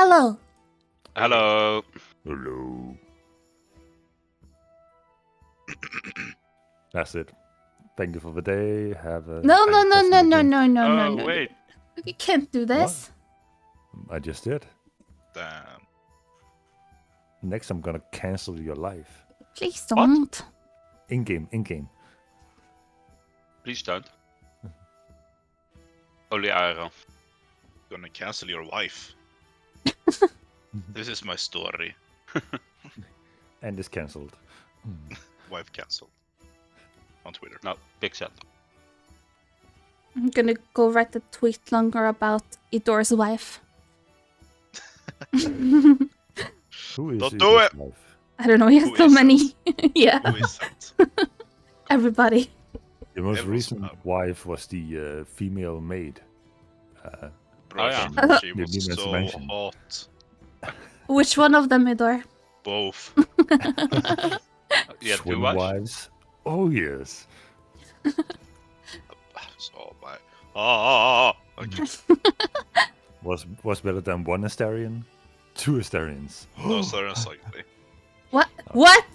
Hello. Hello. Hello. That's it. Thank you for the day. Have a No, no, no, no, no, no, no, Oh, no, no. wait. You can't do this. I just did. Damn. Next, I'm gonna cancel your life. Please What? don't. In game. Please don't. Only Aaron. Gonna cancel your wife. This is my story. And it's cancelled. Wife cancelled. On Twitter. No, Pixel. I'm gonna go write a tweet longer about Idor's wife. Who is Don't do Idor's it! wife? I don't know, he has Who so is many. Yeah, Who is that? everybody. The most Everyone's recent up. wife was the female maid. Bro, Oh, yeah. she You was didn't so mention. hot. Which one of them, Idor? Both. You had two Twin wives? wives. Oh yes. So my. Okay. Was better than one Astarion? Two Astarians. No, sorry, slightly. What? What?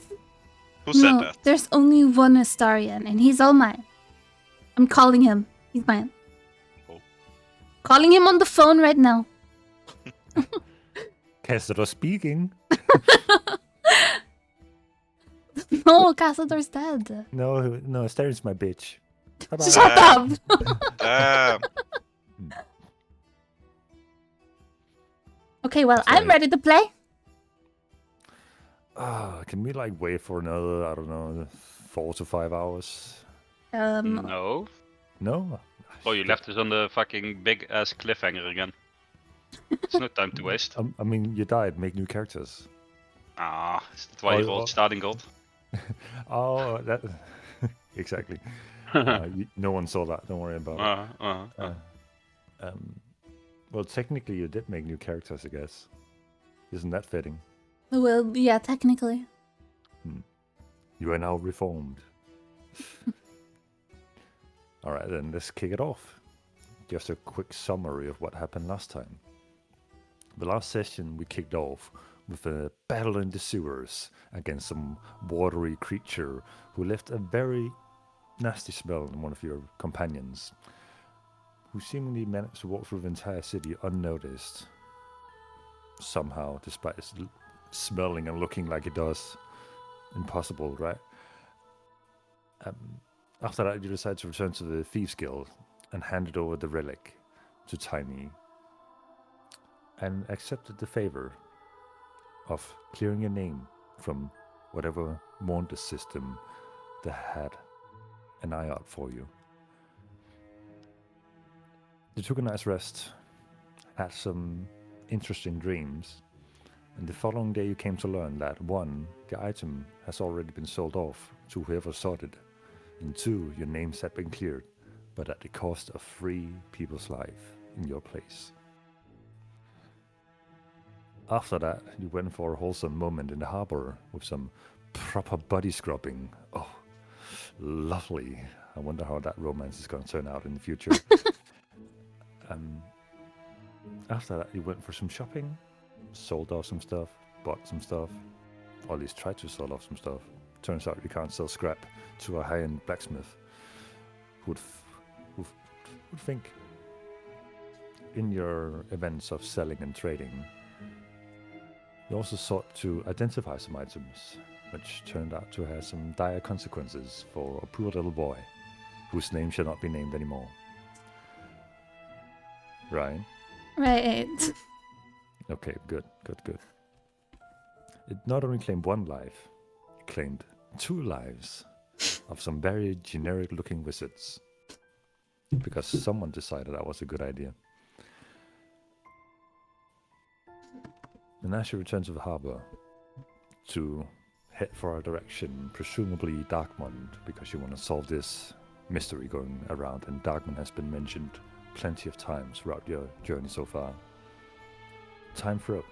Who said No, that? there's only one Astarion, and he's all mine. I'm calling him. He's mine. Oh. Calling him on the phone right now. Cassidy speaking. No, Cassador's dead. No, Astarion's my bitch. Ta-da. Shut up! Damn. Okay, well, I'm Sorry. ready to play. Can we like wait for another, I don't know, 4 to 5 hours? No. No? Oh, you left us on the fucking big ass cliffhanger again. It's no time to waste. I mean, you died. Make new characters. Ah, is that why you rolled starting gold? Oh, that exactly. No one saw that. Don't worry about it. Well, technically, you did make new characters, I guess. Isn't that fitting? Well, yeah, technically. You are now reformed. All right, then let's kick it off. Just a quick summary of what happened last time. The last session we kicked off with a battle in the sewers against some watery creature who left a very nasty smell on one of your companions, who seemingly managed to walk through the entire city unnoticed. Somehow, despite smelling and looking like it does. Impossible, right? After that, you decide to return to the Thieves Guild and handed over the relic to Tiny and accepted the favor of clearing your name from whatever Mortis system that had an eye out for you. You took a nice rest, had some interesting dreams, and the following day you came to learn that 1, the item has already been sold off to whoever sought it, and 2, your names had been cleared, but at the cost of 3 people's life in your place. After that, you went for a wholesome moment in the harbor with some proper body scrubbing. Oh, lovely. I wonder how that romance is going to turn out in the future. After that, you went for some shopping, sold off some stuff, bought some stuff, or at least tried to sell off some stuff. Turns out you can't sell scrap to a high-end blacksmith who'd think. In your events of selling and trading, you also sought to identify some items, which turned out to have some dire consequences for a poor little boy, whose name shall not be named anymore. Ryan? Right. Okay, good. It not only claimed 1 life, it claimed 2 lives of some very generic-looking wizards. Because someone decided that was a good idea. And as you return to the harbor to head for a direction, presumably Darkmond, because you want to solve this mystery going around, and Darkmond has been mentioned plenty of times throughout your journey so far. Time froze,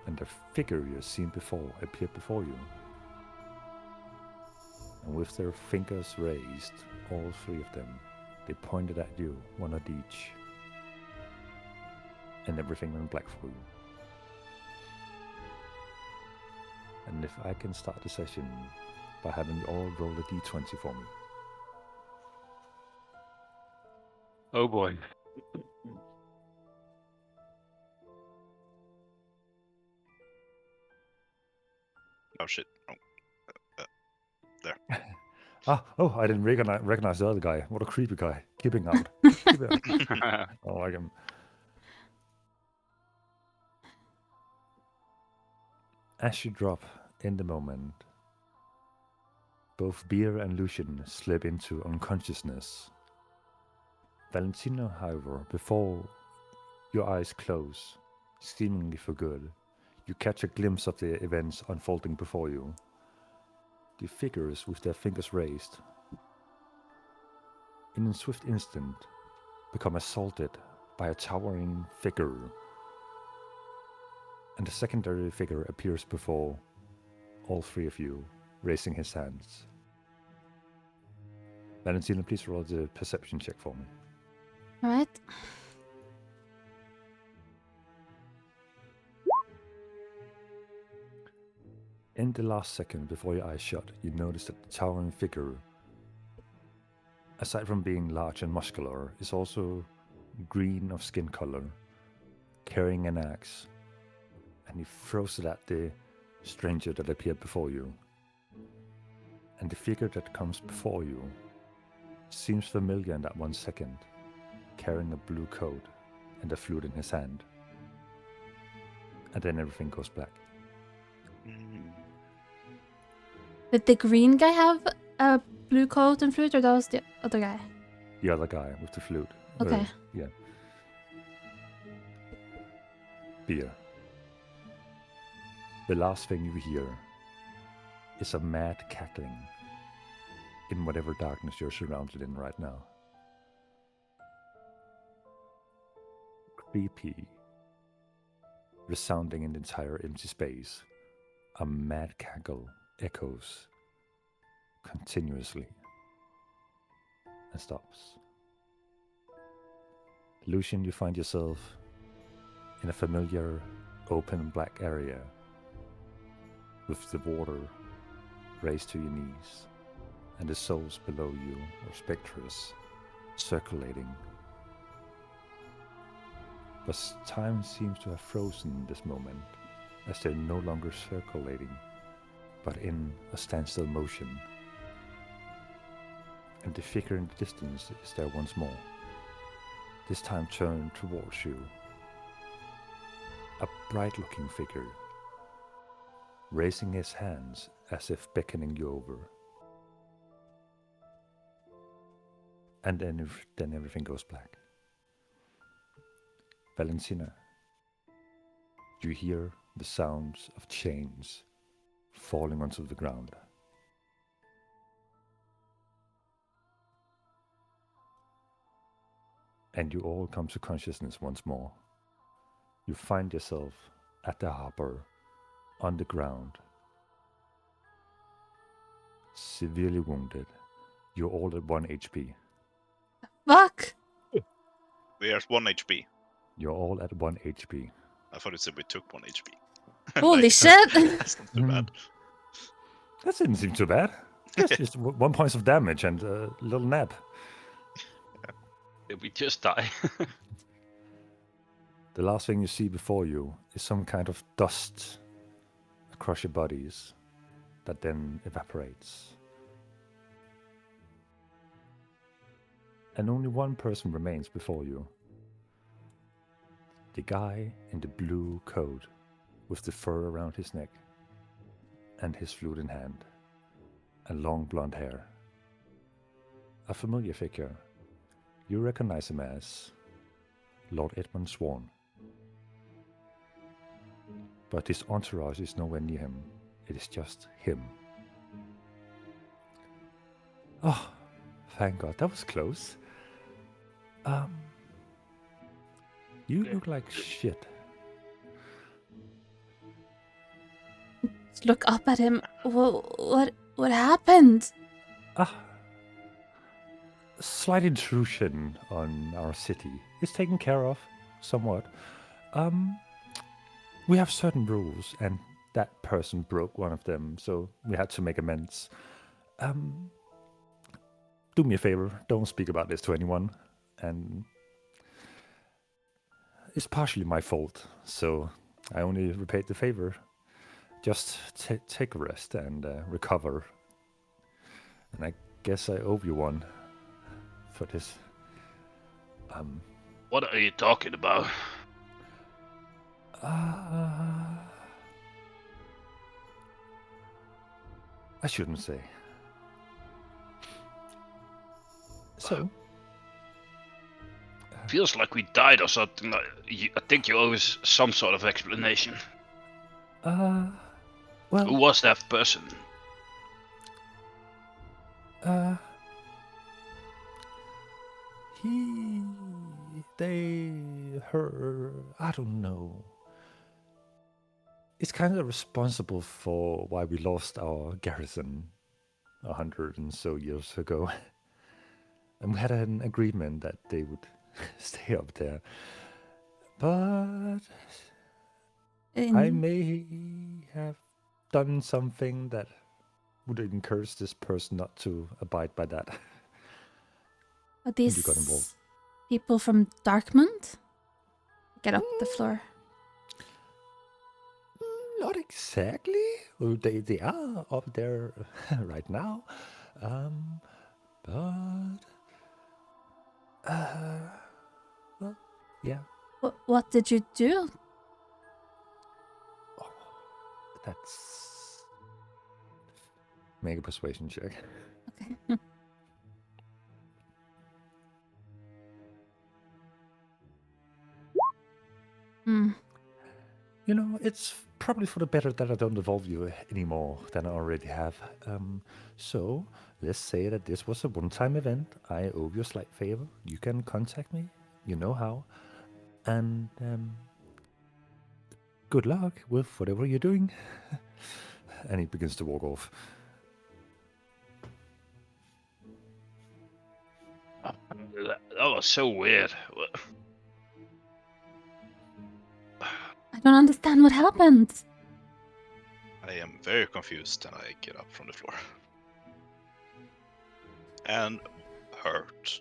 and the figure you have seen before appeared before you. And with their fingers raised, all 3 of them, they pointed at you, one at each. And everything went black for you. And if I can start the session by having you all roll a d20 for me. Oh boy. Oh shit. Oh. I didn't recognize the other guy. What a creepy guy. Keeping out. Keep it out. I like him. As you drop in the moment, both Beer and Lucian slip into unconsciousness. Valentina, however, before your eyes close, seemingly for good, you catch a glimpse of the events unfolding before you. The figures with their fingers raised, in a swift instant, become assaulted by a towering figure, and a secondary figure appears before all three of you, raising his hands. Valentina, please roll the perception check for me. All right. In the last second before your eyes shut, you notice that the towering figure, aside from being large and muscular, is also green of skin color, carrying an axe, and he throws it at the stranger that appeared before you. And the figure that comes before you seems familiar in that 1 second, carrying a blue coat and a flute in his hand. And then everything goes black. Did the green guy have a blue coat and flute, or that was the other guy? The other guy with the flute. Okay. Yeah. Beer. The last thing you hear is a mad cackling in whatever darkness you're surrounded in right now. Creepy, resounding in the entire empty space, a mad cackle echoes continuously and stops. Lucian, you find yourself in a familiar open black area with the water raised to your knees and the souls below you or spectres circulating. But time seems to have frozen in this moment, as they're no longer circulating, but in a standstill motion. And the figure in the distance is there once more, this time turned towards you. A bright-looking figure, raising his hands as if beckoning you over. And then everything goes black. Valentina, you hear the sounds of chains falling onto the ground. And you all come to consciousness once more. You find yourself at the harbor, on the ground, severely wounded. You're all at 1 HP. Fuck! We are at 1 HP. You're all at 1 HP. I thought it said we took 1 HP. Holy Like, shit! That's not too bad. That didn't seem too bad. It's just 1 point of damage and a little nap. Did we just die? The last thing you see before you is some kind of dust across your bodies that then evaporates. And only one person remains before you. The guy in the blue coat with the fur around his neck and his flute in hand and long blonde hair. A familiar figure. You recognize him as Lord Edmund Swan. But his entourage is nowhere near him. It is just him. Oh, thank God, that was close. You look like shit. Just look up at him. What happened? Slight intrusion on our city. It's taken care of, somewhat. We have certain rules, and that person broke one of them, so we had to make amends. Do me a favor, don't speak about this to anyone. And it's partially my fault, so I only repaid the favor. Just take a rest and recover. And I guess I owe you one for this. What are you talking about? I shouldn't say. So, Feels like we died or something. I think you owe us some sort of explanation. Who well, was that person? her, I don't know. It's kind of responsible for why we lost our garrison 100 and so years ago. And we had an agreement that they would stay up there. But I may have done something that would encourage this person not to abide by that. Are You got involved. these people from Darkmount? Get up the floor. Not exactly. Well, they are up there right now. But well, yeah. What did you do? That's make a persuasion check. Okay. Hmm. You know, it's probably for the better that I don't involve you anymore than I already have. So let's say that this was a one-time event. I owe you a slight favor. You can contact me. You know how. And good luck with whatever you're doing. And he begins to walk off. That was so weird. I don't understand what happened. I am very confused and I get up from the floor. And hurt.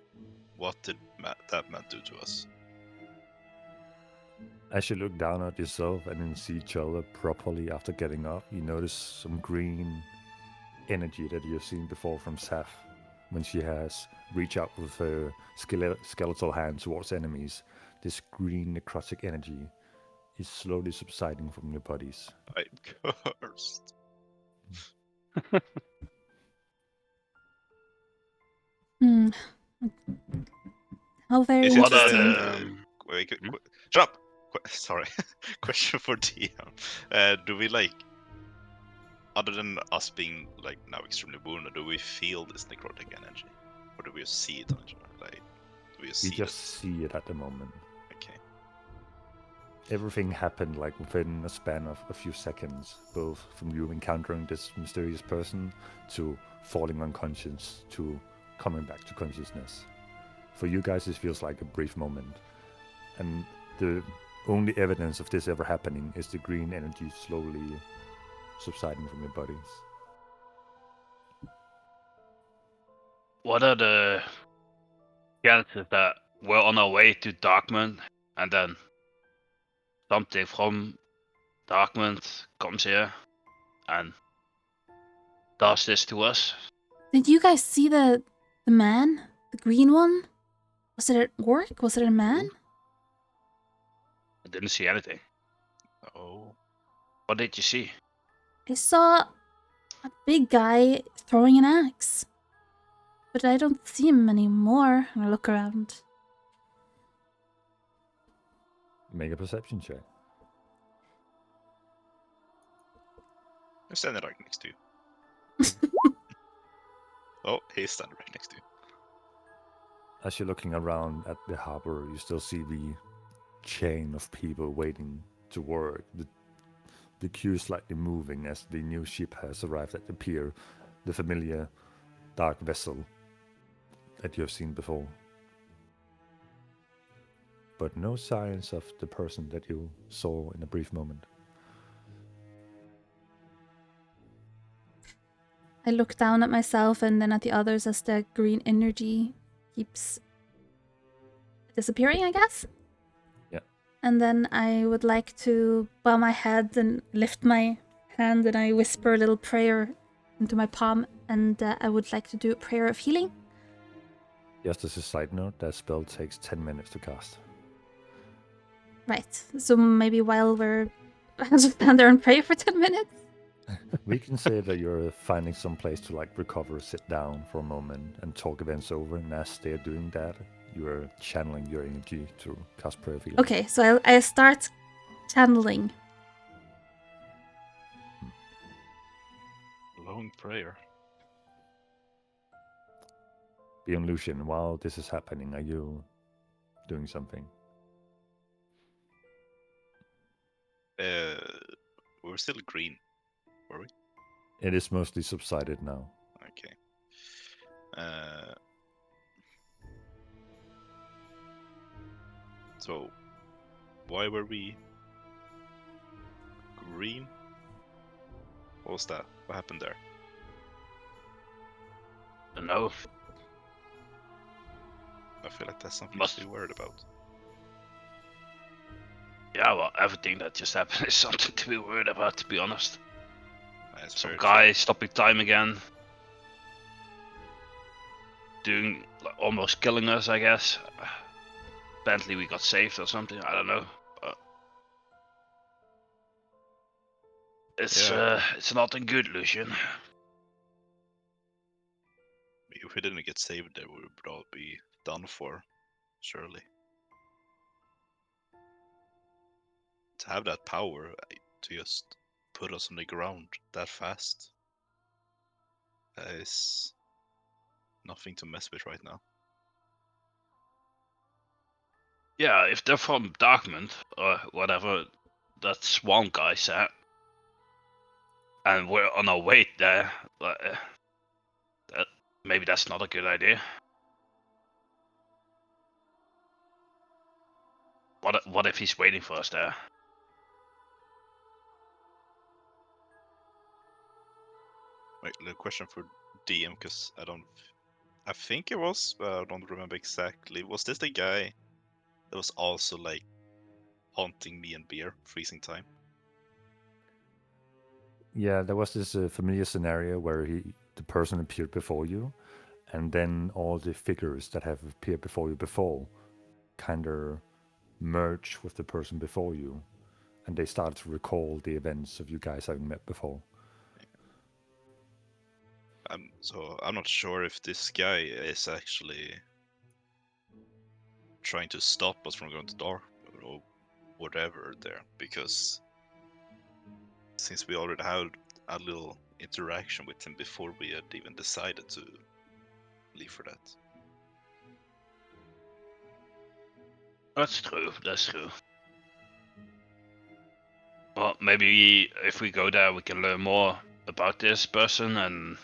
What did that man do to us? As you look down at yourself and then see each other properly after getting up, you notice some green energy that you've seen before from Saf when she has reached out with her skeletal hand towards enemies. This green necrotic energy is slowly subsiding from your bodies. I'm cursed. Hmm. How very Is it interesting. wait, shut up! Sorry. Question for DM. Do we other than us being now extremely wounded, do we feel this necrotic energy, or do we just see it on each other? Do we just You see just see it at the moment. Okay. Everything happened within a span of a few seconds, both from you encountering this mysterious person to falling unconscious to coming back to consciousness. For you guys, this feels like a brief moment, and the only evidence of this ever happening is the green energy slowly subsiding from your bodies. What are the chances that we're on our way to Darkmount and then something from Darkmount comes here and does this to us? Did you guys see the man? The green one? Was it an orc? Was it a man? I didn't see anything. Oh. What did you see? I saw a big guy throwing an axe. But I don't see him anymore. And I look around. Make a perception check. I'm standing right next to you. Oh, he's standing right next to you. As you're looking around at the harbor, you still see the chain of people waiting to work. The queue is slightly moving as the new ship has arrived at the pier, the familiar dark vessel that you have seen before. But no signs of the person that you saw in a brief moment. I look down at myself and then at the others as the green energy keeps disappearing, I guess. Yeah. And then I would like to bow my head and lift my hand and I whisper a little prayer into my palm, and I would like to do a prayer of healing. Just as a side note, that spell takes 10 minutes to cast. Right. So maybe while we're I'll just stand there and pray for 10 minutes. We can say that you're finding some place to like recover, sit down for a moment, and talk events over. And as they're doing that, you are channeling your energy to cast prayer of healing. Okay, so I start channeling. Long prayer. Beyond Lucian, while this is happening, are you doing something? We were still green, were we? It is mostly subsided now. Okay. So, why were we green? What was that? What happened there? Don't know. I feel like that's something Must- to be worried about. Yeah, well, everything that just happened is something to be worried about, to be honest. That's Some very guy stopping time again. Doing, like, almost killing us, I guess. Apparently we got saved or something, I don't know. But it's nothing good, Lucian. true. If we didn't get saved there, we would all be done for, surely. To have that power to just put us on the ground that fast is nothing to mess with right now. Yeah, if they're from Darkmount, or whatever that Swan guy said, and we're on our way there, maybe that's not a good idea. What if he's waiting for us there? Wait, the question for DM, because I think it was, but I don't remember exactly. Was this the guy that was also like haunting me and Beer, freezing time? Yeah, there was this familiar scenario where the person appeared before you, and then all the figures that have appeared before you before kind of merge with the person before you, and they started to recall the events of you guys having met before. So I'm not sure if this guy is actually trying to stop us from going to dark or whatever there, because since we already had a little interaction with him before we had even decided to leave for that. That's true, that's true. Well, maybe if we go there we can learn more about this person and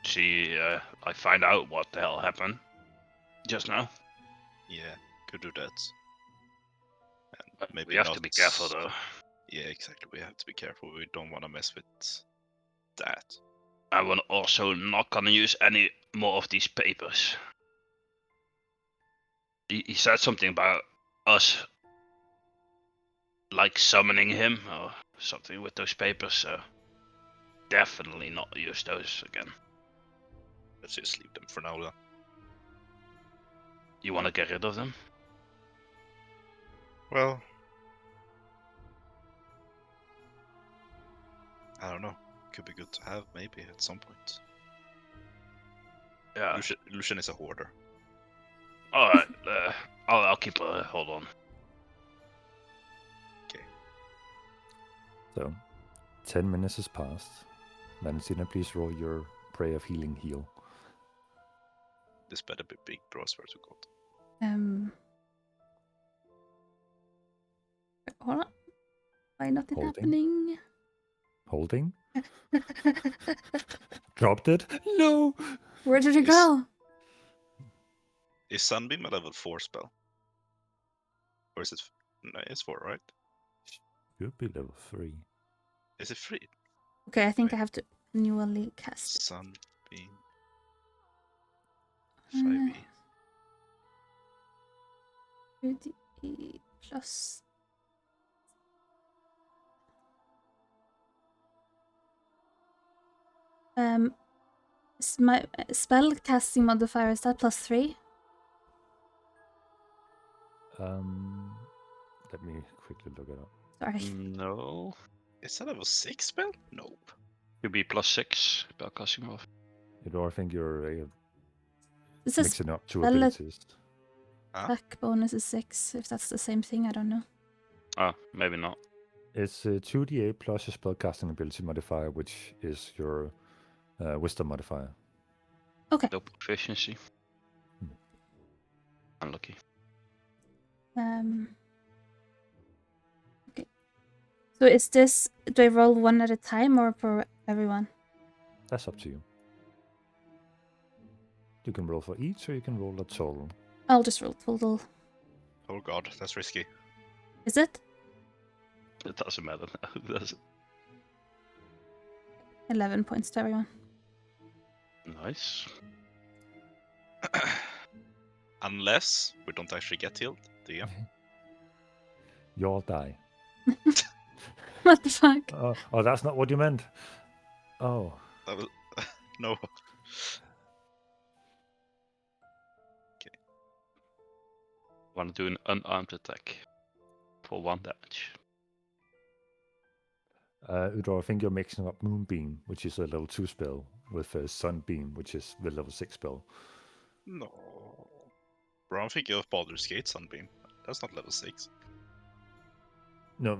see, like find out what the hell happened just now. Yeah, could do that. And But maybe we have not... to be careful though. Yeah, exactly. We have to be careful. We don't want to mess with that. And we're also not gonna use any more of these papers. He said something about us like summoning him or something with those papers, so definitely not use those again. Let's just leave them for now then. You wanna get rid of them? Well, I don't know. Could be good to have maybe at some point. Yeah. Lucian is a hoarder. Alright, I'll keep a hold on. So, 10 minutes has passed. Valentina, please roll your prayer of healing heal. This better be big, bro, I swear to God. Hold on. Why nothing Holding. happening? Holding? Dropped it? No! Where did it Yes. go? Is Sunbeam a level 4 spell? Or is it... No, it's 4, right? Should be level 3. Is it free? Okay, I think Wait. I have to manually cast Sunbeam. it. 5e. 2d8 plus. My spell casting modifier, is that +3? Let me quickly look it up. Sorry. No. Is that a 6 spell? Nope. Could be +6 spellcasting off. I think you're This is mixing up two spell abilities. attack bonus is 6. If that's the same thing, I don't know. Oh, maybe not. It's 2d8 plus your spellcasting ability modifier, which is your wisdom modifier. Okay. No proficiency. Hmm. Unlucky. Okay. So is this, do I roll one at a time or for everyone? That's up to you. You can roll for each, or you can roll a total. I'll just roll total. Oh god, that's risky. Is it? It doesn't matter now, does it? 11 points to everyone. Nice. Unless we don't actually get healed, do you? You all die. What the fuck? Oh, that's not what you meant. Oh, That was... no. Want to do an unarmed attack for 1 damage. Udor, I think you're mixing up Moonbeam, which is a level 2 spell, with Sunbeam, which is the level 6 spell. No. Bro, I'm thinking of Baldur's Gate Sunbeam. That's not level 6. No,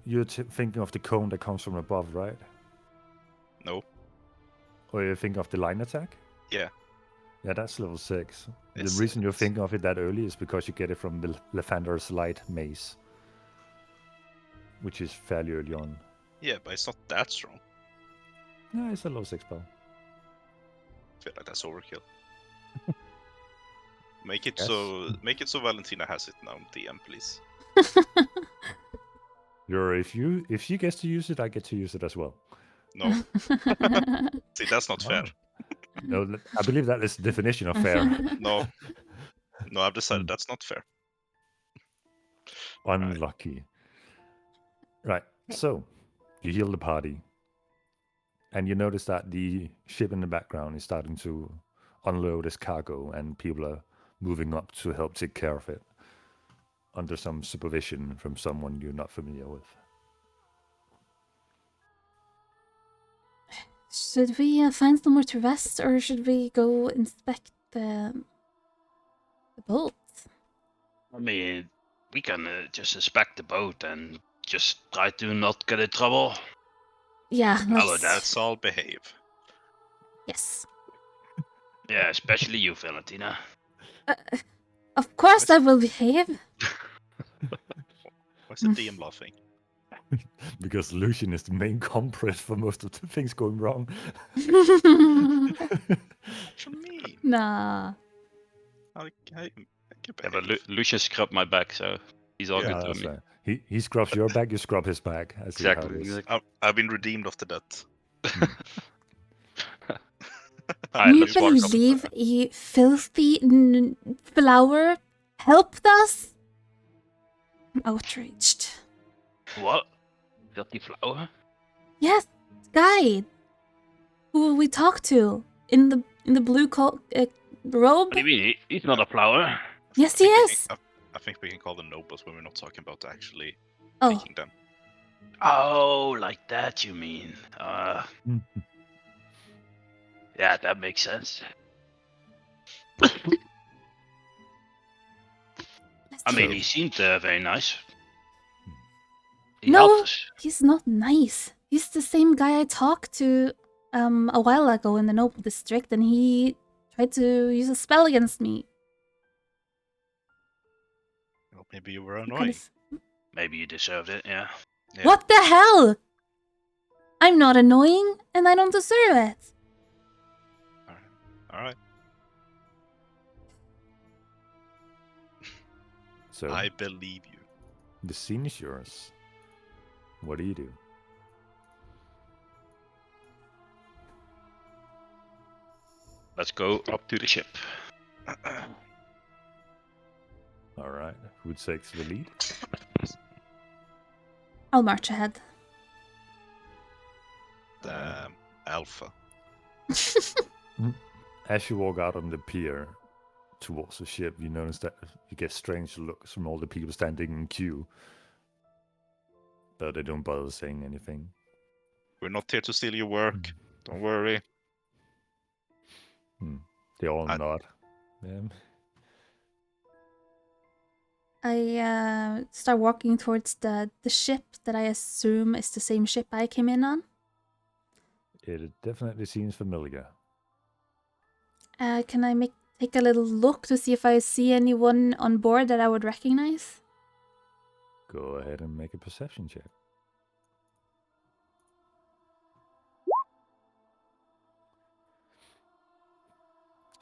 you're thinking of the cone that comes from above, right? No. Or you're thinking of the line attack? Yeah. Yeah, that's level 6. It's The reason you're 6. thinking of it that early is because you get it from the Lathander's Light Mace, which is fairly early on. Yeah, but it's not that strong. No, it's a level 6 spell. I feel like that's overkill. Make it Yes. so Valentina has it now, DM, please. If she gets to use it, I get to use it as well. No. See, that's not fair. No, I believe that is the definition of fair. No. No, I've decided that's not fair. Unlucky. Right, so you heal the party, and you notice that the ship in the background is starting to unload its cargo, and people are moving up to help take care of it under some supervision from someone you're not familiar with. Should we find somewhere to rest, or should we go inspect the boat? I mean, we can just inspect the boat and just try to not get in trouble. Yeah, Hello, Let's all behave. Yes. Yeah, especially you, Valentina. Of course I will behave. Why's the DM laughing? Because Lucian is the main culprit for most of the things going wrong. What do you mean? Nah. I can Yeah, but behave. Lucian scrubbed my back, so he's all Yeah, good to That's me. right. He scrubs your back, you scrub his back. I see how it Exactly. is. exactly. I've been redeemed of the debt. Alright, Can you let's walk up. believe a filthy flower helped us? I'm outraged. What? Filthy flower? Yes, guy who we talked to in the blue robe. What do you mean? He's not a flower. Yes, he is. I think we can call them nobles when we're not talking about actually Oh, taking them. Oh, like that you mean? Yeah, that makes sense. I mean, So- he seemed very nice. He No. helped us. he's not nice. He's the same guy I talked to a while ago in the Noble District, and he tried to use a spell against me. Well, maybe you were Kind annoying. of- Maybe you deserved it, yeah. Yeah. What the hell? I'm not annoying, and I don't deserve it. Alright. So I believe you. the scene is yours. What do you do? Let's go up to the ship. All right. Who takes the lead? I'll march ahead. Alpha. As you walk out on the pier towards the ship, you notice that you get strange looks from all the people standing in queue. But they don't bother saying anything. We're not here to steal your work. Don't worry. They all I- nod. I start walking towards the ship that I assume is the same ship I came in on. It definitely seems familiar. Can I take a little look to see if I see anyone on board that I would recognize? Go ahead and make a perception check.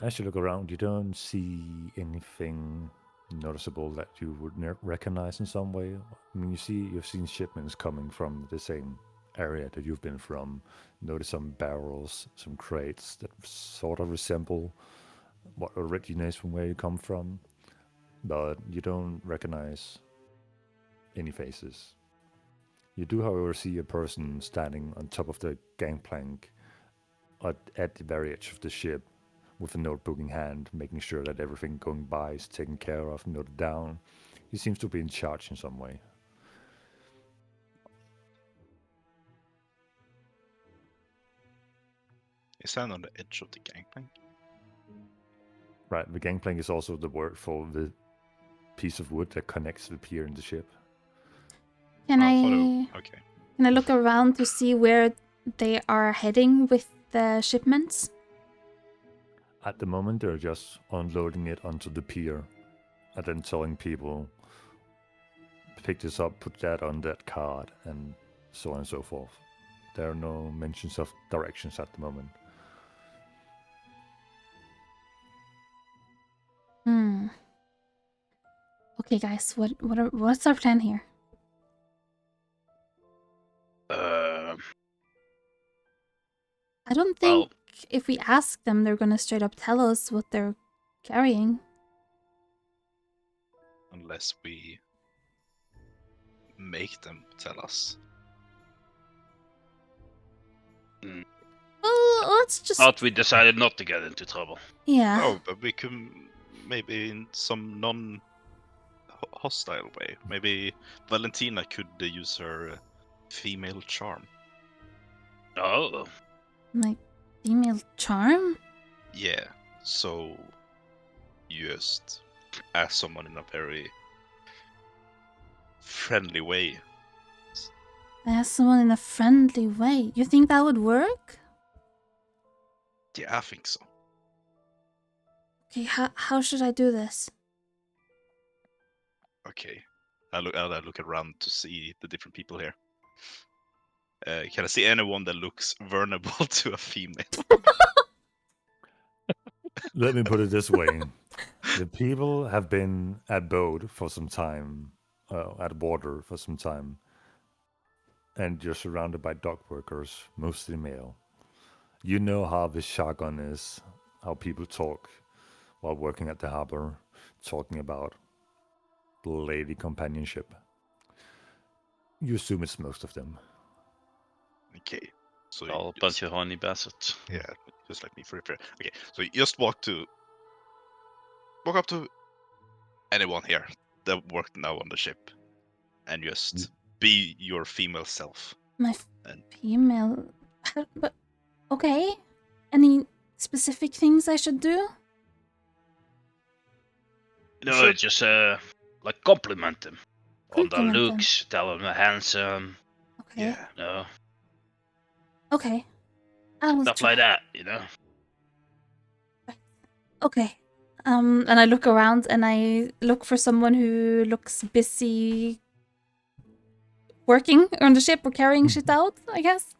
As you look around, you don't see anything noticeable that you would recognize in some way. I mean, you've seen shipments coming from the same area that you've been from. Notice some barrels, some crates that sort of resemble what originates from where you come from, but you don't recognize any faces. You do, however, see a person standing on top of the gangplank at the very edge of the ship with a notebook in hand, making sure that everything going by is taken care of, noted down. He seems to be in charge in some way. Is that on the edge of the gangplank? Right, the gangplank is also the word for the piece of wood that connects the pier and the ship. Can Okay. Can I look around to see where they are heading with the shipments? At the moment, they're just unloading it onto the pier and then telling people, pick this up, put that on that card, and so on and so forth. There are no mentions of directions at the moment. Okay, guys, what's our plan here? I don't think if we ask them, they're gonna straight up tell us what they're carrying. Unless we make them tell us. Well, let's just. But we decided not to get into trouble. Yeah. No, but we could maybe in some non-hostile way. Maybe Valentina could use her female charm. Oh. Like female charm? Yeah, so you just ask someone in a very friendly way. Ask someone in a friendly way. You think that would work? Yeah, I think so. Okay, how should I do this? Okay, I'll look around to see the different people here. Can I see anyone that looks vulnerable to a female? Let me put it this way. The people have been at boat for some time, at border for some time, and you're surrounded by dock workers, mostly male. You know how the shotgun is, how people talk while working at the harbor, talking about lady companionship. You assume it's most of them. Okay, so All a bunch of honey bastards. yeah, just like me for fair. Okay, so you just walk up to anyone here that worked now on the ship, and just be your female self. My And- female. But okay. Any specific things I should do? No, Sure. just like compliment them on the Compliment them. looks, tell them they're handsome, Okay. Yeah, you know, Okay. I will stuff try. like that, you know. Okay. And I look around and I look for someone who looks busy working on the ship or carrying shit out, I guess.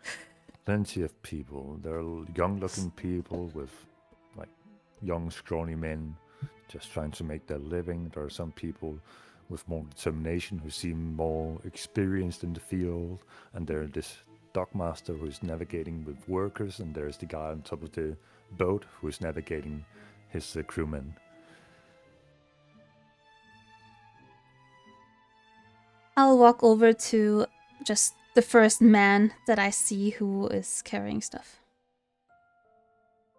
Plenty of people. There are young-looking people with, like, young, scrawny men just trying to make their living. There are some people with more determination who seem more experienced in the field, and they're dockmaster who's navigating with workers, and there's the guy on top of the boat who's navigating his crewmen. I'll walk over to just the first man that I see who is carrying stuff.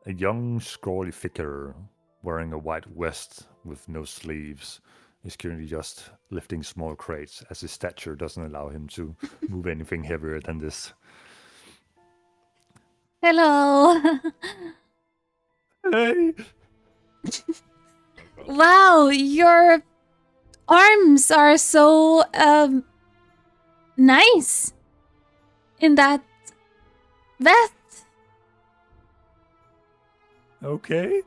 A young, scrawly figure wearing a white vest with no sleeves is currently just lifting small crates, as his stature doesn't allow him to move anything heavier than this. Hello! Hey! Wow, your arms are so nice in that vest. Okay.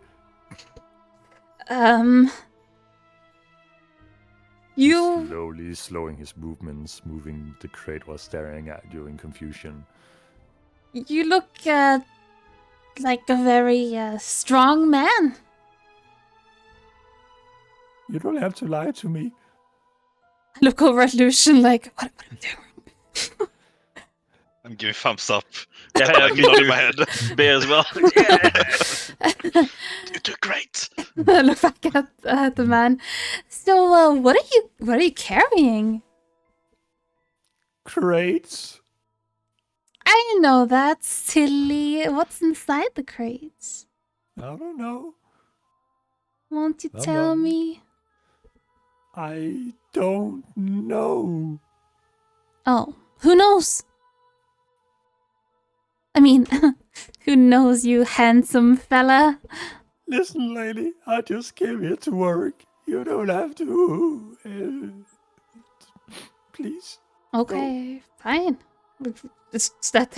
You Slowly slowing his movements, moving the crate while staring at you in confusion. look like a very strong man. You don't have to lie to me. I look over at Lucian like, what am I doing? I'm giving thumbs up. Yeah, I me can nod too. my head. Me as well. You did great. I look back at the man. So, what are you carrying? Crates? I know that's silly. What's inside the crates? I don't know. Won't you I'm tell not- me? I don't know. Oh, who knows? I mean, who knows, you handsome fella? Listen, lady, I just came here to work. You don't have to. Please. Okay, fine. Just start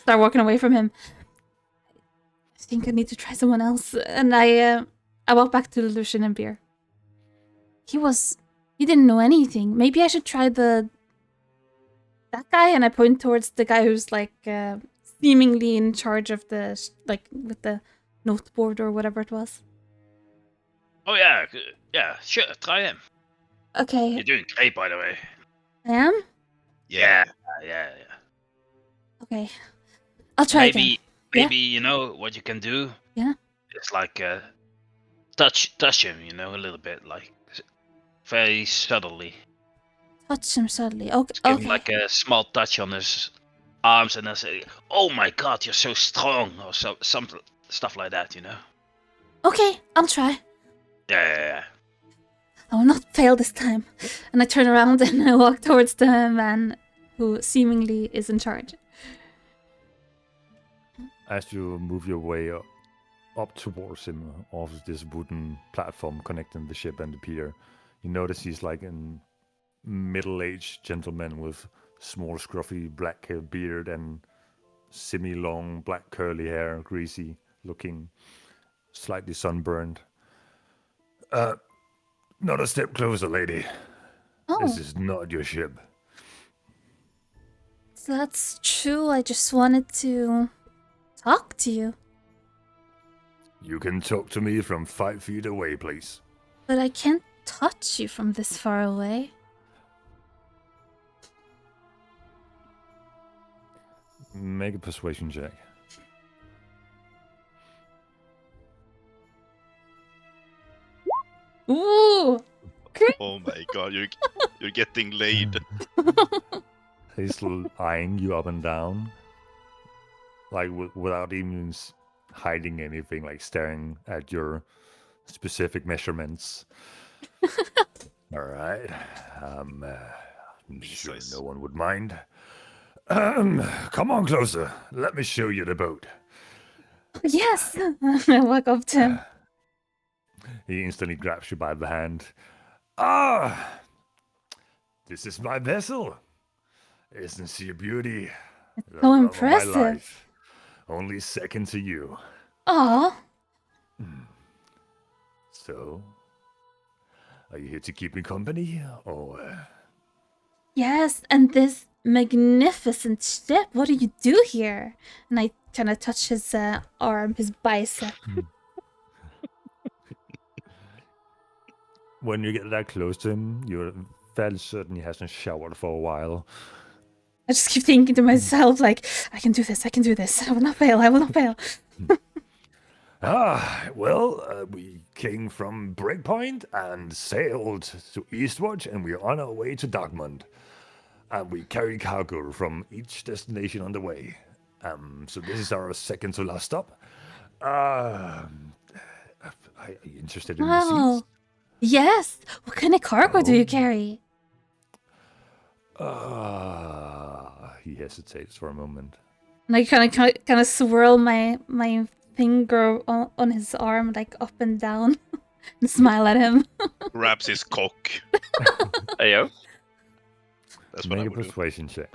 walking away from him. I think I need to try someone else. And I walk back to Lucian and Beer. He didn't know anything. Maybe I should try that guy, and I point towards the guy who's like seemingly in charge of with the noteboard or whatever it was. Oh yeah, yeah, sure, try him. Okay, You're doing great, by the way. I am? Yeah. Yeah. Okay. I'll try again. Maybe you know what you can do. Yeah. It's like touch him, you know, a little bit, like very subtly. Touch him subtly. Okay. Just give him like a small touch on his arms, and then say, "Oh my God, you're so strong," or some stuff like that, you know. Okay, I'll try. Yeah. I will not fail this time. And I turn around and I walk towards the man who seemingly is in charge. As you move your way up towards him off this wooden platform connecting the ship and the pier, you notice he's like a middle-aged gentleman with small scruffy black beard and semi-long black curly hair, greasy looking, slightly sunburned. Not a step closer, lady. Oh, This is not your ship. that's true. I just wanted to talk to you. You can talk to me from 5 feet away, please. But I can't touch you from this far away. Make a persuasion check. Ooh! Oh my god, you're getting laid. He's eyeing you up and down, like without even hiding anything, like staring at your specific measurements. All right. I'm sure Precise. no one would mind. Come on closer. Let me show you the boat. Yes! I walk up to him. He instantly grabs you by the hand. Ah! This is my vessel. Isn't she a beauty? The so love of my impressive. life. Only second to you. Aw, So, are you here to keep me company, or yes, and this magnificent ship. What do you do here? And I kind of touch his arm, his bicep. when you get that close to him, you're fairly certain he hasn't showered for a while. I just keep thinking to myself, like, I can do this, I can do this. I will not fail, I will not fail. We came from Breakpoint and sailed to Eastwatch, and we're on our way to Darkmund. And we carry cargo from each destination on the way. So this is our second to last stop. Are you interested in the Wow. seats? Yes. What kind of cargo do you Oh. carry? He hesitates for a moment. And I kind of swirl my finger on his arm, like up and down, and smile at him. Grabs his cock. Hey, yo. That's what I Make a would do. persuasion check.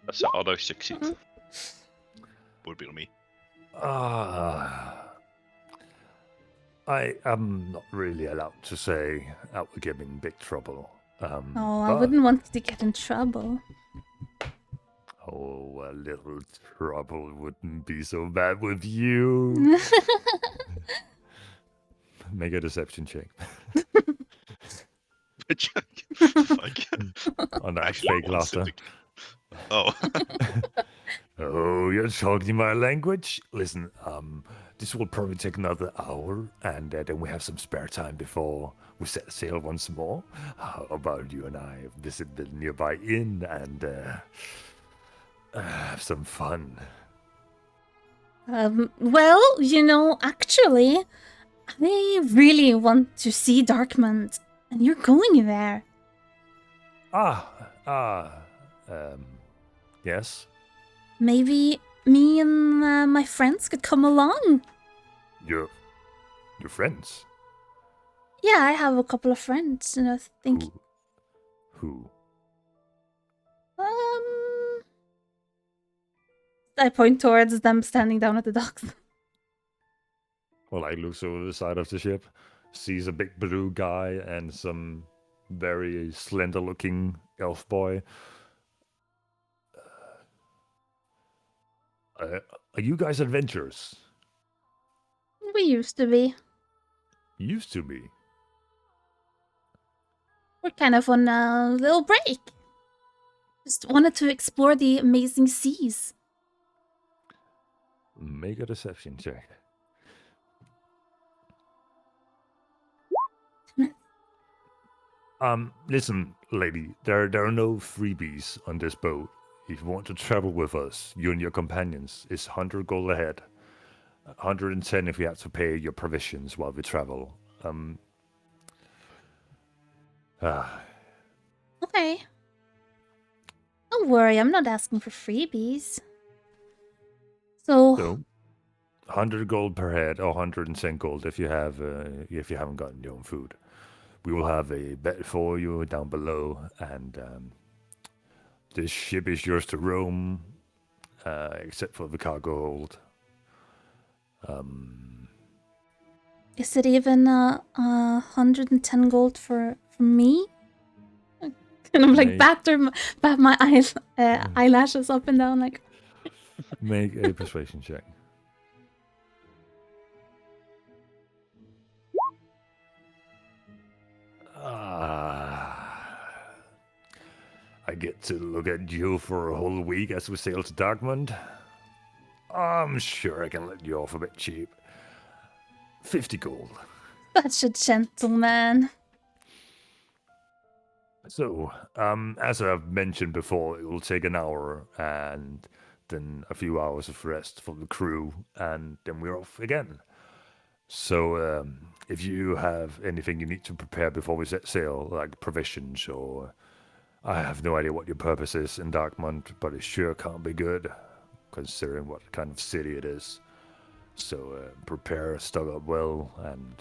That's an auto succeed. Would be on me. I am not really allowed to say I will get in big trouble. Oh, I but- wouldn't want to get in trouble. Oh, a little trouble wouldn't be so bad with you. Make a deception check Fuck. on that Actually, fake one laughter. syndic- Oh. Oh, you're talking my language? Listen, this will probably take another hour, and then we have some spare time before we set sail once more. How about you and I visit the nearby inn and have some fun? Well, actually, I really want to see Darkmund, and you're going there. Yes? Maybe me and my friends could come along. Your friends? Yeah, I have a couple of friends, and I think Who? I point towards them standing down at the docks. Well, I looks over the side of the ship, sees a big blue guy and some very slender-looking elf boy. Are you guys adventurers? We used to be. Used to be. We're kind of on a little break. Just wanted to explore the amazing seas. Make a deception check. Listen, lady, there are no freebies on this boat. If you want to travel with us, you and your companions, it's 100 gold ahead. 110 if you have to pay your provisions while we travel. Okay. Don't worry, I'm not asking for freebies. So, So, 100 gold per head, or 110 gold if you haven't gotten your own food. We will have a bed for you down below, and this ship is yours to roam, except for the cargo hold. is it even 110 gold for me? Kind of like May- bat my eyelashes up and down, like. Make a persuasion check. I get to look at you for a whole week as we sail to Darkmund. I'm sure I can let you off a bit cheap. 50 gold. Such a gentleman. So, as I've mentioned before, it will take an hour and then a few hours of rest for the crew, and then we're off again. So, if you have anything you need to prepare before we set sail, like provisions, or I have no idea what your purpose is in Darkmund, but it sure can't be good, considering what kind of city it is. So, prepare, stock up well, and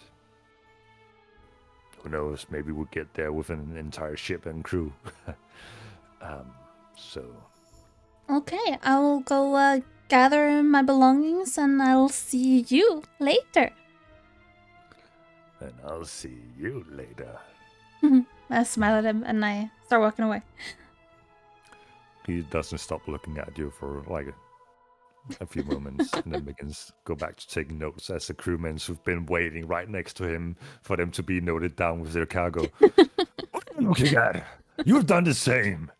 who knows, maybe we'll get there with an entire ship and crew. So, Okay, I will go gather my belongings and I'll see you later. and I'll see you later. I smile at him and I start walking away. He doesn't stop looking at you for like a few moments, and then begins go back to taking notes as the crewmen who've been waiting right next to him for them to be noted down with their cargo. looking at. You've done the same.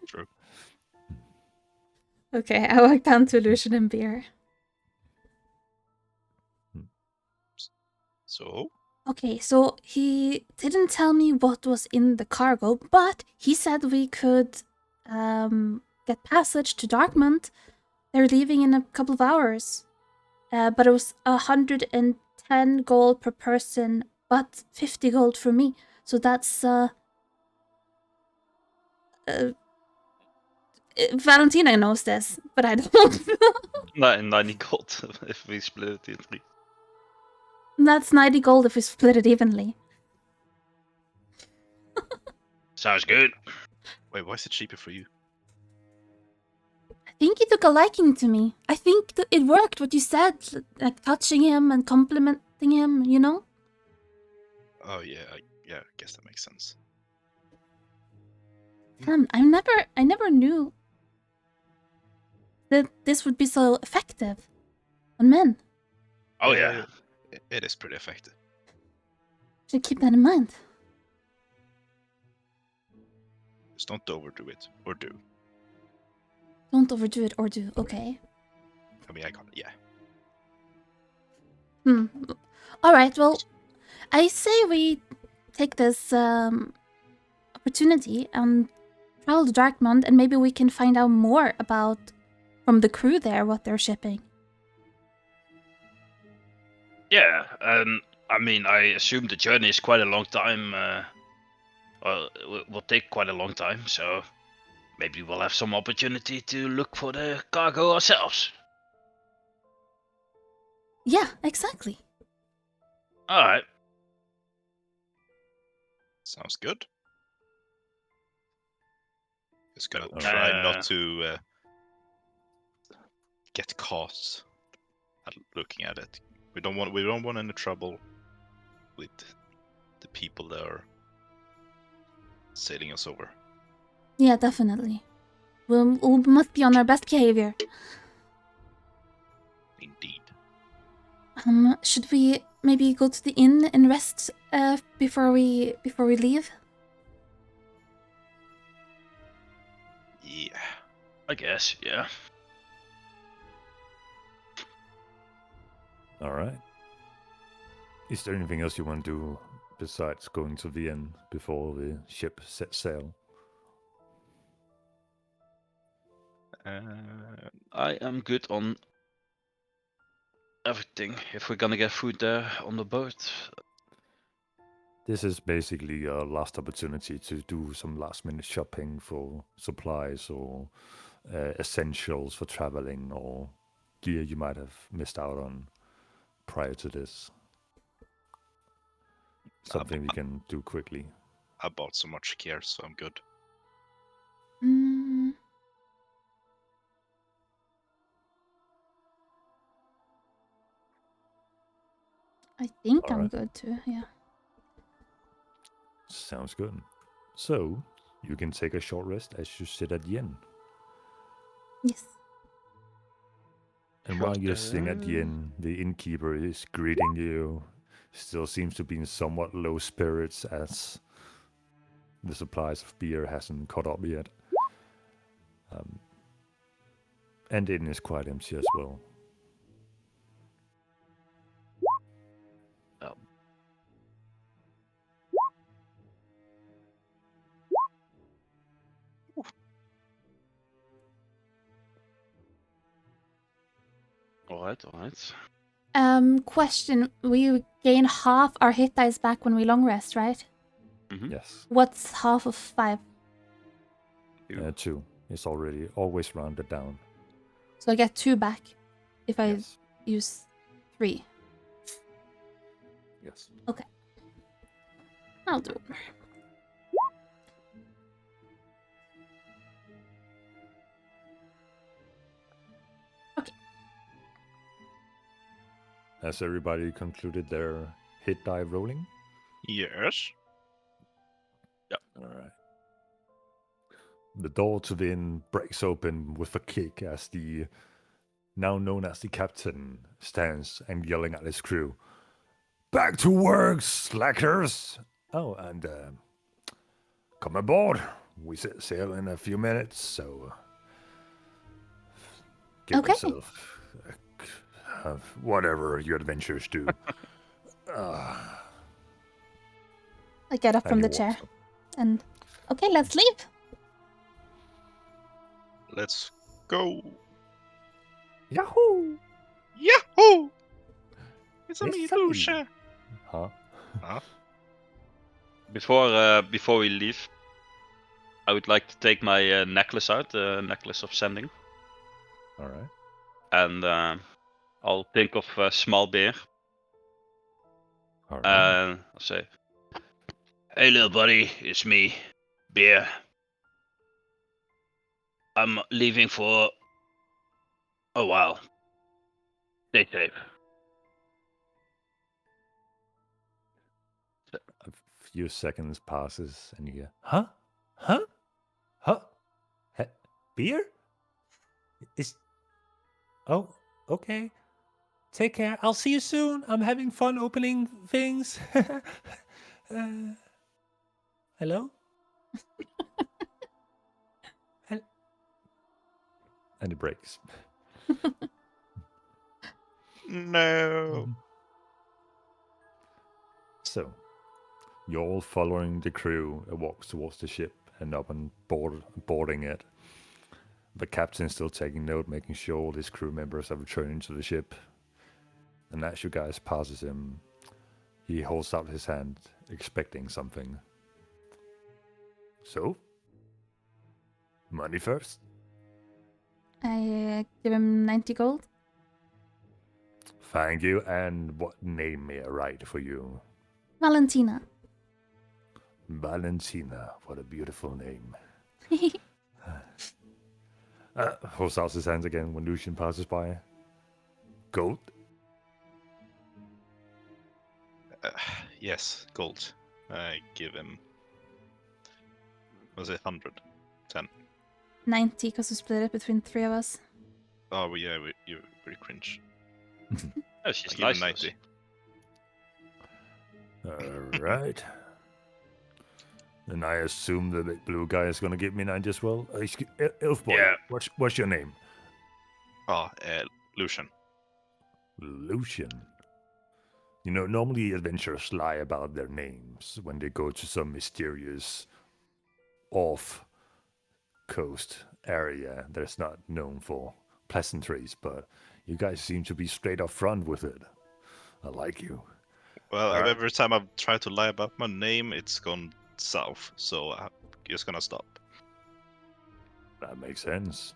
True. Okay, I walk down to Lucian and Beer. So, Okay, so he didn't tell me what was in the cargo, but he said we could get passage to Darkmount. They're leaving in a couple of hours. But it was 110 gold per person, but 50 gold for me. So that's Valentina knows this, but I don't. 90 gold if we split it in 3. That's 90 gold if we split it evenly. Sounds good. wait, why is it cheaper for you? I think he took a liking to me. I think it worked what you said, like touching him and complimenting him, you know? Oh yeah, I guess that makes sense. Damn, I never knew that this would be so effective on men. Oh yeah. It is pretty effective. Should keep that in mind. Just don't overdo it, or do. Don't overdo it or do, okay. I mean, I can't. Yeah. Alright, well, I say we take this opportunity and travel to Darkmount, and maybe we can find out more about, from the crew there, what they're shipping. Yeah, I mean, I assume the journey is quite a long time. Well, it will take quite a long time, so maybe we'll have some opportunity to look for the cargo ourselves. Yeah, exactly. Alright. Sounds good. Just gonna Alright. try not to get caught at looking at it. We don't want any trouble with the people that are sailing us over. Yeah, definitely. We must be on our best behavior. Indeed. Should we maybe go to the inn and rest before we leave? Yeah. I guess, yeah. All right. Is there anything else you want to do besides going to the inn before the ship sets sail? I am good on everything. If we're gonna get food there on the boat. This is basically your last opportunity to do some last-minute shopping for supplies or essentials for traveling or gear you might have missed out on prior to this. Something we can do quickly. I bought so much gear, so I'm good. I think I'm Alright. good too, yeah. Sounds good. So, you can take a short rest as you sit at the inn. Yes. And while you're sitting at the inn, the innkeeper is greeting you. Still seems to be in somewhat low spirits as the supplies of beer hasn't caught up yet. And the inn is quite empty as well. Alright. Question. We gain half our hit dice back when we long rest, right? Mm-hmm. Yes. What's half of 5? 2. It's already always rounded down. So I get 2 back if I Yes. use 3. Yes. Okay. I'll do it. Okay. Has everybody concluded their hit die rolling? Yes. Alright. The door to the inn breaks open with a kick as the now known as the captain stands and yelling at his crew. Back to work, slackers! Oh, and come aboard. We set sail in a few minutes, so give Okay. yourself whatever your adventures do. I get up And from he the walks chair up. and okay, let's leave. Let's go. Yahoo! Yahoo! It's a me, It's a me. Lucia. Huh? Huh? Before we leave, I would like to take my necklace out, the necklace of sending, All right. and I'll think of small bear. All right. I'll say, "Hey, little buddy, it's me, Bear. I'm leaving for a while. Stay safe." A few seconds passes, and you hear, huh? Huh? Huh? Beer? Is. Oh, okay. Take care. I'll see you soon. I'm having fun opening things. Hello? And it breaks. No. So, you're all following the crew. It walks towards the ship and up and boarding it. The captain's still taking note, making sure all his crew members are returning to the ship. And as you guys passes him, he holds out his hand, expecting something. So, money first. I give him 90 gold. Thank you. And what name may I write for you? Valentina. Valentina. What a beautiful name. Holds out his hands again when Lucian passes by. Gold. Yes, gold. I give him. Was it 100? 10. 90 because we split it between 3 of us. Oh, well, yeah, you're pretty cringe. Oh, she's I give him nice. 90. All right. Then I assume the big blue guy is going to give me 90 as well. Elf boy, Yeah. what's your name? Oh, Lucian. Lucian. You know, normally adventurers lie about their names when they go to some mysterious off-coast area that's not known for pleasantries, but you guys seem to be straight up front with it. I like you. Well, Alright. every time I've tried to lie about my name, it's gone south, so I'm just gonna stop. That makes sense.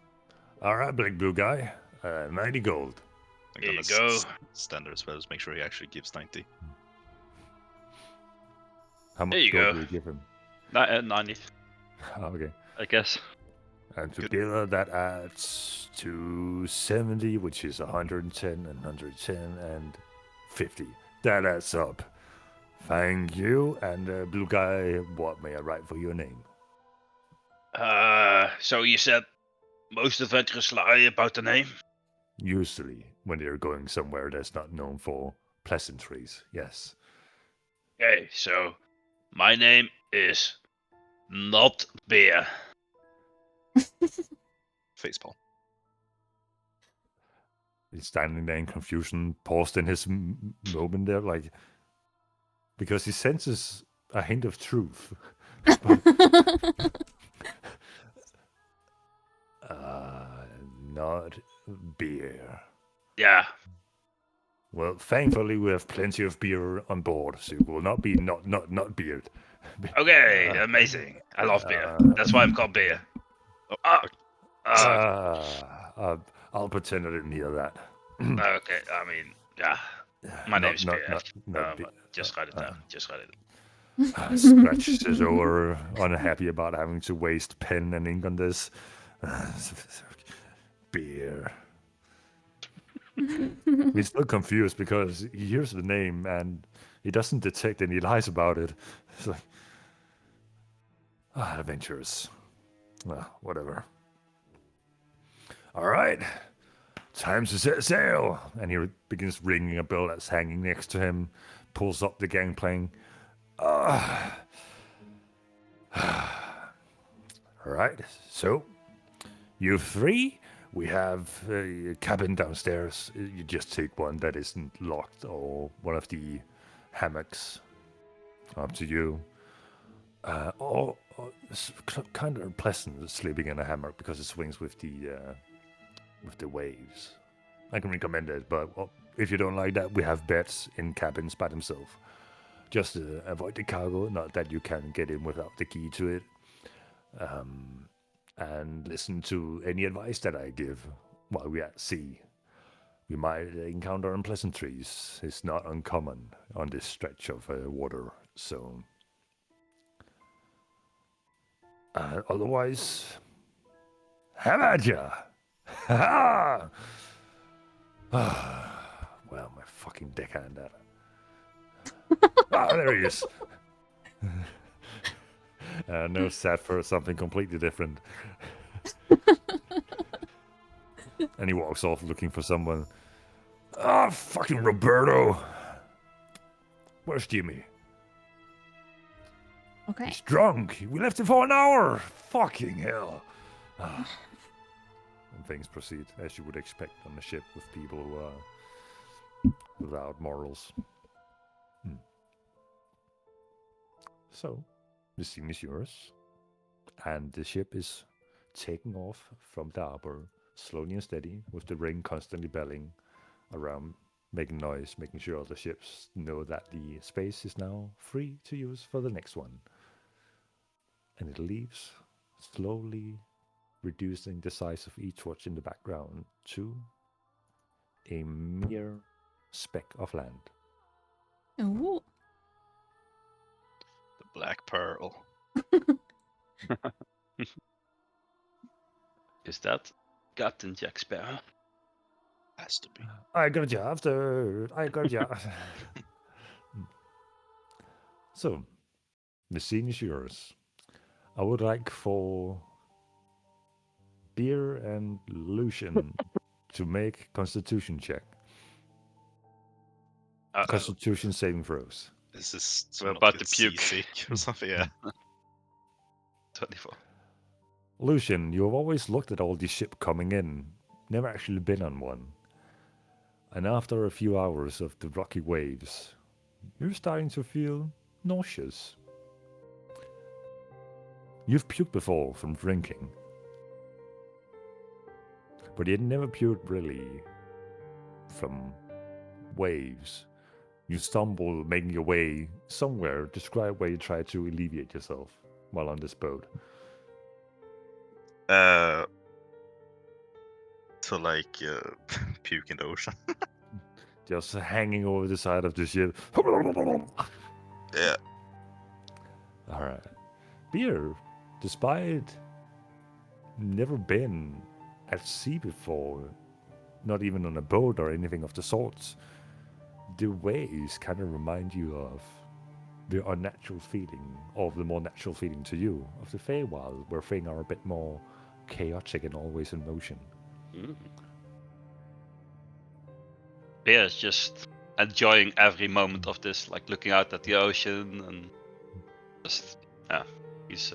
All right, big blue guy. 90 gold. I'm Here gonna you go. stand there as well, just make sure he actually gives 90. How much There you gold go. do you give him? 90, Oh, okay. I guess. And Good. together that adds to 70, which is 110 and 110 and 50. That adds up. Thank you. And blue guy, what may I write for your name? So you said most adventurers lie about the name? Usually, when they're going somewhere that's not known for pleasantries, yes. Okay, so my name is not Bear. Facepalm. He's standing there in confusion, paused in his moment there, like, because he senses a hint of truth. Not beer. Yeah. Well, thankfully we have plenty of beer on board, so it will not be not beard. Okay, amazing. I love beer. That's why I'm called Bear. I'll pretend I didn't hear that. Okay, I mean, yeah. My name's Bear. Not beer. Just write it down. Just write it. Scratches over, unhappy about having to waste pen and ink on this. Beer. He's still confused because he hears the name and he doesn't detect any lies about it. It's like, adventures. Well, whatever. All right, time to set sail. And he begins ringing a bell that's hanging next to him, pulls up the gangplank, Right, so you three, we have a cabin downstairs. You just take one that isn't locked or one of the hammocks. Up to you. Or it's kind of pleasant sleeping in a hammock because it swings with the waves. I can recommend it, but well, if you don't like that, we have beds in cabins by themselves. Just avoid the cargo, not that you can get in without the key to it. And listen to any advice that I give while we're at sea. We might encounter unpleasantries. It's not uncommon on this stretch of water, so. Otherwise, have at ya! Ha Well, my fucking deckhand at there he is. No, sat for something completely different. And he walks off looking for someone. Fucking Roberto! Where's Jimmy? Okay. He's drunk. We left him for an hour. Fucking hell. And things proceed as you would expect on a ship with people without morals. So, the scene is yours. And the ship is taking off from the harbor, slowly and steady, with the ring constantly belling around, making noise, making sure other ships know that the space is now free to use for the next one. And it leaves, slowly reducing the size of each watch in the background to a mere speck of land. Ooh. The Black Pearl. Is that Captain Jack Sparrow? Has to be. I got you after. I got you. So, the scene is yours. I would like for Beer and Lucian to make Constitution check. Constitution saving throws. This is We're not about get to puke. seasick or something. Yeah. 24. Lucian, you have always looked at all these ships coming in, never actually been on one. And after a few hours of the rocky waves, you're starting to feel nauseous. You've puked before from drinking, but you'd never puked really from waves. You stumble making your way somewhere. Describe where you try to alleviate yourself while on this boat. To like puke in the ocean. Just hanging over the side of the ship. Yeah. Alright. Beer, despite never been at sea before, not even on a boat or anything of the sorts, the waves kind of remind you of the unnatural feeling, or the more natural feeling to you, of the Feywild, where things are a bit more chaotic and always in motion. Bear is just enjoying every moment of this, like looking out at the ocean and just he's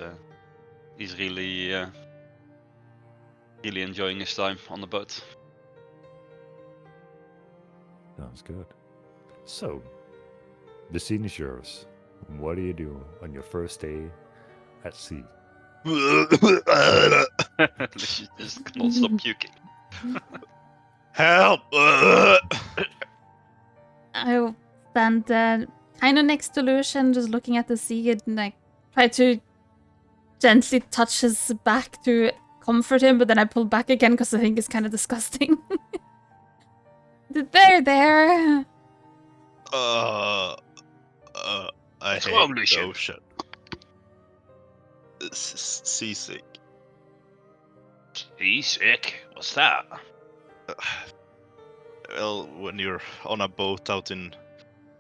really really enjoying his time on the boat. Sounds good. So, the scene is yours. What do you do on your first day at sea? She just cannot stop puking. Help! I stand kind of next to Lucian, just looking at the sea and like try to gently touch his back to comfort him, but then I pull back again because I think it's kind of disgusting. There. I What's hate wrong, the Lucian? ocean. Seasick. Seasick? What's that? Well, when you're on a boat out in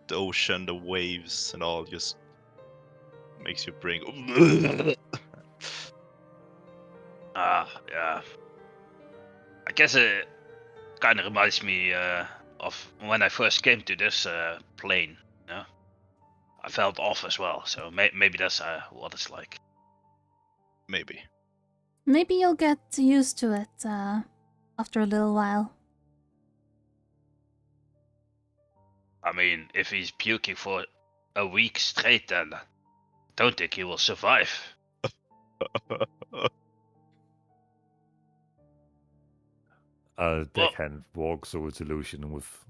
the ocean, the waves and all just makes your brain go. Yeah. I guess it kind of reminds me of when I first came to this plane. Yeah. I felt off as well, so maybe that's what it's like. Maybe. Maybe you'll get used to it after a little while. I mean, if he's puking for a week straight, then I don't think he will survive. Deckhand walks over to Lucian with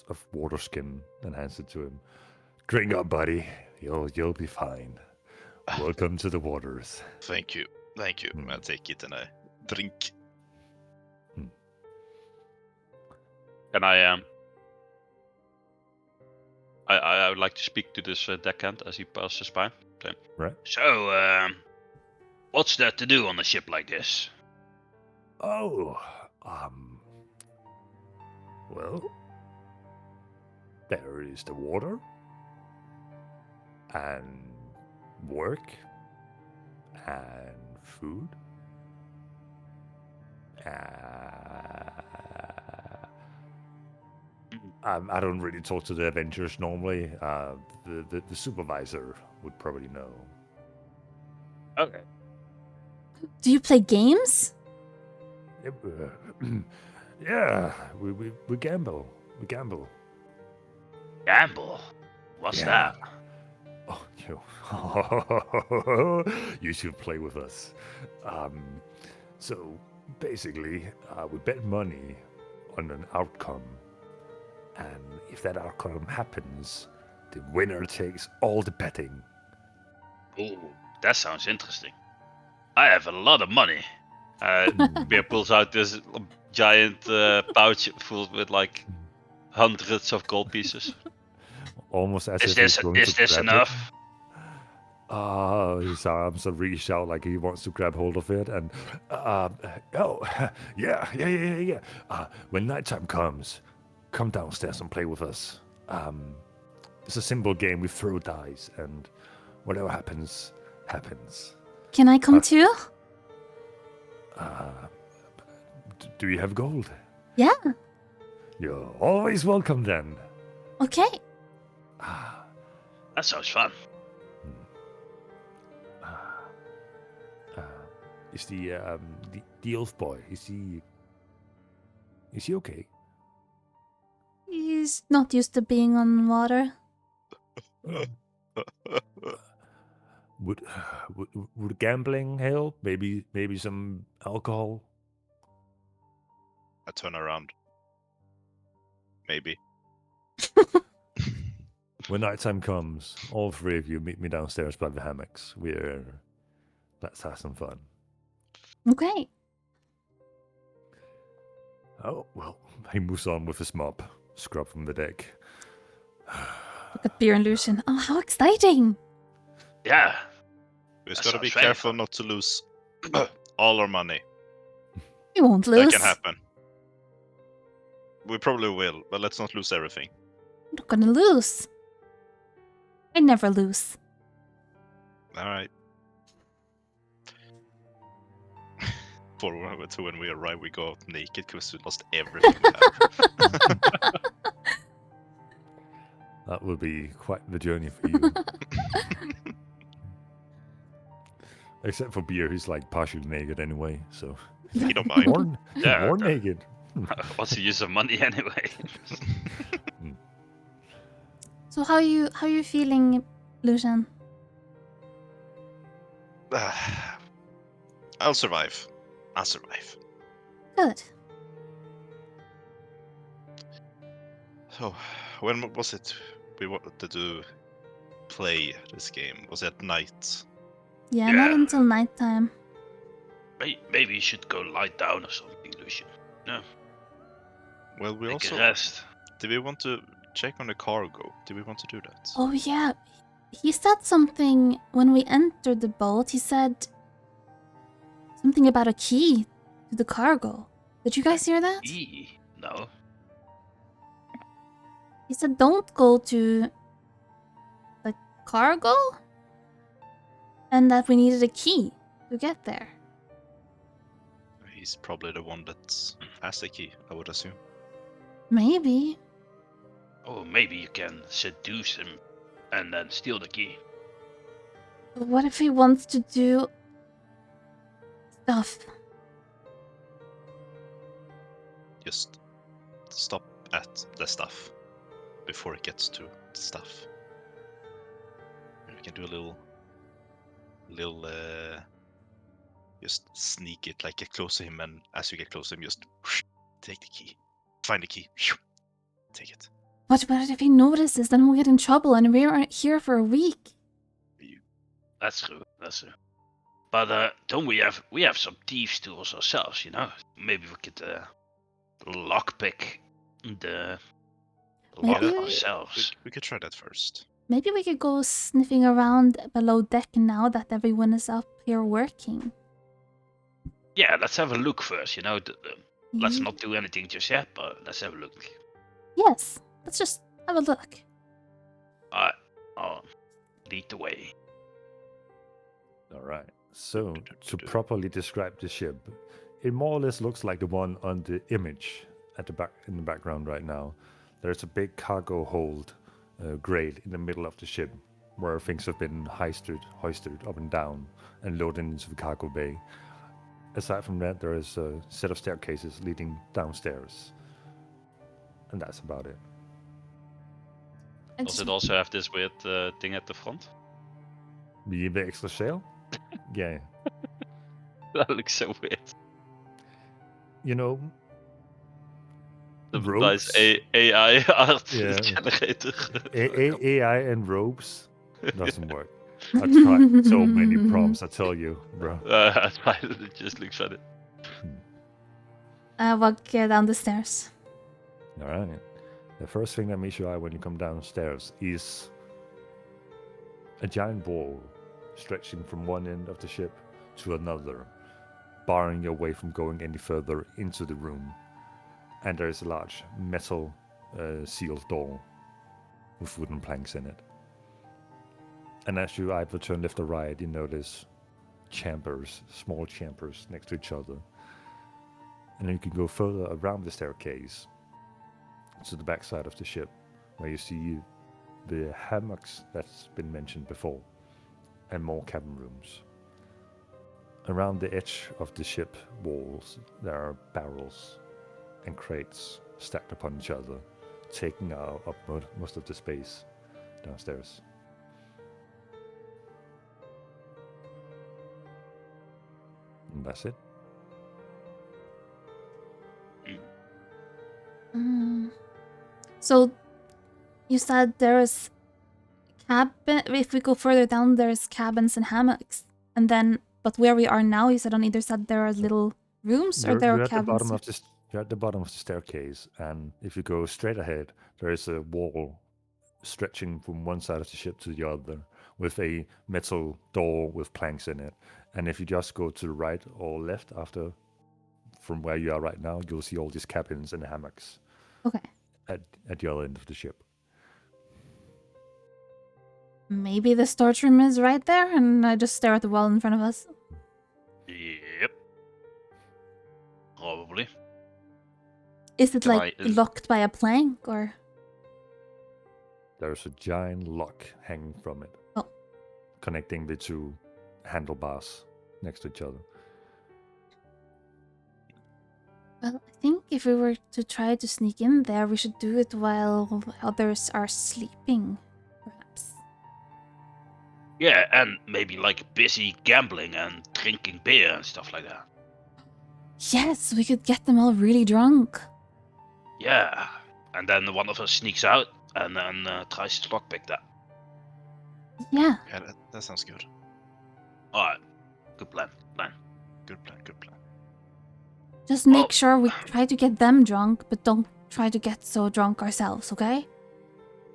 a water skin and hands it to him. Drink up, buddy. You'll be fine. Welcome to the waters. Thank you. Thank you. Hmm. I'll take it and I drink. And I would like to speak to this deckhand as he passes by. Right. So, what's there to do on a ship like this? Oh, well, there is the water and work and food. I don't really talk to the Avengers normally. The supervisor would probably know. Okay. Do you play games? Yeah, we gamble. We gamble. Gamble? What's that? Oh, you should play with us. So basically, we bet money on an outcome, and if that outcome happens, the winner takes all the betting. Ooh, that sounds interesting. I have a lot of money. Beer pulls out this giant pouch full with like hundreds of gold pieces. Almost as Is if he's this going is to this grab enough? it. His arms are reached out like he wants to grab hold of it, and yeah. When nighttime comes, come downstairs and play with us. It's a simple game. We throw dice, and whatever happens, happens. Can I come too? Do you have gold? Yeah. You're always welcome then. Okay. That sounds fun. Is the elf boy? Is he okay? He's not used to being on water. Would gambling help? Maybe some alcohol. I turn around. Maybe. When nighttime comes, all three of you meet me downstairs by the hammocks. Let's have some fun. Okay. Oh well, he moves on with his mop, scrub from the deck. Look at Beer and Lucian. Oh, how exciting! Yeah. We just That gotta be sounds very careful fun. not to lose all our money. You won't lose. That can happen. We probably will, but let's not lose everything. I'm not gonna lose. I never lose. Alright. Forward to when we arrive, we go out naked because we lost everything we have. That will be quite the journey for you. Except for Beer, who's like partially naked anyway, so You don't mind. more, Yeah, more okay. naked. What's the use of money anyway? So how you feeling, Lucian? I'll survive. I'll survive. Good. So, when was it we wanted to play this game? Was it at night? Yeah, not Yeah. until nighttime. Maybe you should go lie down or something, Lucian. Well, we Take also... a rest. Did we want to check on the cargo? Did we want to do that? Oh yeah, he said something when we entered the boat. He said something about a key to the cargo. Did you guys hear that? No. He said don't go to the cargo, and that we needed a key to get there. He's probably the one that has the key, I would assume. Maybe. Oh, maybe you can seduce him and then steal the key. What if he wants to do stuff? Just stop at the stuff before it gets to the stuff. We can do a little, just sneak it, like get close to him, and as you get close to him, just take the key, find the key, take it. But if he notices, then we'll get in trouble, and we aren't here for a week. That's true. That's true. But don't we have some thieves tools ourselves? You know, maybe we could lockpick the lock Maybe- ourselves. We could try that first. Maybe we could go sniffing around below deck now that everyone is up here working. Yeah, let's have a look first. You know, let's Ye- not do anything just yet, but let's have a look. Yes, let's just have a look. I'll lead the way. All right. So, to properly describe the ship, it more or less looks like the one on the image at the back in the background right now. There's a big cargo hold grate in the middle of the ship, where things have been hoisted up and down and loaded into the cargo bay. Aside from that, there is a set of staircases leading downstairs, and that's about it. I Does just- it also have this weird thing at the front? The extra sail? Yeah. That looks so weird. You know, The ropes? nice AI art Yeah. generator. AI and ropes doesn't work. I tried so many prompts, I tell you, bro. That's fine. It just looks funny. walk down the stairs. All right. The first thing that meets your eye when you come downstairs is a giant wall stretching from one end of the ship to another, barring your way from going any further into the room. And there is a large metal sealed door with wooden planks in it. And as you either turn left or right, you notice chambers, small chambers next to each other. And then you can go further around the staircase to the back side of the ship, where you see the hammocks that's been mentioned before, and more cabin rooms. Around the edge of the ship walls, there are barrels and crates stacked upon each other, taking up most of the space downstairs. And that's it. So, you said there is cabin. If we go further down, there's cabins and hammocks, and then. But where we are now, you said on either side there are little rooms, or there are You're at the cabins. bottom of the you're at the bottom of the staircase, and if you go straight ahead, there is a wall stretching from one side of the ship to the other, with a metal door with planks in it. And if you just go to the right or left after, from where you are right now, you'll see all these cabins and hammocks Okay. at the other end of the ship. Maybe the storage room is right there, and I just stare at the wall in front of us. Yep. Probably. Is it Can like I- locked by a plank, or? There's a giant lock hanging from it, Oh. connecting the two handlebars next to each other. Well, I think if we were to try to sneak in there, we should do it while others are sleeping, perhaps. Yeah, and maybe like busy gambling and drinking beer and stuff like that. Yes, we could get them all really drunk. Yeah. And then one of us sneaks out and then tries to lockpick that. Yeah. Yeah, that sounds good. Alright. Good plan. Good plan. Just make Oh. sure we try to get them drunk, but don't try to get so drunk ourselves, okay?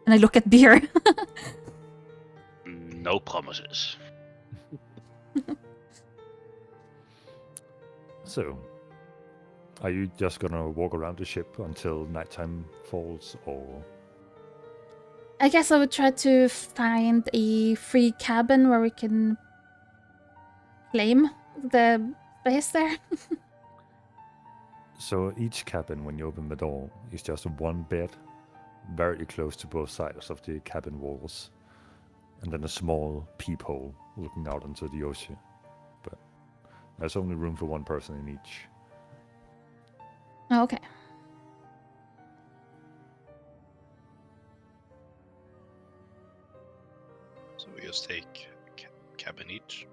And I look at beer. No promises. So, are you just gonna walk around the ship until nighttime falls, or I guess I would try to find a free cabin where we can claim the space there. so each cabin, when you open the door, is just one bed, very close to both sides of the cabin walls, and then a small peephole looking out into the ocean. But there's only room for one person in each. Oh, okay. So we just take a cabin each.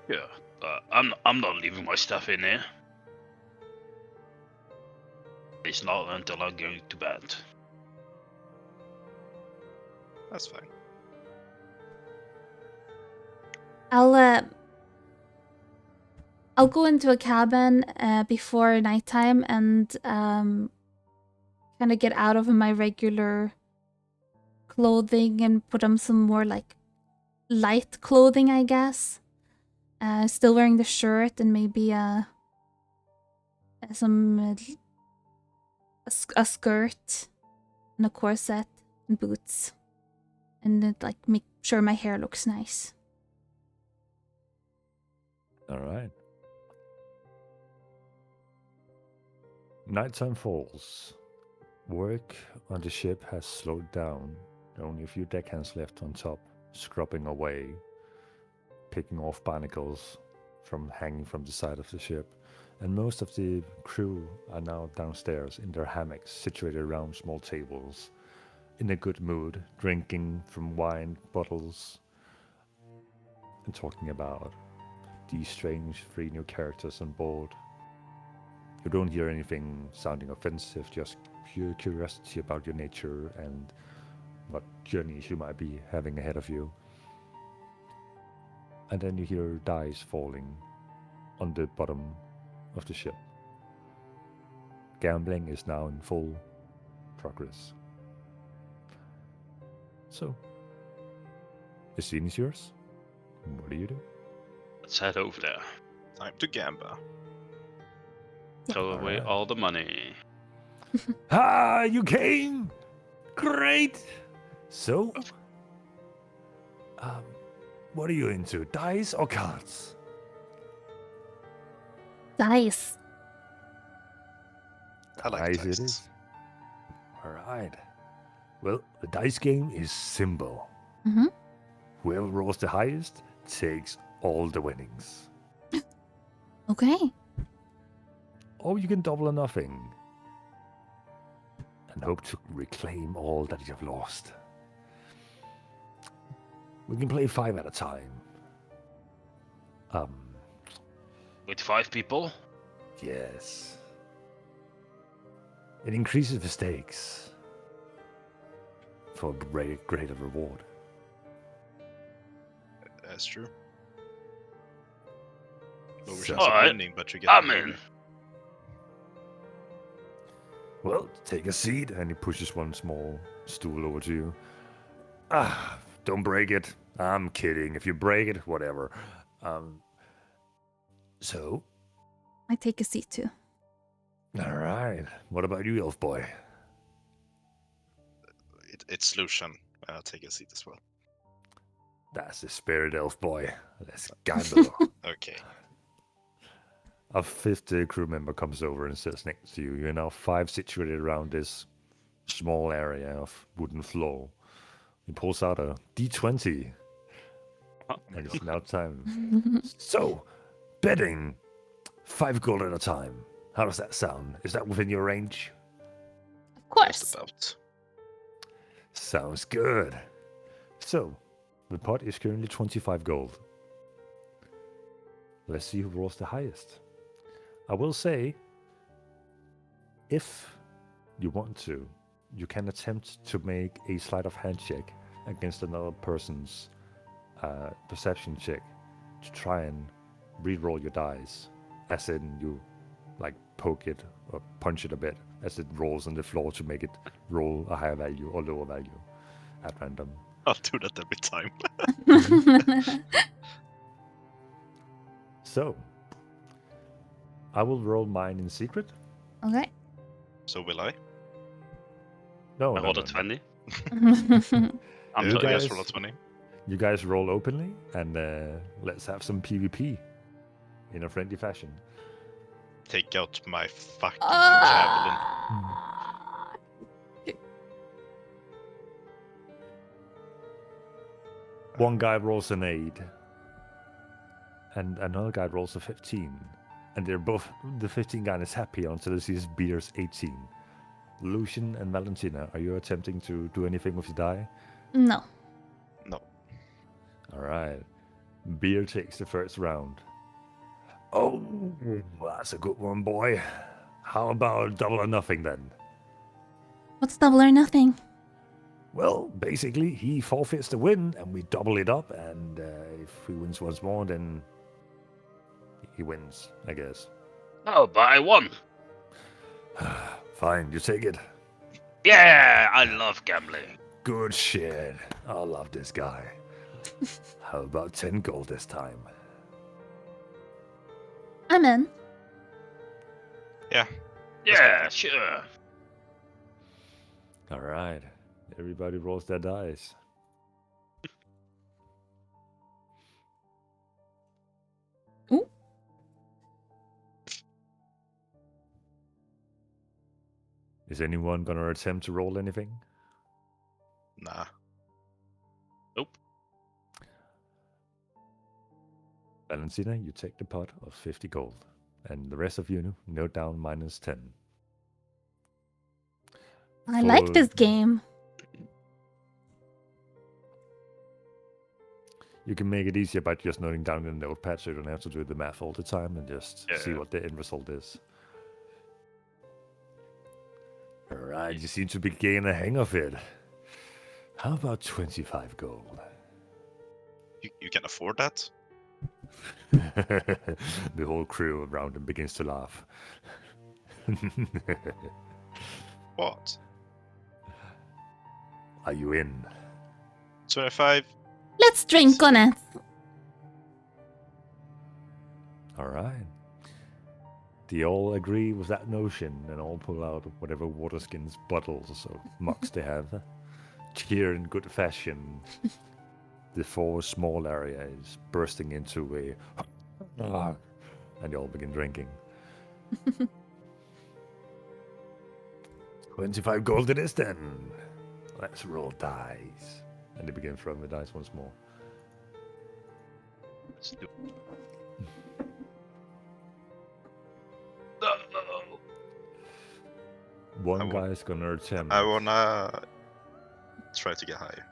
Yeah, I'm not leaving my stuff in here. It's not until I'm going to bed. That's fine. I'll go into a cabin before nighttime and kind of get out of my regular clothing and put on some more like light clothing, I guess. Still wearing the shirt and maybe some a skirt and a corset and boots, and then, like, make sure my hair looks nice. All right. Nighttime falls. Work on the ship has slowed down. Only a few deckhands left on top, scrubbing away, picking off barnacles from hanging from the side of the ship. And most of the crew are now downstairs in their hammocks, situated around small tables, in a good mood, drinking from wine bottles and talking about these strange 3 new characters on board. You don't hear anything sounding offensive, just pure curiosity about your nature and what journeys you might be having ahead of you. And then you hear dice falling on the bottom of the ship. Gambling is now in full progress. So, the scene is yours. What do you do? Let's head over there. Time to gamble. Throw away Alright. all the money. Ah, you came! Great! So, what are you into? Dice or cards? Dice. I like Dice dice. it is. Alright. Well, the dice game is simple. Mm-hmm. Whoever rolls the highest takes all the winnings. Okay. Or you can double or nothing and hope to reclaim all that you have lost. We can play 5 at a time. With 5 people? Yes. It increases the stakes for greater reward. That's true. Lower So- chance of Alright, winning, but you get I'm the in. Well, take a seat, and he pushes one small stool over to you. Ah, don't break it. I'm kidding. If you break it, whatever. So, I take a seat too. all right. What about you, elf boy? It's Lucian. I'll take a seat as well. That's the spirit, elf boy. Let's gamble. Okay. A 5th crew member comes over and sits next to you. You're now 5 situated around this small area of wooden floor. He pulls out a D20, Oh, and it's now time. So, betting 5 gold at a time. How does that sound? Is that within your range? Of course. Just about. Sounds good. So, the pot is currently 25 gold. Let's see who rolls the highest. I will say, if you want to, you can attempt to make a sleight of hand check against another person's perception check to try and re-roll your dice, as in you like poke it or punch it a bit as it rolls on the floor to make it roll a higher value or lower value at random. I'll do that every time. So, I will roll mine in secret. Okay. So will I? No, I no, rolled no, a no. 20. I'm You You sorry. guys- guys roll a 20. You guys roll openly, and let's have some PvP in a friendly fashion. Take out my fucking javelin. Ah. One guy rolls an 8, and another guy rolls a 15. And they're both, the 15 guy is happy until he sees Beer's 18. Lucian and Valentina, are you attempting to do anything with your die? No. No. Alright. Beer takes the first round. Oh, that's a good one, boy. How about double or nothing then? What's double or nothing? Well, basically, he forfeits the win, and we double it up, and if he wins once more, then he wins, I guess. Oh, but I won. Fine, you take it. Yeah, I love gambling. Good shit. I love this guy. How about 10 gold this time? I'm in. Yeah, sure. Alright. Everybody rolls their dice. Ooh. Is anyone gonna attempt to roll anything? Nah. Valentina, you take the pot of 50 gold. And the rest of you note down -10. I like For- this game. You can make it easier by just noting down in the notepad so you don't have to do the math all the time and just see Yeah. what the end result is. Alright, you seem to be getting a hang of it. How about 25 gold? You can afford that? The whole crew around him begins to laugh. What? Are you in? 25? Let's drink on it. Alright. They all agree with that notion and all pull out whatever water skins, bottles, or mugs they have. Cheer in good fashion. The 4 small area is bursting into a and they all begin drinking. 25 gold it is then. Let's roll dice. And they begin throwing the dice once more. Let's do. No. One I wa- guy is gonna attempt. I wanna try to get higher.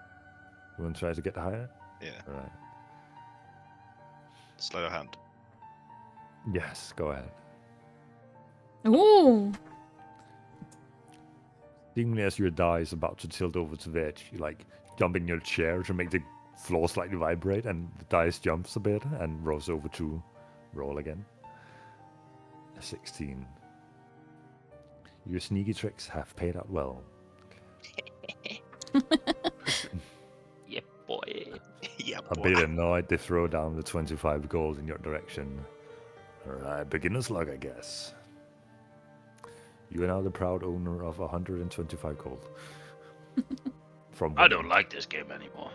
You wanna try to get higher? Yeah. Alright. Slide your hand. Yes, go ahead. Ooh. Seemingly as your die is about to tilt over to the edge, you like jump in your chair to make the floor slightly vibrate, and the dice jumps a bit and rolls over to roll again. A 16. Your sneaky tricks have paid out well. Yeah, boy. Yeah, A bit annoyed, they throw down the 25 gold in your direction. Alright, beginner's luck, I guess. You are now the proud owner of 125 gold. From I don't winning. like this game anymore.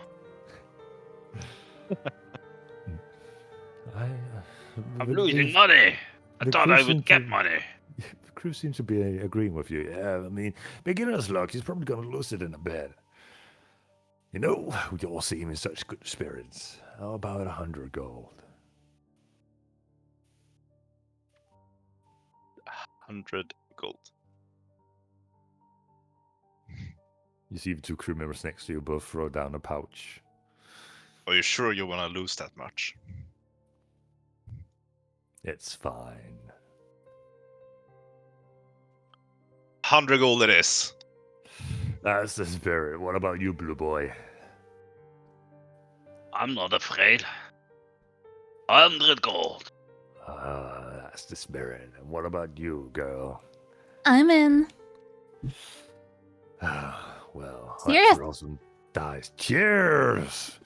I'm the- losing the- money. I the thought crew I seem would get to- money. The crew seems to be agreeing with you. Yeah, I mean, beginner's luck. He's probably going to lose it in a bit. You know, we all seem in such good spirits. How about 100 gold? 100 gold. You see the 2 crew members next to you both throw down a pouch. Are you sure you wanna lose that much? It's fine. 100 gold it is. That's the spirit. What about you, blue boy? I'm not afraid. 100 gold. Ah, that's the spirit. And what about you, girl? I'm in. Well, Cheers. let's roll some dice. Cheers!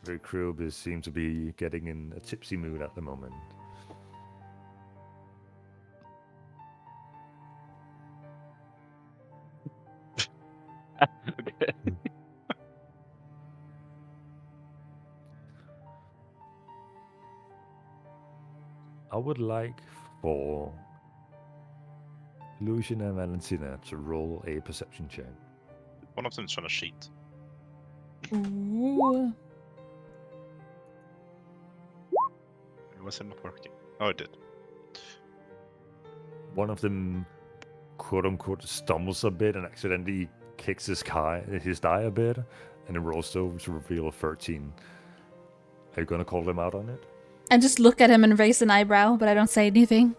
The crew seem to be getting in a tipsy mood at the moment. I would like for Lucian and Valentina to roll a perception check. One of them is trying to cheat. Ooh. Was it not working? Oh, it did. One of them, quote unquote, stumbles a bit and accidentally kicks his die a bit, and it rolls over to reveal a 13. Are you gonna call them out on it? I just look at him and raise an eyebrow, but I don't say anything.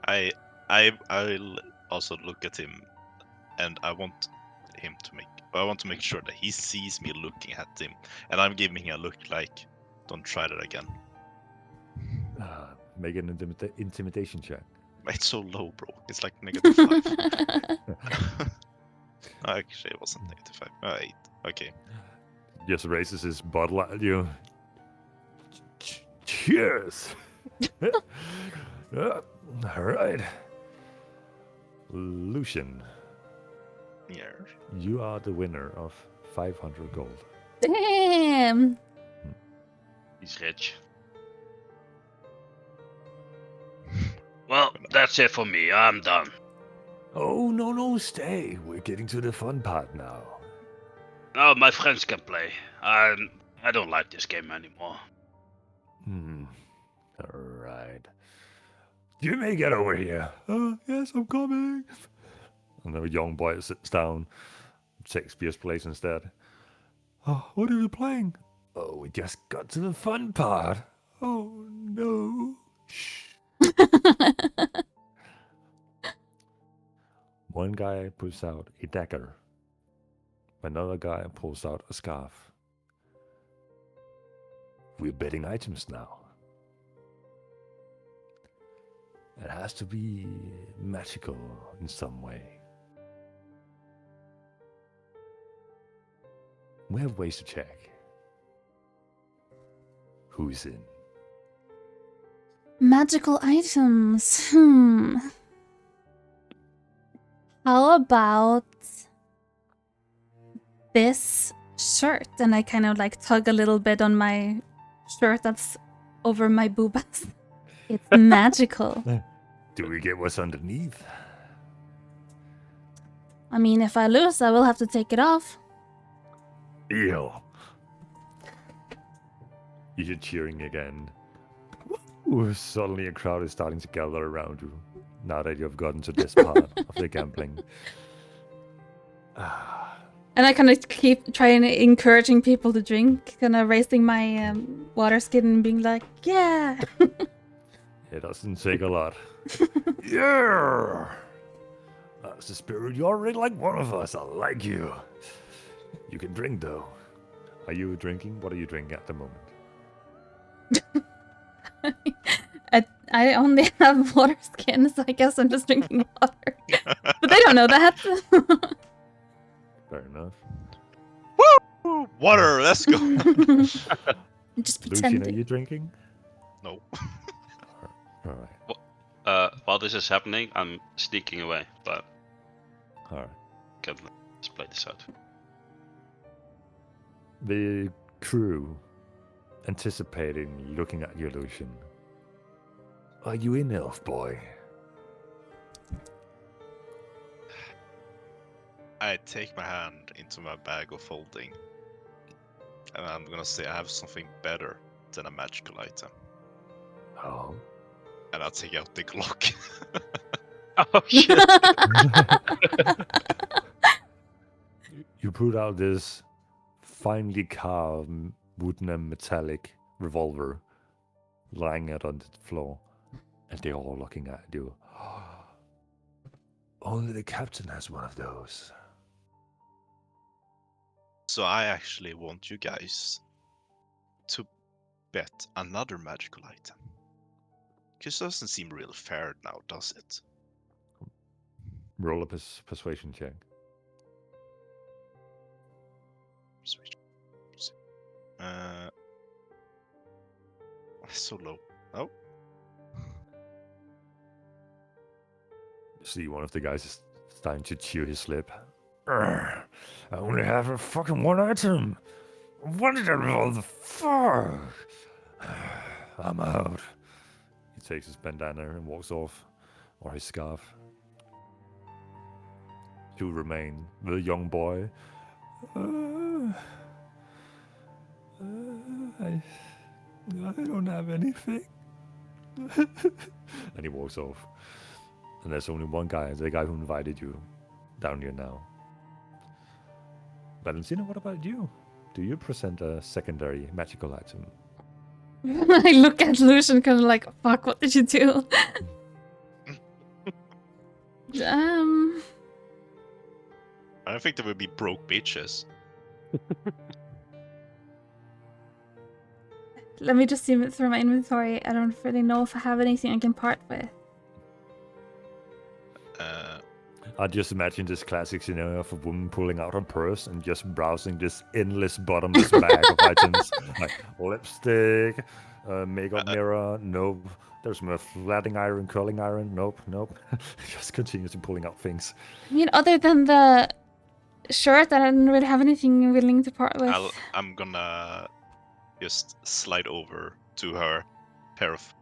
I'll also look at him, and I want to make sure that he sees me looking at him, and I'm giving him a look like, don't try that again. Make an intimidation check. It's so low, bro. It's like -5. Actually, it wasn't -5. 8. Okay. Just raises his bottle at you. Cheers! All right. Lucian, Yeah. you are the winner of 500 gold. Damn. He's rich. Well, that's it for me. I'm done. Oh, no, stay. We're getting to the fun part now. Oh, my friends can play. I don't like this game anymore. All right. You may get over here. Yes, I'm coming. And the young boy sits down. Shakespeare's plays instead. Oh, what are you playing? Oh, we just got to the fun part. Oh, no. Shh. One guy pulls out a dagger. Another guy pulls out a scarf. We're betting items now. It has to be magical in some way. We have ways to check. Who's in? Magical items. How about this shirt? And I kind of like tug a little bit on my shirt that's over my boobas. It's magical. Do we get what's underneath? I mean, if I lose, I will have to take it off. Ew. You're cheering again. Ooh, suddenly a crowd is starting to gather around you, now that you've gotten to this part of the gambling. And I kind of keep trying encouraging people to drink, kind of raising my water skin and being like, yeah. It doesn't take a lot. Yeah! That's the spirit. You're already like one of us. I like you. You can drink, though. Are you drinking? What are you drinking at the moment? I only have water skin, so I guess I'm just drinking water. But they don't know that. Fair enough. Woo! Water, let's go. I'm just Lucian, pretending. are you drinking? No. Alright. While this is happening, I'm sneaking away, but Alright. let's play this out. The crew, anticipating looking at you, Lucian. Are you in, elf boy? I take my hand into my bag of folding, and I'm gonna say I have something better than a magical item. Oh. And I'll take out the Glock. Oh shit! You put out this finely carved wooden and metallic revolver, lying out on the floor, and they're all looking at you. Only the captain has one of those. So I actually want you guys to bet another magical item. Because it doesn't seem real fair now, does it? Roll a persuasion check. So low. Oh. See, one of the guys is starting to chew his lip. I only have a fucking one item. What did I roll the fuck? I'm out. He takes his bandana and walks off, or his scarf. Two remain. The young boy. I don't have anything. And he walks off. And there's only one guy, the guy who invited you, down here now. Valentina, what about you? Do you present a secondary magical item? I look at Lucian kind of like, fuck, what did you do? I don't think there will be broke bitches. Let me just see through my inventory. I don't really know if I have anything I can part with. I just imagine this classic scenario of a woman pulling out her purse and just browsing this endless bottomless bag of items. Like lipstick, makeup mirror, nope. There's my flatting iron, curling iron, nope. Just continuously pulling out things. I mean, other than the shirt, I don't really have anything willing to part with. I'm gonna just slide over to her pair of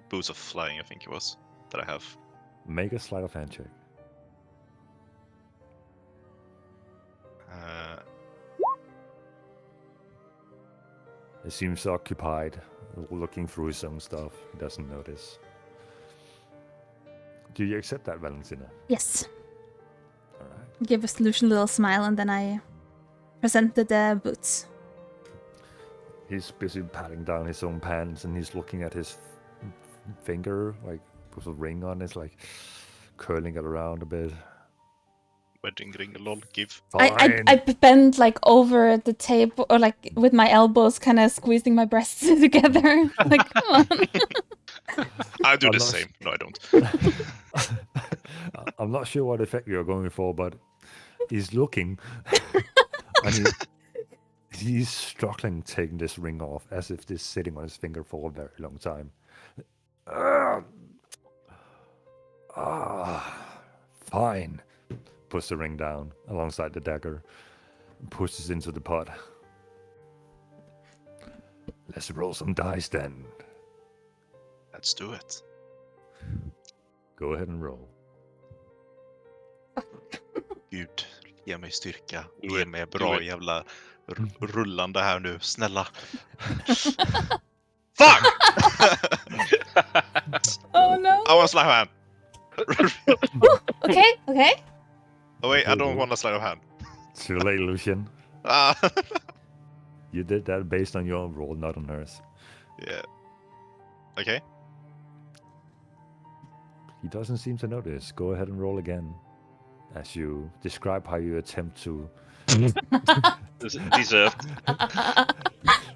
boots of flying, I think it was, that I have. Make a sleight of hand check. He seems occupied, looking through his own stuff. He doesn't notice. Do you accept that, Valentina? Yes. All right. Give a solution a little smile, and then I presented the boots. He's busy patting down his own pants, and he's looking at his finger, like with a ring on it, like curling it around a bit. Wedding ring, lol, give. I bend like over the table, or like with my elbows, kind of squeezing my breasts together. Like, come on. I do I'm the not same. No, I don't. I'm not sure what effect you're going for, but he's looking, and he's struggling taking this ring off, as if it's sitting on his finger for a very long time. Fine. Puts the ring down alongside the dagger, pushes into the pot. Let's roll some dice then. Let's do it. Go ahead and roll. Gud, ge mig styrka. Ge mig bra jävla rullande här nu, snälla. Fuck! Oh no. I want to slide of hand. Okay. Oh wait, I don't want to slide of hand. Too late, Lucian. You did that based on your own roll, not on hers. Yeah. Okay. He doesn't seem to notice. Go ahead and roll again. As you describe how you attempt to... Deserved.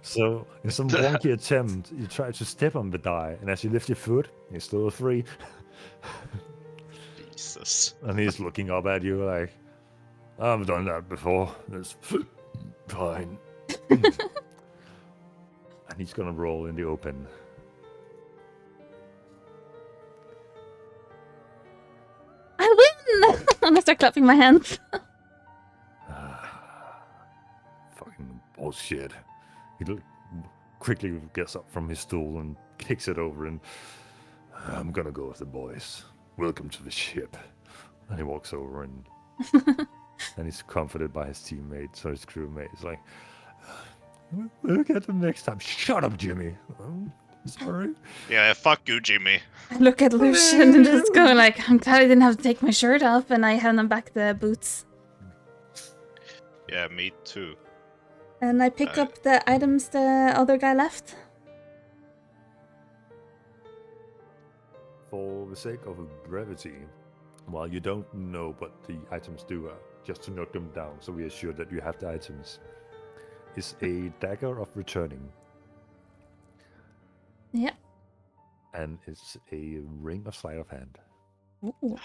So, in some wonky attempt, you try to step on the die, and as you lift your foot, you're still free. Jesus. And he's looking up at you like, I've done that before. That's fine. And he's gonna roll in the open. I win! And I start clapping my hands. Fucking bullshit. He quickly gets up from his stool and kicks it over, and I'm gonna go with the boys. Welcome to the ship. And he walks over and and he's comforted by his teammates or his crewmates. Like, we'll get them next time. Shut up, Jimmy. Oh, sorry. Yeah, fuck you, Jimmy. I look at Lucian and just go like, I'm glad I didn't have to take my shirt off, and I hand him back the boots. Yeah, me too. And I pick up the items the other guy left. For the sake of brevity, while you don't know what the items do, just to note them down so we are sure that you have the items, is a dagger of returning. Yeah. And it's a ring of sleight of hand. Ooh.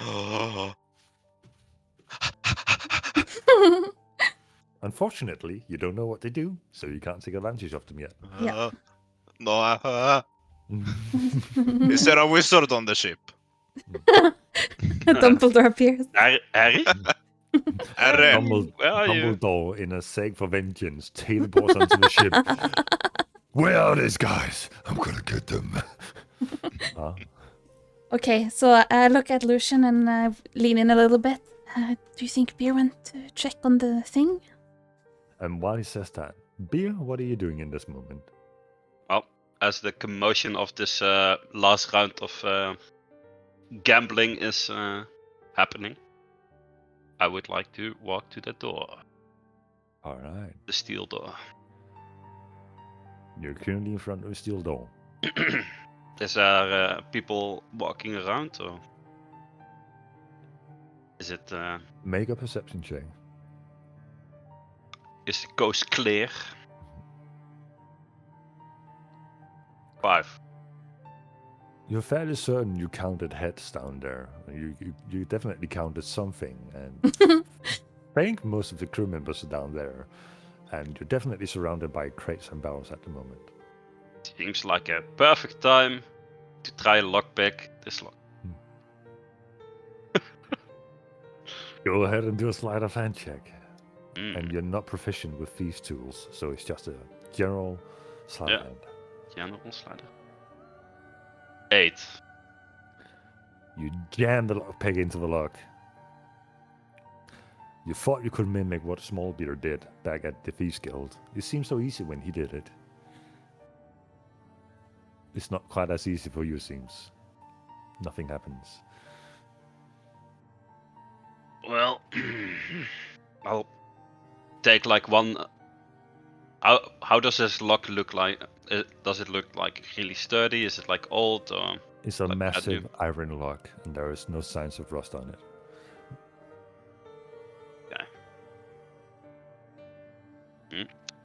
Unfortunately, you don't know what they do, so you can't take advantage of them yet. Yeah. No, is there a wizard on the ship? Dumbledore appears. Harry? Harry. Where are you? Dumbledore, in a sake for vengeance, teleports onto the ship. Where are these guys? I'm gonna get them. Okay, so I look at Lucian and lean in a little bit. Do you think Beer went to check on the thing? And while he says that, Beer, what are you doing in this moment? Well, as the commotion of this last round of gambling is happening, I would like to walk to the door, All right. the steel door. You're currently in front of a steel door. Is there people walking around, or is it Make a perception check. is the coast clear? 5. You're fairly certain you counted heads down there. You definitely counted something, and I think most of the crew members are down there, and you're definitely surrounded by crates and barrels at the moment. Seems like a perfect time to try lockpick this lock. Go ahead and do a sleight of hand check. Mm, And you're not proficient with these tools, so it's just a general sleight of Yeah. hand. general slider. 8. You jam the lockpick into the lock. You thought you could mimic what Smallbeard did back at the Thieves Guild. It seemed so easy when he did it. It's not quite as easy for you, it seems. Nothing happens. Well, I'll take like one. How does this lock look like? Does it look like really sturdy? Is it like old? Or It's a Like, massive iron lock, and there is no signs of rust on it.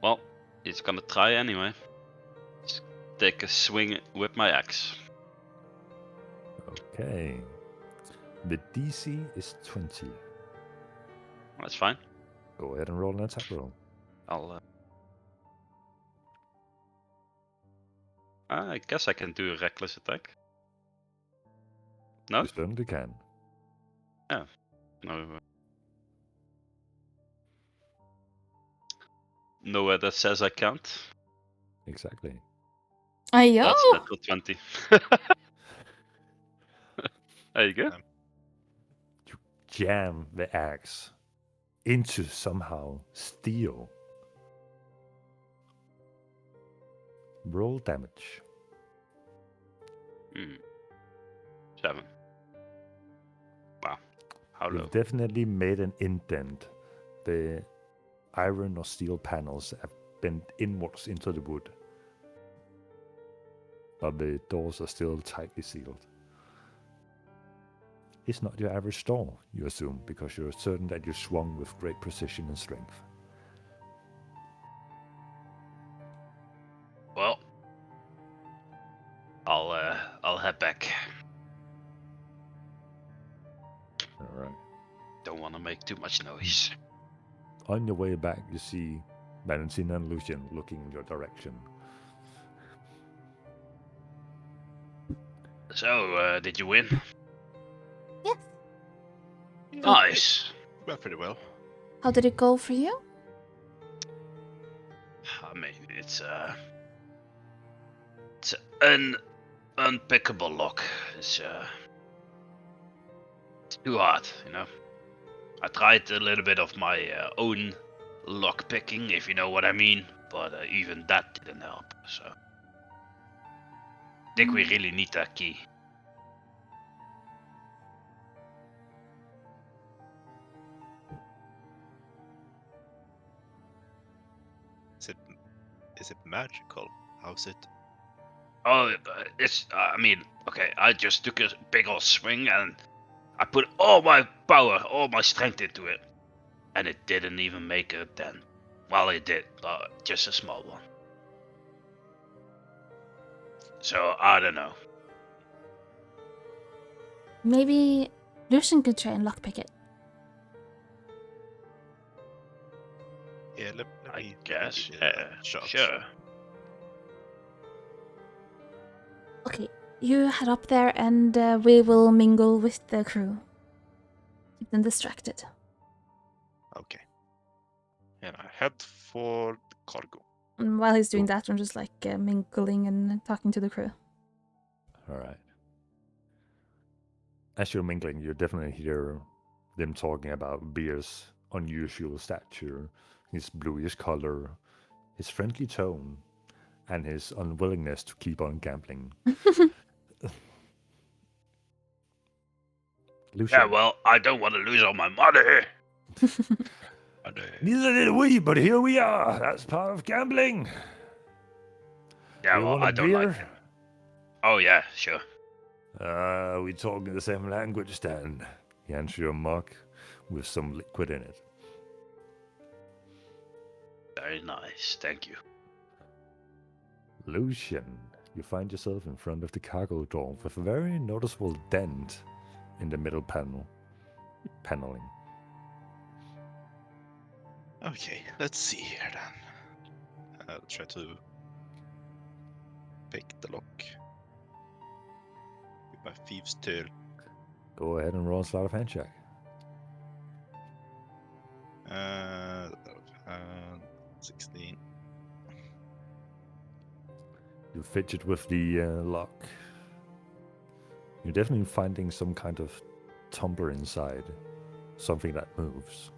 well, it's gonna try anyway. Just take a swing with my axe. Okay. The DC is 20. That's fine. Go ahead and roll an attack roll. I'll. I guess I can do a reckless attack. No, You certainly can. no. Nowhere that says I can't. Exactly. Ayo! That's natural 20. There you go. Jam the axe into somehow steel. Roll damage. 7. Wow. How low? You've definitely made an indent. The iron or steel panels have bent inwards into the wood. But the doors are still tightly sealed. It's not your average door, you assume, because you're certain that you swung with great precision and strength. Well, I'll head back. Alright. Don't want to make too much noise. On your way back, you see Valentine and Lucian looking in your direction. So, did you win? Yes. Nice. Went pretty well. How did it go for you? I mean, it's an unpickable lock. It's too hard, you know. I tried a little bit of my own lock picking, if you know what I mean, but even that didn't help. So, I think we really need that key. Is it magical? How's it? Oh, it's. I mean, okay. I just took a big old swing and I put all my power, all my strength into it, and it didn't even make a dent. Well, it did, just a small one. So I don't know. Maybe Lucian could try and lockpick it. Yeah, let I me guess. give it Yeah. a shot. Sure. Okay, you head up there and we will mingle with the crew. Keep them distracted. Okay. And I head for the cargo. And while he's doing that, I'm just like mingling and talking to the crew. Alright. As you're mingling, you definitely hear them talking about Beer's unusual stature, his bluish color, his friendly tone, and his unwillingness to keep on gambling. Lucian. Yeah, well, I don't want to lose all my money. Neither did we, but here we are. That's part of gambling. Yeah, You well, want a I don't beer? like it. Oh, yeah, sure. We talking the same language then. He hands you a mug with some liquid in it. Very nice, thank you. Lucian, you find yourself in front of the cargo door with a very noticeable dent in the middle paneling. Okay, let's see here then. I'll try to pick the lock with my thieves' tail. Go ahead and roll a sleight of hand check. 16. You fidget with the lock. You're definitely finding some kind of tumbler inside. Something that moves.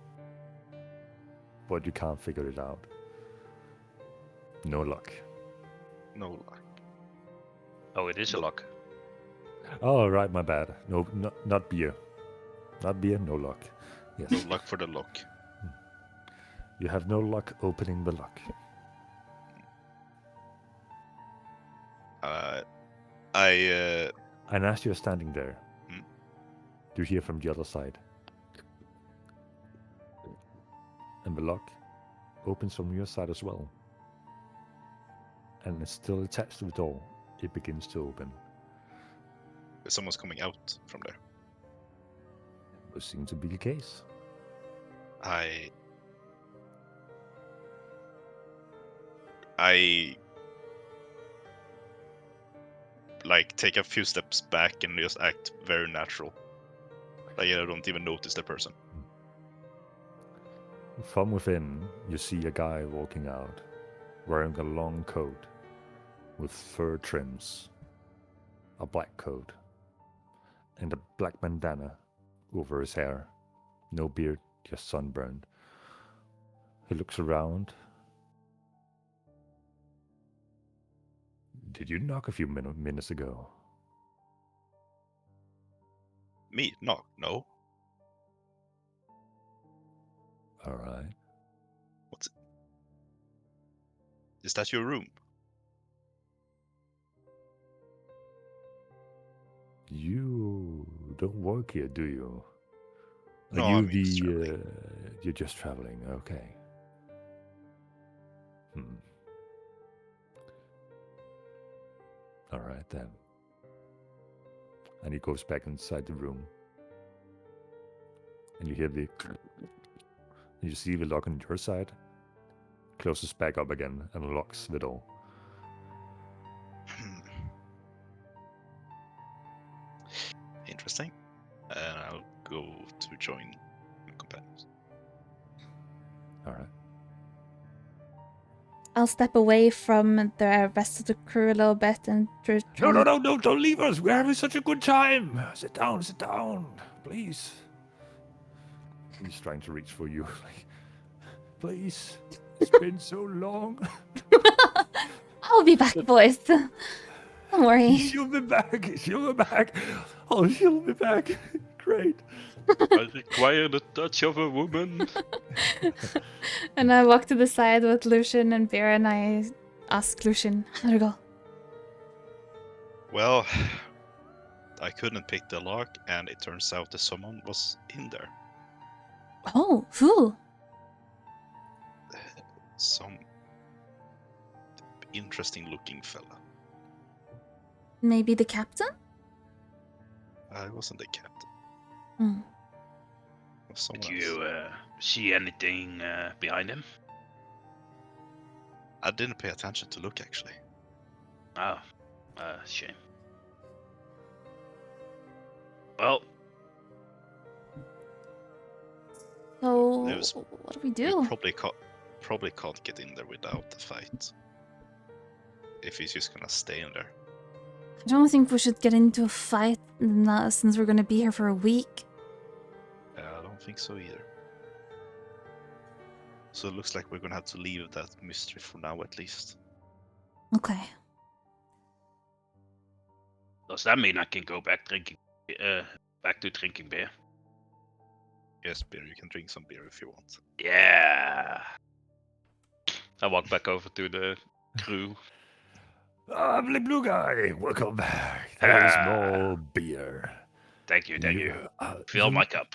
But you can't figure it out. No luck. No luck. Oh, it is a lock. Oh, right, my bad. No, not beer. Not beer, no luck. Yes. No luck for the lock. You have no luck opening the lock. And as you're standing there, you hear from the other side. And the lock opens from your side as well. And it's still attached to the door. It begins to open. Someone's coming out from there. It seems to be the case. I like take a few steps back and just act very natural. Like I don't even notice the person. From within, you see a guy walking out, wearing a long coat with fur trims, a black coat, and a black bandana over his hair. No beard, just sunburned. He looks around. Did you knock a few minutes ago? Me? No. All right. Is that your room? You don't work here, do you? No, Are you I'm just traveling. You're just traveling, okay. All right then. And he goes back inside the room. And you hear you see the lock on your side, closes back up again and locks the door. Interesting. And I'll go to join my companions. All right. I'll step away from the rest of the crew a little bit and try No, don't leave us. We're having such a good time. Sit down, please. He's trying to reach for you. Please. It's been so long. I'll be back, boys. Don't worry. She'll be back. Oh, she'll be back. Great. I require the touch of a woman. And I walk to the side with Lucian and Bear, and I ask Lucian, how'd it go? Well, I couldn't pick the lock, and it turns out that someone was in there. Oh, who? Some interesting-looking fella. Maybe the captain? I wasn't the captain. Hmm. It was someone Did else. you see anything behind him? I didn't pay attention to look, actually. Oh, shame. Well, So, There's- what do we We do? probably can't get in there without the fight. If he's just gonna stay in there. I don't think we should get into a fight since we're going to be here for a week. I don't think so either. So it looks like we're gonna have to leave that mystery for now, at least. Okay. Does that mean I can go back back to drinking beer? Yes, beer. You can drink some beer if you want. Yeah. I walk back over to the crew. I'm the blue guy. Welcome back. There's more beer. Thank you, thank you. Fill you, my cup.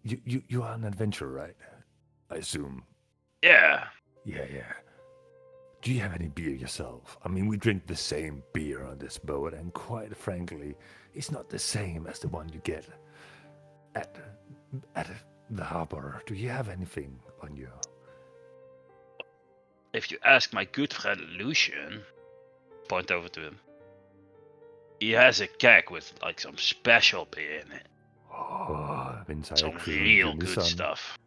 you are an adventurer, right? I assume. Yeah. Yeah. Do you have any beer yourself? I mean, we drink the same beer on this boat, and quite frankly, it's not the same as the one you get at the harbor. Do you have anything on you? If you ask my good friend Lucian, point over to him. He has a keg with like some special beer in it. Oh, the entire Some crew real gives me good some. stuff.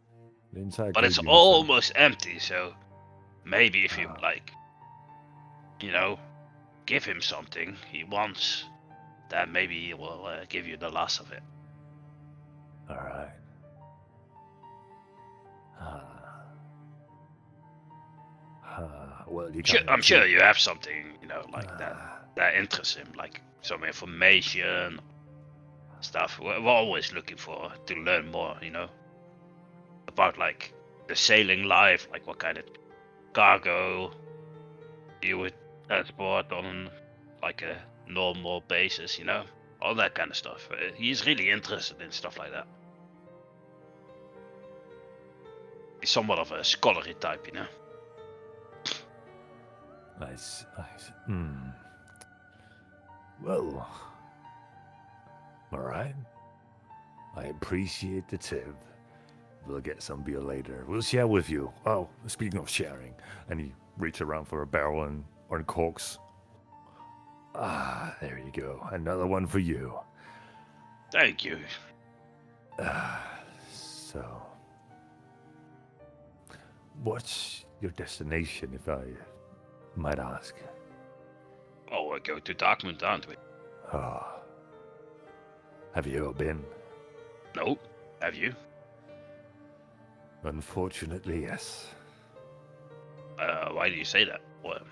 The entire But crew it's gives me some. almost empty, so maybe if you like, give him something he wants, then maybe he will give you the last of it. All right. Well, you can't. I'm sure you have something, like that interests him, like some information, stuff. We're always looking to learn more, about like the sailing life, like what kind of cargo you would transport on like a normal basis, all that kind of stuff. He's really interested in stuff like that. He's somewhat of a scholarly type, Nice. Well, all right. I appreciate the tip. We'll get some beer later. We'll share with you. Oh, speaking of sharing, and he reaches around for a barrel and corks. Ah, there you go. Another one for you. Thank you. So, what's your destination, if I might ask? Oh, we go to Darkmoon, aren't we? Ah. Have you ever been? No. Have you? Unfortunately, yes. Why do you say that? What?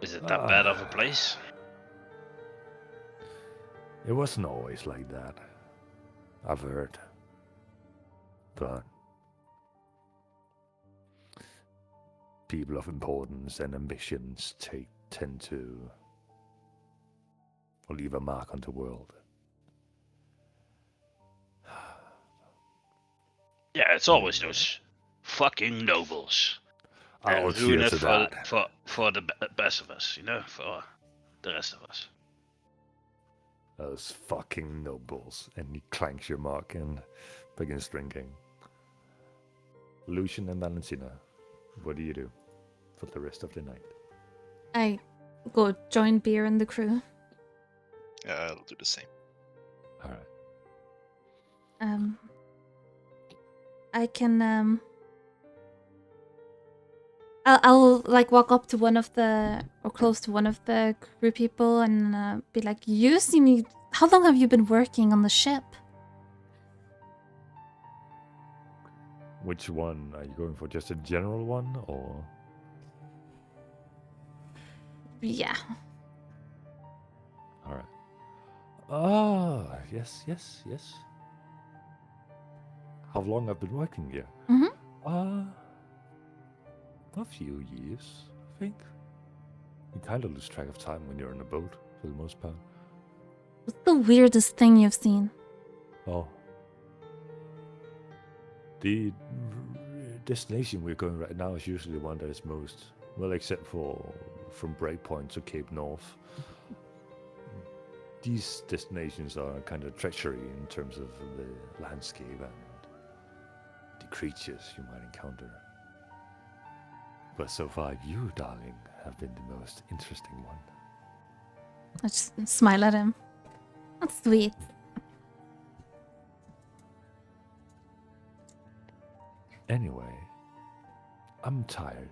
Is it that bad of a place? It wasn't always like that. I've heard. But people of importance and ambitions tend to leave a mark on the world. Yeah, it's always those fucking nobles. I'll And ruin cheer it to that. for the best of us, for the rest of us. Those fucking nobles. And he clanks your mark and begins drinking. Lucian and Valentina, what do you do for the rest of the night? I go join Beer and the crew. I'll do the same. All right. I can I'll like walk up to one of the or close to one of the crew people and be like, "You see me? How long have you been working on the ship?" Which one? Are you going for just a general one, or? Yeah. All right. Ah, yes. How long I've been working here? A few years, I think. You kind of lose track of time when you're in a boat, for the most part. What's the weirdest thing you've seen? Oh. The destination we're going right now is usually the one that is most, well, except for from Breakpoint to Cape North. These destinations are kind of treachery in terms of the landscape and the creatures you might encounter. But so far, you, darling, have been the most interesting one. I just smile at him. That's sweet. Anyway, I'm tired.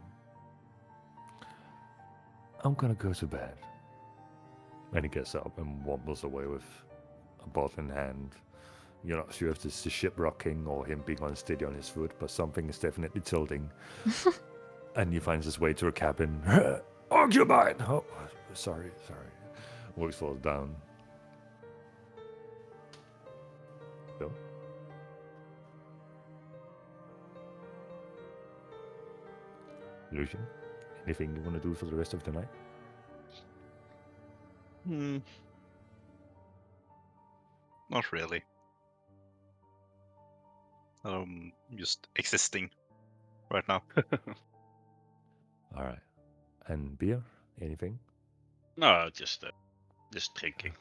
I'm gonna go to bed. And he gets up and wobbles away with a bottle in hand. You're not sure if this is the ship rocking or him being unsteady on his foot, but something is definitely tilting. And he finds his way to a cabin. Occupy! Oh, sorry. Voice falls down. So. Lucian, anything you want to do for the rest of the night? Not really. Just existing right now. All right. And beer? Anything? No, just drinking.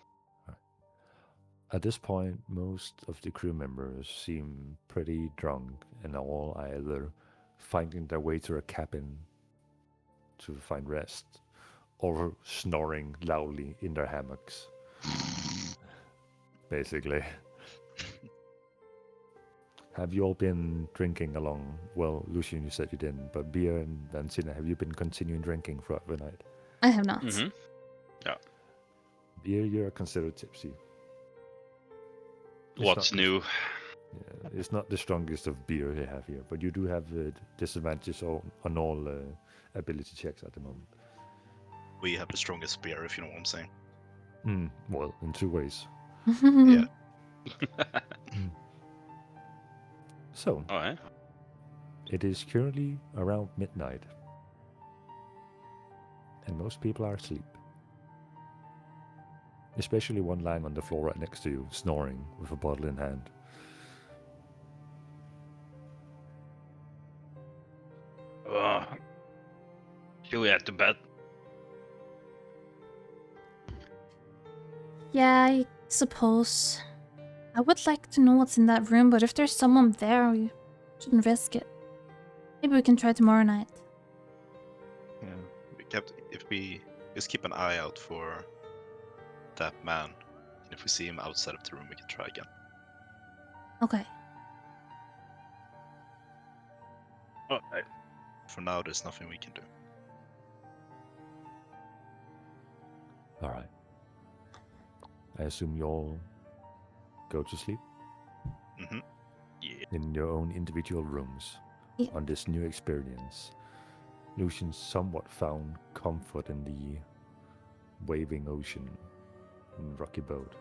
At this point, most of the crew members seem pretty drunk and are all either finding their way to a cabin to find rest or snoring loudly in their hammocks. Basically. Have you all been drinking along? Well, Lucian, you said you didn't, but Beer and Vancina, have you been continuing drinking throughout the night? I have not. Mm-hmm. Yeah. Beer, you're considered tipsy. It's What's not- new? Yeah, it's not the strongest of beer they have here, but you do have disadvantages on all ability checks at the moment. We have the strongest beer, if you know what I'm saying. Well, in two ways. Yeah. So, Alright. it is currently around midnight, and most people are asleep. Especially one lying on the floor right next to you, snoring with a bottle in hand. Should we head to bed? Yeah, I suppose. I would like to know what's in that room, but if there's someone there, we shouldn't risk it. Maybe we can try tomorrow night. Yeah. If we just keep an eye out for that man, and if we see him outside of the room, we can try again. Okay. Alright. For now, there's nothing we can do. Alright. I assume you all go to sleep Mm-hmm. Yeah. in your own individual rooms Yeah. on this new experience. Lucian somewhat found comfort in the waving ocean and rocky boat.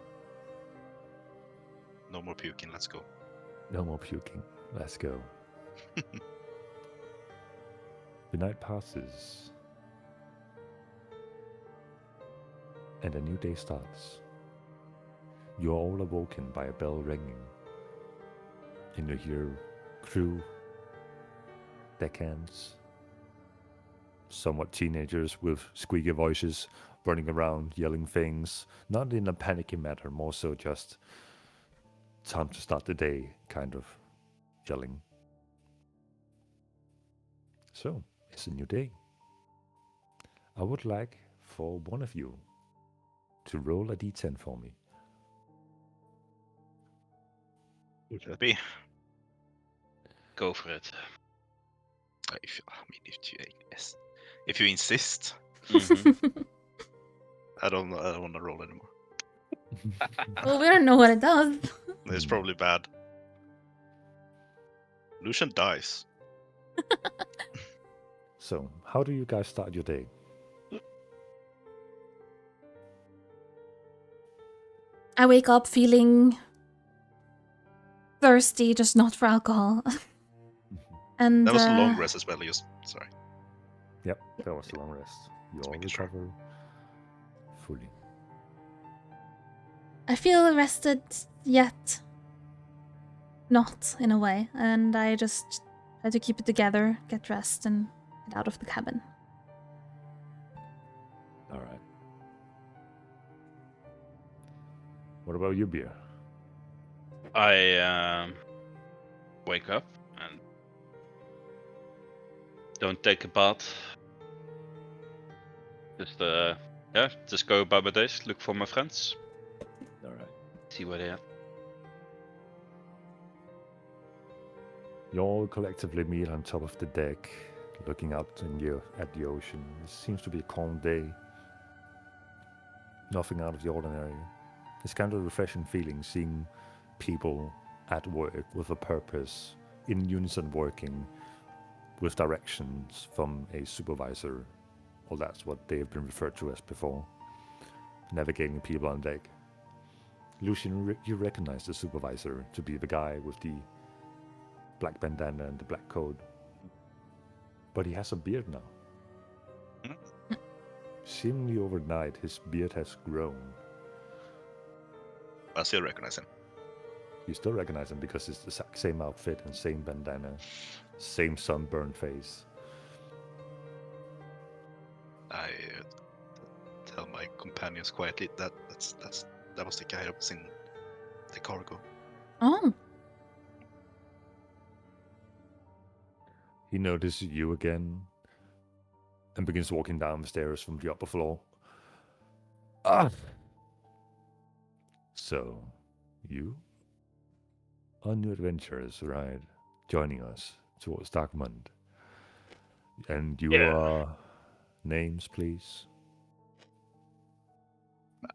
No more puking, let's go. No more puking. Let's go. The night passes, and a new day starts. You are all awoken by a bell ringing, and you hear crew, deckhands, somewhat teenagers with squeaky voices running around yelling things, not in a panicky manner, more so just time to start the day kind of yelling. So, it's a new day. I would like for one of you to roll a d10 for me. Would that be? Go for it. If you insist, Mhm. I don't want to roll anymore. Well, we don't know what it does. It's probably bad. Lucian dies. So, how do you guys start your day? I wake up feeling thirsty, just not for alcohol. And That was a long rest as well. Just sorry. Yep, that was a long rest. You all making sure. recover fully. I feel rested yet not in a way, and I just try to keep it together, get dressed, and get out of the cabin. All right. What about you, Beer? I wake up and don't take a bath. Just go about my days, look for my friends, All right. see where they are. You all collectively meet on top of the deck, looking out at the ocean. It seems to be a calm day. Nothing out of the ordinary. It's kind of a refreshing feeling seeing people at work with a purpose, in unison working, with directions from a supervisor. Well, that's what they have been referred to as before. Navigating people on deck. Lucian, you recognize the supervisor to be the guy with the black bandana and the black coat. But he has a beard now. Seemingly overnight, his beard has grown. I still recognize him. You still recognize him because it's the same outfit and same bandana, same sunburned face. I tell my companions quietly that that was the guy that was in the cargo. Oh, He notices you again and begins walking down the stairs from the upper floor. Ah! So, you on new adventures, right? Joining us towards Darkmund. And you Yeah. are... names, please?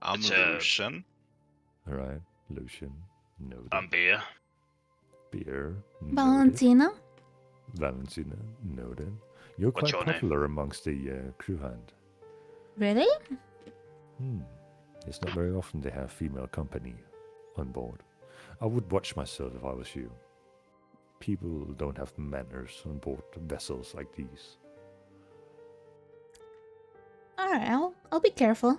I'm It's, Lucian. Alright, Lucian. Noted. I'm Beer. Beer. Noted. Valentina. Valentina. Noted. You're What's quite your name? popular amongst the crew hand. Really? It's not very often they have female company on board. I would watch myself if I was you. People don't have manners on board vessels like these. All right, I'll be careful.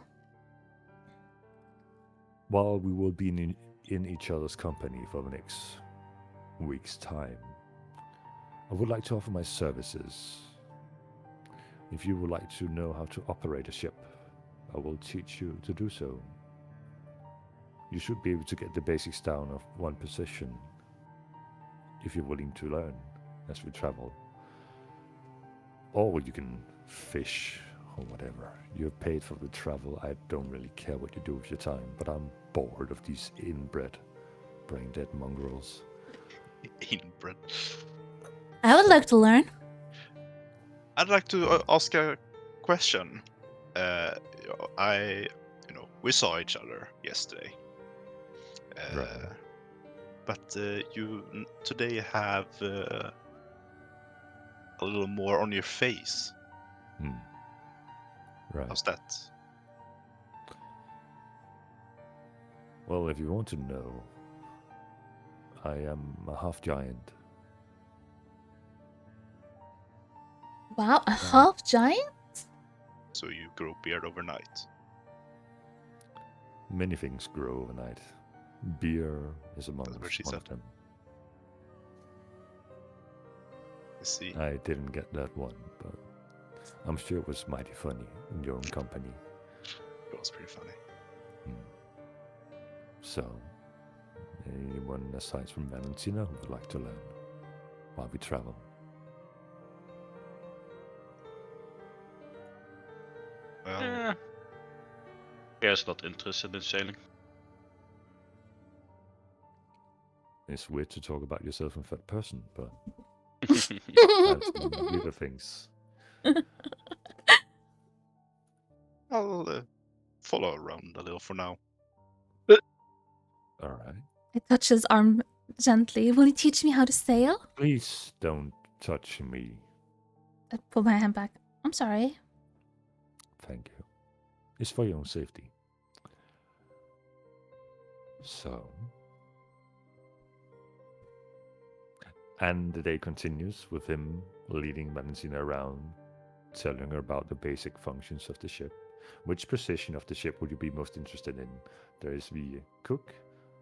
While we will be in each other's company for the next week's time, I would like to offer my services. If you would like to know how to operate a ship, I will teach you to do so. You should be able to get the basics down of one position if you're willing to learn as we travel. Or you can fish or whatever. You're paid for the travel. I don't really care what you do with your time, but I'm bored of these inbred, brain-dead mongrels. Inbred. I would like to learn. I'd like to ask a question. We saw each other yesterday. Right. But you today have a little more on your face. Right. How's that? Well, if you want to know, I am a half-giant. Wow, a half giant? So you grow beard overnight. Many things grow overnight. Beer is amongst what she one said. of them. I see. I didn't get that one, but I'm sure it was mighty funny in your own company. It was pretty funny. So, anyone aside from Valentina who would like to learn while we travel? Well, Beer's not interested in sailing. It's weird to talk about yourself in third person, but that's weirder things. I'll follow around a little for now. All right. I touch his arm gently. Will you teach me how to sail? Please don't touch me. I pull my hand back. I'm sorry. Thank you. It's for your own safety. So. And the day continues with him leading Valentina around, telling her about the basic functions of the ship. Which position of the ship would you be most interested in? There is the cook,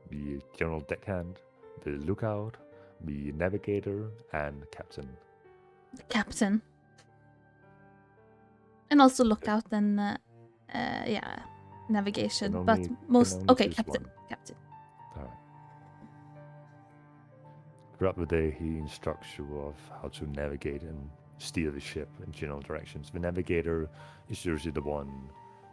the general deckhand, the lookout, the navigator, and captain. The captain. And also lookout and, navigation. Can But only- most... can only Okay, choose captain. one. Captain. All right. Throughout the day, he instructs you of how to navigate and steer the ship in general directions. The navigator is usually the one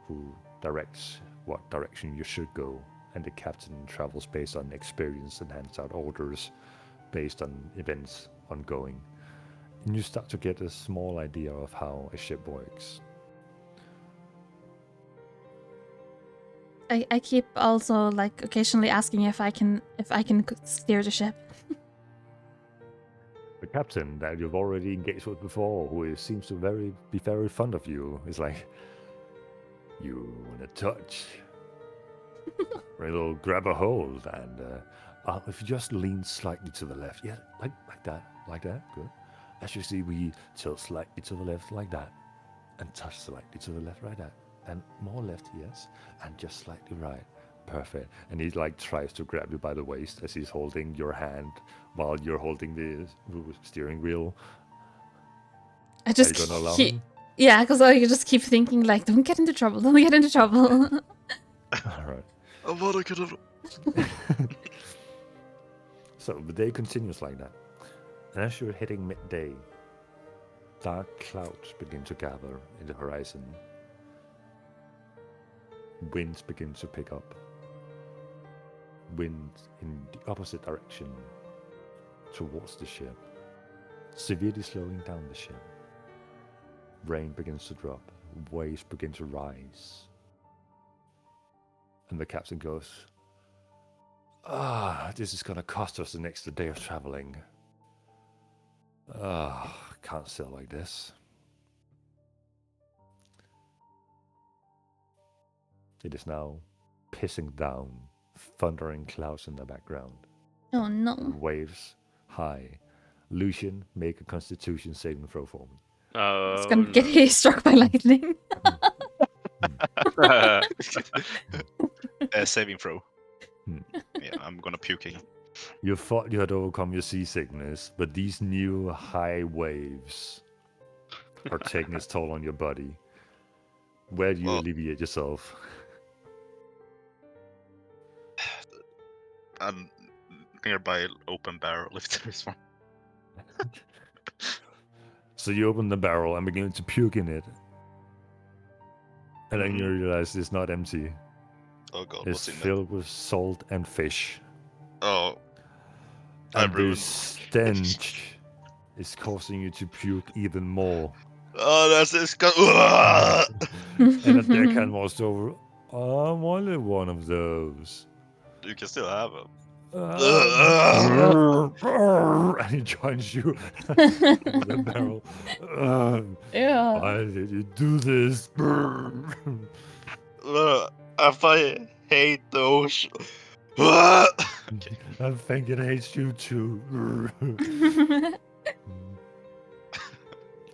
who directs what direction you should go, and the captain travels based on experience and hands out orders based on events ongoing. And you start to get a small idea of how a ship works. I keep also like occasionally asking if I can steer the ship. captain that you've already engaged with before, who seems to be very fond of you, is like, you want to touch? It'll grab a hold, and if you just lean slightly to the left, yeah, like that, good. As you see, we tilt slightly to the left, like that, and touch slightly to the left, like that, and more left, yes, and just slightly right. Perfect. And he like tries to grab you by the waist as he's holding your hand while you're holding the steering wheel. I Are you just gonna allow keep, him? yeah, because I just keep thinking like, don't get into trouble, don't get into trouble. All right. I wanna get a... So the day continues like that. And as you're hitting midday, dark clouds begin to gather in the horizon. Winds begin to pick up. Wind in the opposite direction towards the ship, severely slowing down the ship. Rain begins to drop. Waves begin to rise. And the captain goes, this is gonna cost us an extra day of traveling. Can't sail like this. It is now pissing down, thundering clouds in the background. Oh no. Waves high. Lucian, make a constitution saving throw for me. It's gonna get struck by lightning. Saving throw. Hmm. Yeah, I'm gonna puking. You thought you had overcome your seasickness, but these new high waves are taking its toll on your body. Where do you Well- alleviate yourself? And nearby open barrel if there is one. So you open the barrel and begin to puke in it. And then you Mhm. realize it's not empty. Oh god, It's what's in there? filled with salt and fish. Oh, I And the ruined- stench is causing you to puke even more. oh, that's And the deckhand walks over. I wanted one of those. You can still have them. And he joins you with the barrel. Yeah. Why did you do this? If I hate the ocean. Okay. I think it hates you too.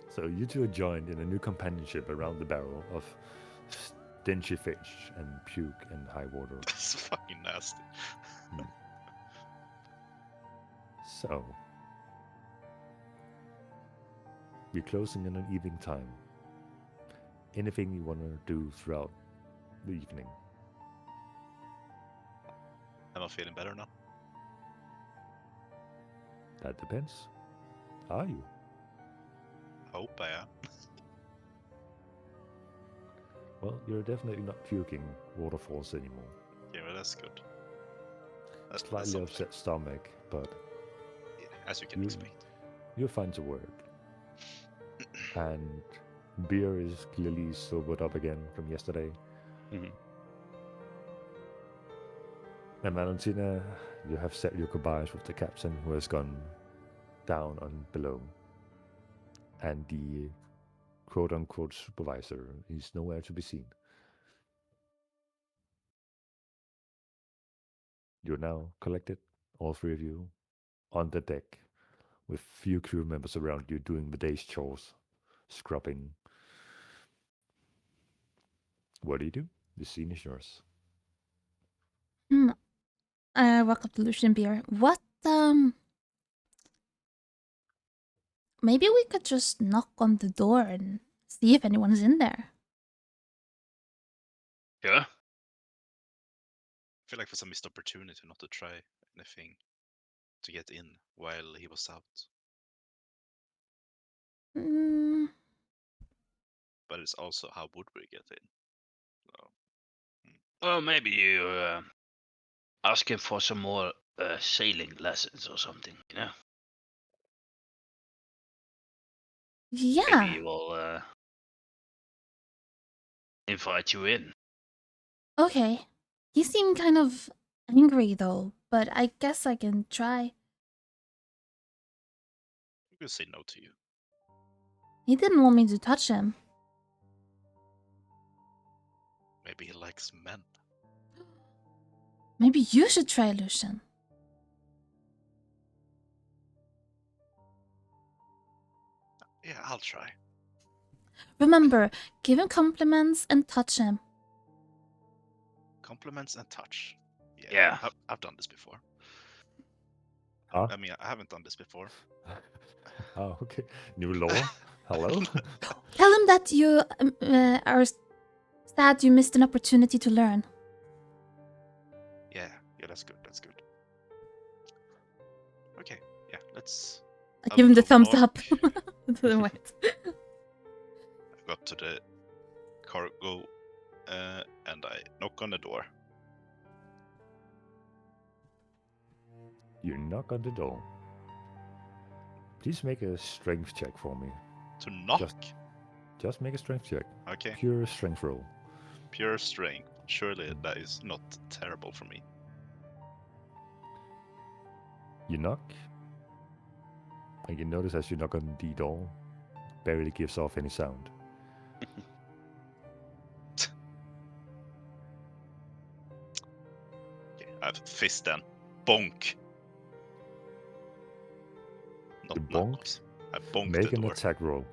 So you two are joined in a new companionship around the barrel of stenchy fish and puke and high water. That's fucking nasty. So we're closing in an evening time. Anything you want to do throughout the evening? Am I feeling better now? That depends. Are you? I hope I am. Well, you're definitely not puking waterfalls anymore. Yeah, well, that's good. That's Slightly something. upset stomach, but Yeah, as you can You- expect. you'll find to work. And beer is clearly sobered up again from yesterday. Mhm. And Valentina, you have said your goodbyes with the captain who has gone down on below. And the quote-unquote supervisor is nowhere to be seen. You're now collected, all three of you, on the deck, with few crew members around you doing the day's chores, scrubbing. What do? The scene is yours. I walk up to Lucian Beer. What, maybe we could just knock on the door and see if anyone's in there. Yeah. I feel like it's a missed opportunity not to try anything to get in while he was out. Mm, But it's also how would we get in? So, Well, maybe you ask him for some more sailing lessons or something. You know, yeah. maybe he will invite you in. Okay. He seemed kind of angry though, but I guess I can try. will say no to you. He didn't want me to touch him. Maybe he likes men. Maybe you should try, Lucian. Yeah, I'll try. Remember, give him compliments and touch him. Compliments and touch. Yeah. I've done this before. Huh? I mean, I haven't done this before. Oh, okay. New law? Hello? Tell him that you are sad you missed an opportunity to learn. Yeah, that's good. That's good. Okay, yeah, let's. I I give will him the go thumbs knock. up. Then wait. I got to the cargo, and I knock on the door. You knock on the door. Please make a strength check for me. To knock. Just make a strength check. Okay, Pure strength roll. pure strength. Surely that is not terrible for me. You knock. And you notice as you knock on the door, barely gives off any sound. Okay, I have fist then. Bonk. Not You bonk? knuckles. I bonk Make the an door. attack roll.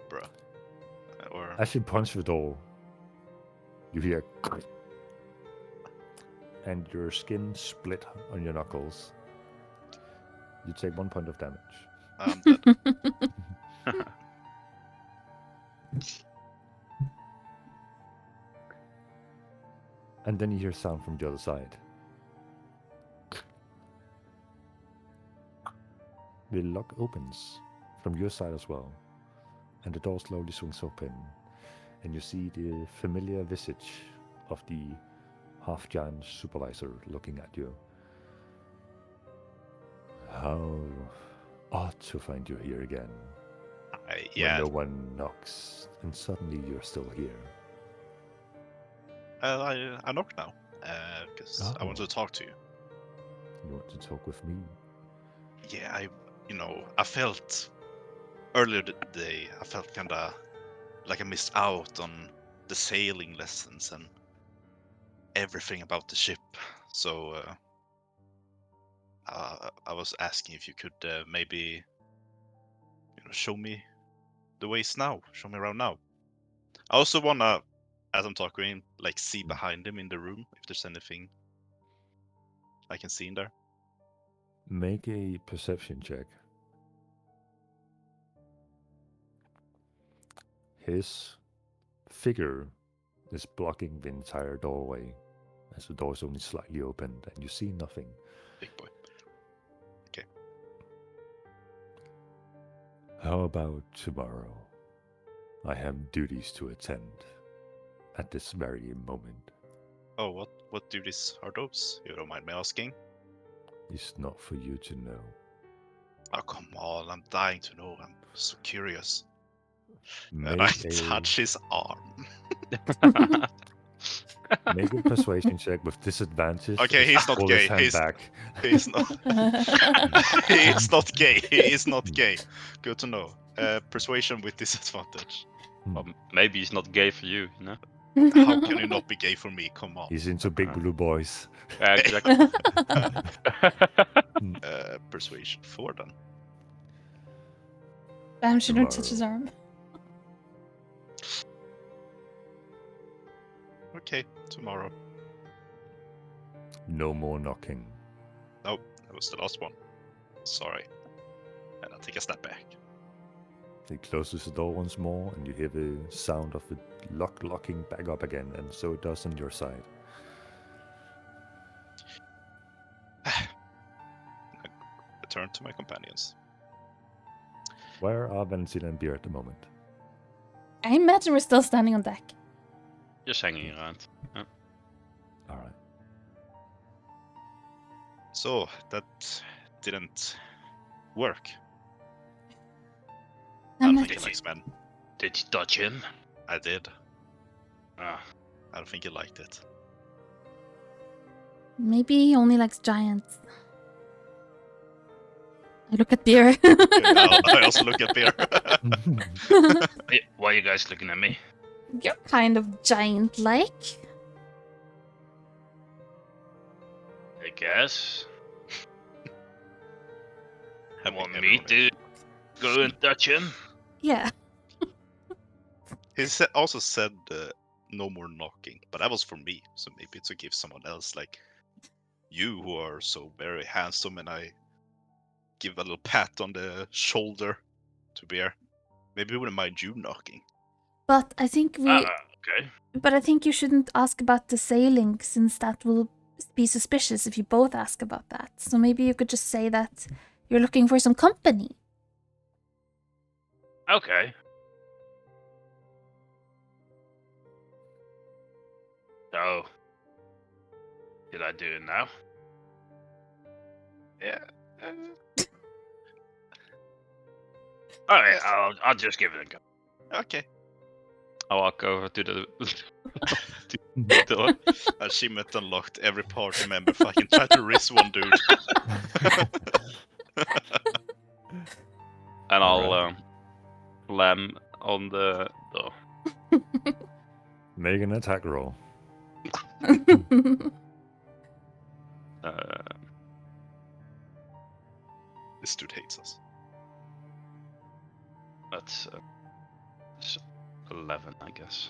Bruh. Or As you punch the door, you hear and your skin split on your knuckles. You take 1 point of damage. I'm dead. And then you hear sound from the other side. The lock opens from your side as well, and the door slowly swings open, and you see the familiar visage of the half-giant supervisor looking at you. How odd to find you here again, Yeah, when no one knocks, and suddenly you're still here. I knock now. Because I want Oh. to talk to you. You want to talk with me? Yeah, I felt earlier today, I felt kinda like I missed out on the sailing lessons and everything about the ship. So I was asking if you could maybe, show me the ways now, show me around now. I also wanna, as I'm talking, like see behind him in the room if there's anything I can see in there. Make a perception check. His figure is blocking the entire doorway, as the door is only slightly opened, and you see nothing. Big boy. How about tomorrow? I have duties to attend at this very moment. Oh, what duties are those? You don't mind me asking? It's not for you to know. Oh, come on, I'm dying to know. I'm so curious. Make And I a touch his arm. make a persuasion check with disadvantage. Okay, as you he's not pull gay. his hand back. He's not. He is not gay. He is not gay. Good to know. Persuasion with disadvantage. Well, maybe he's not gay for you, you know? How can you not be gay for me? Come on. He's into big blue boys. Yeah, exactly. Persuasion 4 then. Bam shouldn't touch Tomorrow. his arm. Okay, tomorrow. No more knocking. Nope, that was the last one. Sorry. And I'll take a step back. He closes the door once more, and you hear the sound of the lock locking back up again, and so it does on your side. I turn to my companions. Where are Valentina and Beer at the moment? I imagine we're still standing on deck. Just hanging around. All right. So, that didn't work. I I'm don't not- think he likes men. Did you touch him? I did. Ah, I don't think he liked it. Maybe he only likes giants. I look at beer. I also look at beer. Why are you guys looking at me? You're kind of giant-like. I guess. Having Want me everyone to go and touch him? Yeah. He also said no more knocking, but that was for me. So maybe to give someone else, like you, who are so very handsome, and I give a little pat on the shoulder to Bear. Maybe we wouldn't mind you knocking. But I think Okay. But I think you shouldn't ask about the sailing, since that will be suspicious if you both ask about that. So maybe you could just say that you're looking for some company. Okay. So, did I do it now? Yeah. Alright, Yes. I'll just give it a go. Okay. I walk over to the to the door. Achievement unlocked. Every party member fucking try to risk one dude. And I'll Alright. slam on the door. Make an attack roll. This dude hates us. That's 11, I guess.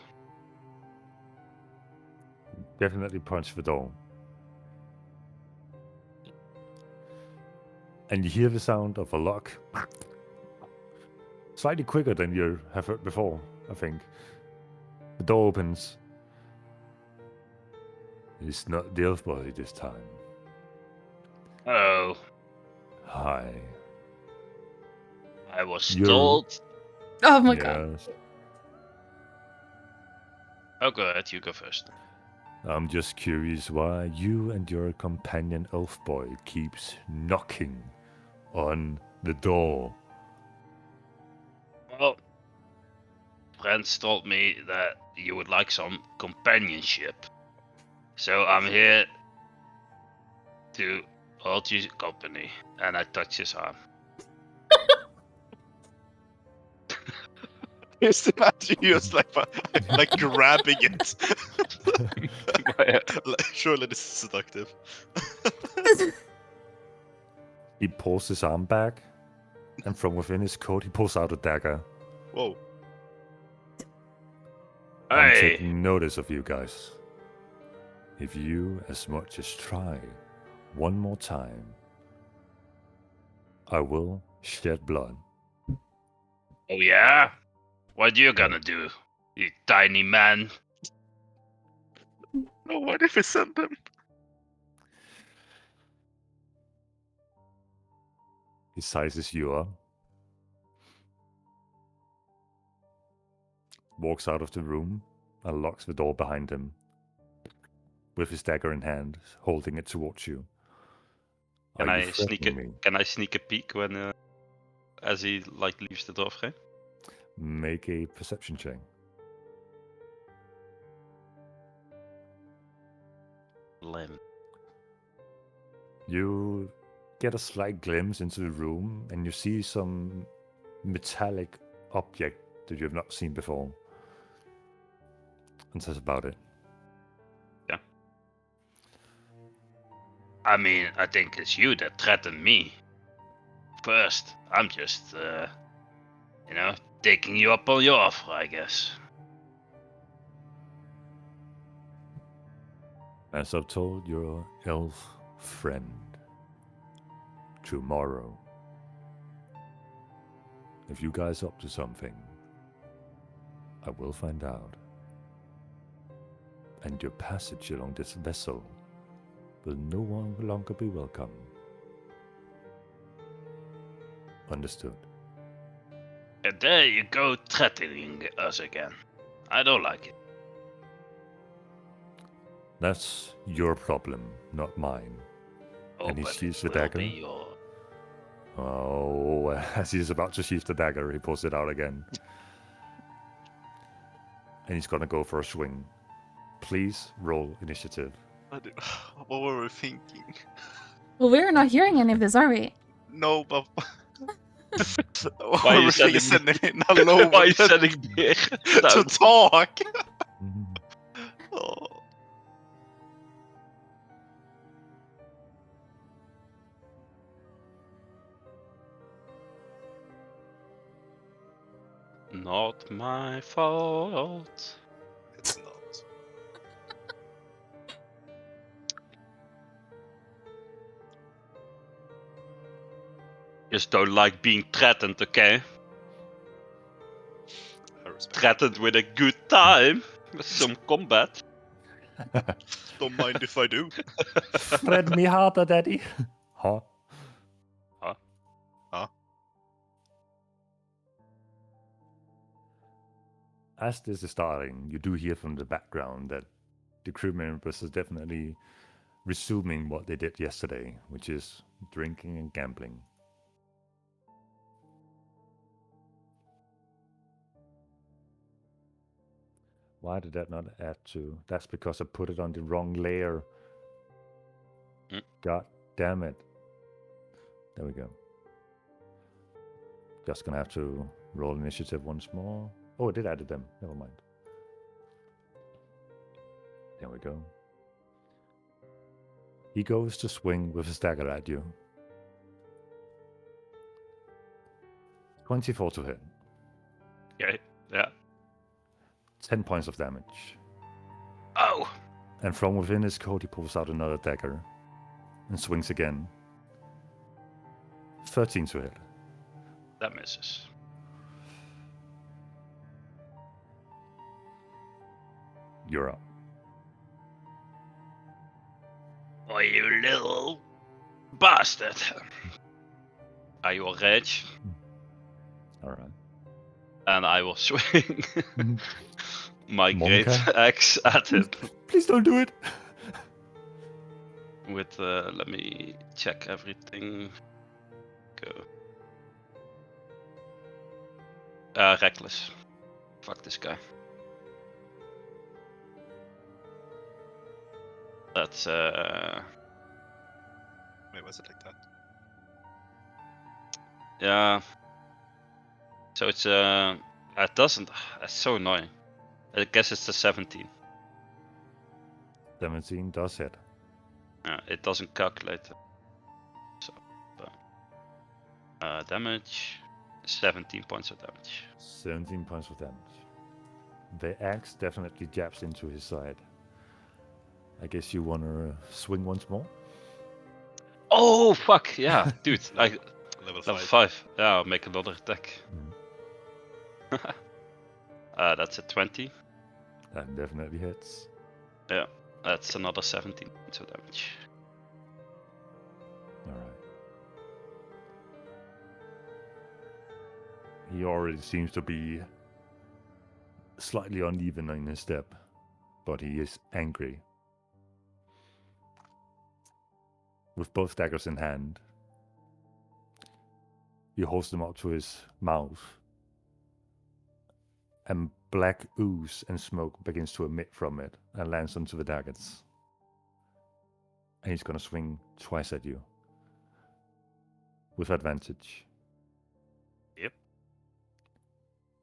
Definitely punch the door. And you hear the sound of a lock. Slightly quicker than you have heard before, I think. The door opens. It's not the elf boy this time. Oh, Hi. I was You're- told. Oh my god. Yes. Oh, go ahead, you go first. I'm just curious why you and your companion elf boy keeps knocking on the door. Well, friends told me that you would like some companionship. So I'm here to hold you company. And I touch his arm. Just imagine you just like grabbing it. Surely this is seductive. He pulls his arm back, and from within his coat, he pulls out a dagger. Whoa. I'm Hey, taking notice of you guys. If you as much as try one more time, I will shed blood. oh yeah? What you gonna do, you tiny man? No, what if we send them? He sizes you up, walks out of the room, and locks the door behind him, with his dagger in hand, holding it towards you. Can Are I you sneak a threatening me? Can I sneak a peek when as he like leaves the door frame? Make a perception check. Lame. You get a slight glimpse into the room, and you see some metallic object that you have not seen before. And that's about it. I mean, I think it's you that threatened me. First, I'm just, taking you up on your offer, I guess. As I've told your elf friend, tomorrow, if you guys up to something, I will find out. And your passage along this vessel will no longer be welcome. Understood. And there you go, threatening us again. I don't like it. That's your problem, not mine. Oh, And he but sheathes it the will dagger. be your... Oh, as he's about to sheath the dagger, he pulls it out again. And he's gonna go for a swing. Please roll initiative. What were we thinking? Well, we're not hearing any of this, are we? No, but Why are you everything is sending sending me low Why are you sending beer to down? talk. Mhm. Oh. Not my fault. It's not. Just don't like being threatened, okay? I respect. Threatened with a good time, with some combat. Don't mind if I do. Thread me harder, daddy. Huh? Huh? As this is starting, you do hear from the background that the crew members are definitely resuming what they did yesterday, which is drinking and gambling. Why did that not add to? That's because I put it on the wrong layer. Mm. God damn it. There we go. Just gonna have to roll initiative once more. Oh, I did add them. Never mind. There we go. He goes to swing with his dagger at you. 24 to hit. Okay, yeah. 10 points of damage. Oh! And from within his coat, he pulls out another dagger and swings again. 13 to hit. That misses. You're up. Oh, you little bastard. Are you all rage? Alright. And I will swing my great Monka? axe at him. Please don't do it! With, let me check everything. Go. Reckless. Fuck this guy. That's, Wait, was it like that? yeah. So it's, it doesn't, it's so annoying. I guess it's the 17. 17 does hit. It doesn't calculate. So, damage, 17 points of damage. 17 points of damage. The axe definitely jabs into his side. I guess you wanna swing once more? Oh fuck yeah, dude! Level Level 5. 5. Yeah, I'll make another attack. That's a 20. That definitely hits. Yeah, that's another 17 points of damage. Alright. He already seems to be slightly uneven in his step, but he is angry. With both daggers in hand, he holds them up to his mouth, and black ooze and smoke begins to emit from it and lands onto the daggers. And he's gonna swing twice at you. With advantage. Yep.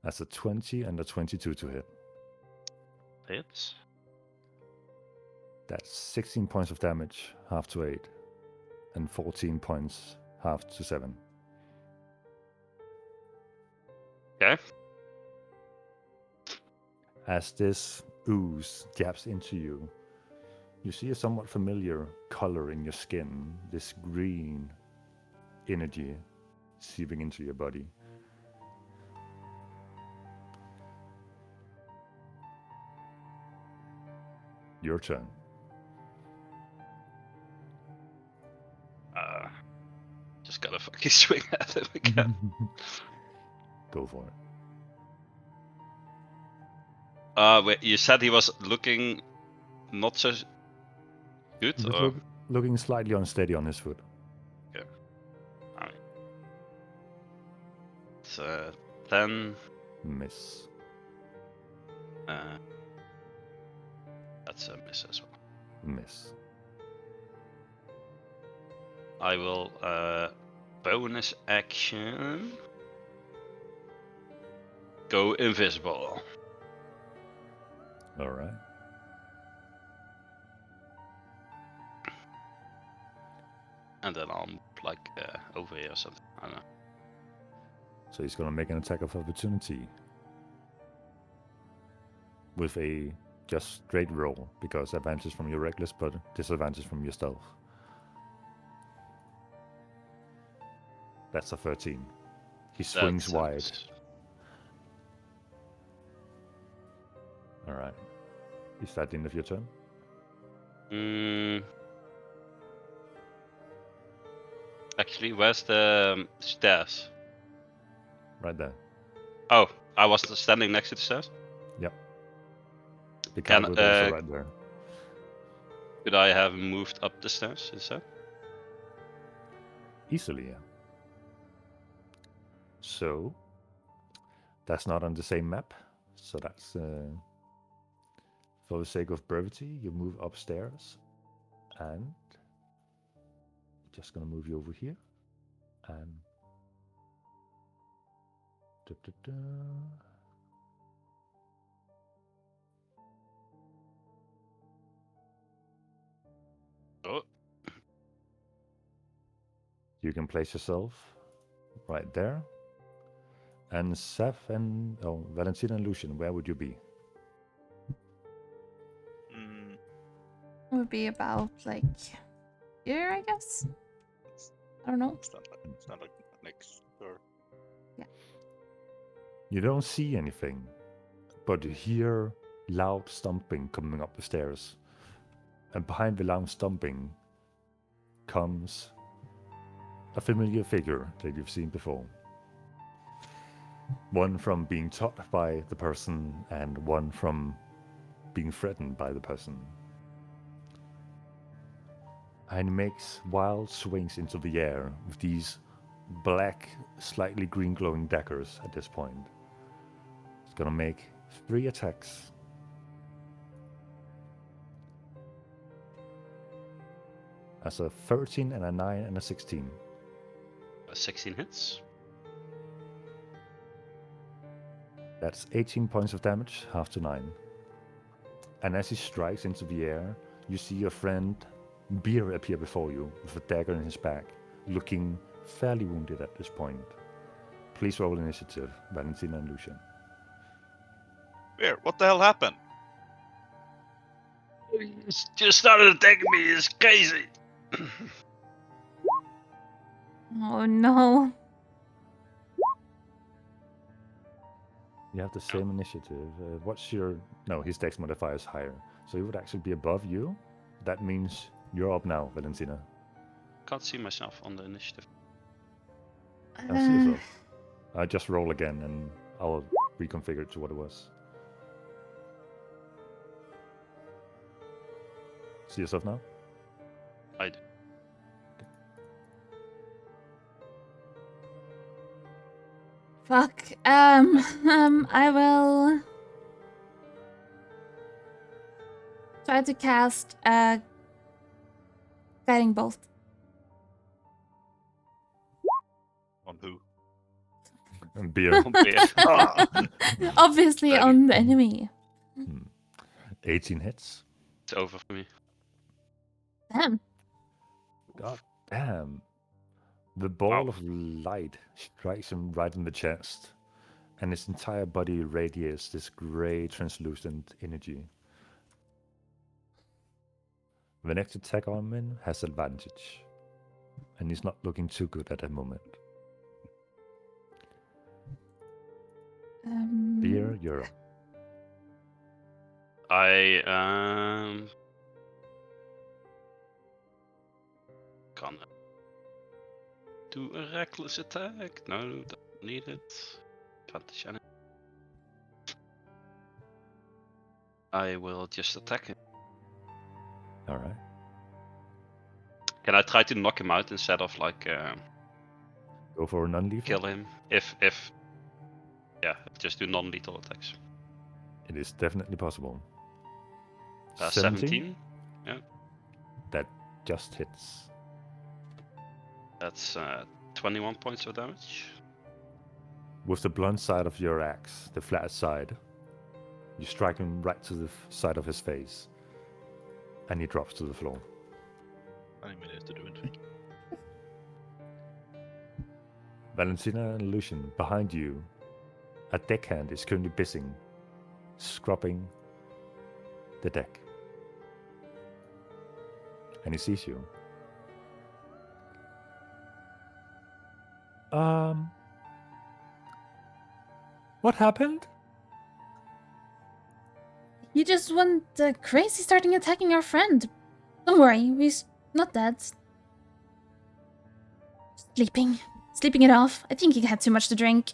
That's a 20 and a 22 to hit. Hits. That's 16 points of damage, half to 8. And 14 points, half to 7. Okay. As this ooze jabs into you, you see a somewhat familiar color in your skin, this green energy seeping into your body. Your turn. Just gotta fucking swing at him again. Go for it. Wait, you said he was looking not so good, He was or? looking slightly unsteady on his foot. Alright. It's 10. Miss. That's a miss as well. Miss. I will bonus action. Go invisible. All right. And then I'll move like over here or something. I don't know. So he's gonna make an attack of opportunity with a just straight roll, because advantage from your reckless, but disadvantage from your stealth. That's a 13. He swings That's, wide. All right. Is that the end of your turn? Actually, where's the stairs? Right there. Oh, I was standing next to the stairs. Yep. The Can, cat was also right there. Could I have moved up the stairs instead? Easily, yeah. So that's not on the same map. So that's for the sake of brevity, you move upstairs, and just gonna move you over here, and Oh, you can place yourself right there. And Seth and Valentina and Lucian, where would you be? Mm, Would be about like here, I guess. I don't know. stand like next door. You don't see anything, but you hear loud stomping coming up the stairs. And behind the loud stomping comes a familiar figure that you've seen before. One from being taught by the person, and one from being threatened by the person. And makes wild swings into the air with these black, slightly green glowing daggers at this point. It's gonna make 3 attacks. That's a 13 and a 9 and a 16. 16 hits. That's 18 points of damage, half to 9. And as he strikes into the air, you see your friend Beer appear before you with a dagger in his back, looking fairly wounded at this point. Please roll initiative, Valentina and Lucian. Where? What the hell happened? He just started attacking me. It's crazy. Oh no. You have the same initiative. What's your... No, his dex modifier is higher. So he would actually be above you. That means you're up now, Valentina. Can't see myself on the initiative. I see yourself. I just roll again and I'll reconfigure it to what it was. See yourself now? I do. Fuck. I will try to cast a guiding bolt. On who? And Beer. Obviously Dragon. on the enemy. 18 hits. It's over for me. Damn. God damn. The ball of light strikes him right in the chest, and his entire body radiates this grey, translucent energy. The next attack on him has advantage, and he's not looking too good at the moment. Beer, you're up. I can do a reckless attack. No, don't need it. Advantage anyway. I will just attack him. Alright. Can I try to knock him out instead of like Go for a non-lethal. kill him? If yeah, just do non-lethal attacks. It is definitely possible. 17. That just hits. That's 21 points of damage. With the blunt side of your axe, the flat side, you strike him right to the side of his face, and he drops to the floor. 9 minutes to do anything. Valentina and Lucian, behind you, a deckhand is currently busy scrubbing the deck. And he sees you. What happened? You just went crazy starting attacking our friend. Don't worry, he's not dead. Sleeping it off. I think he had too much to drink.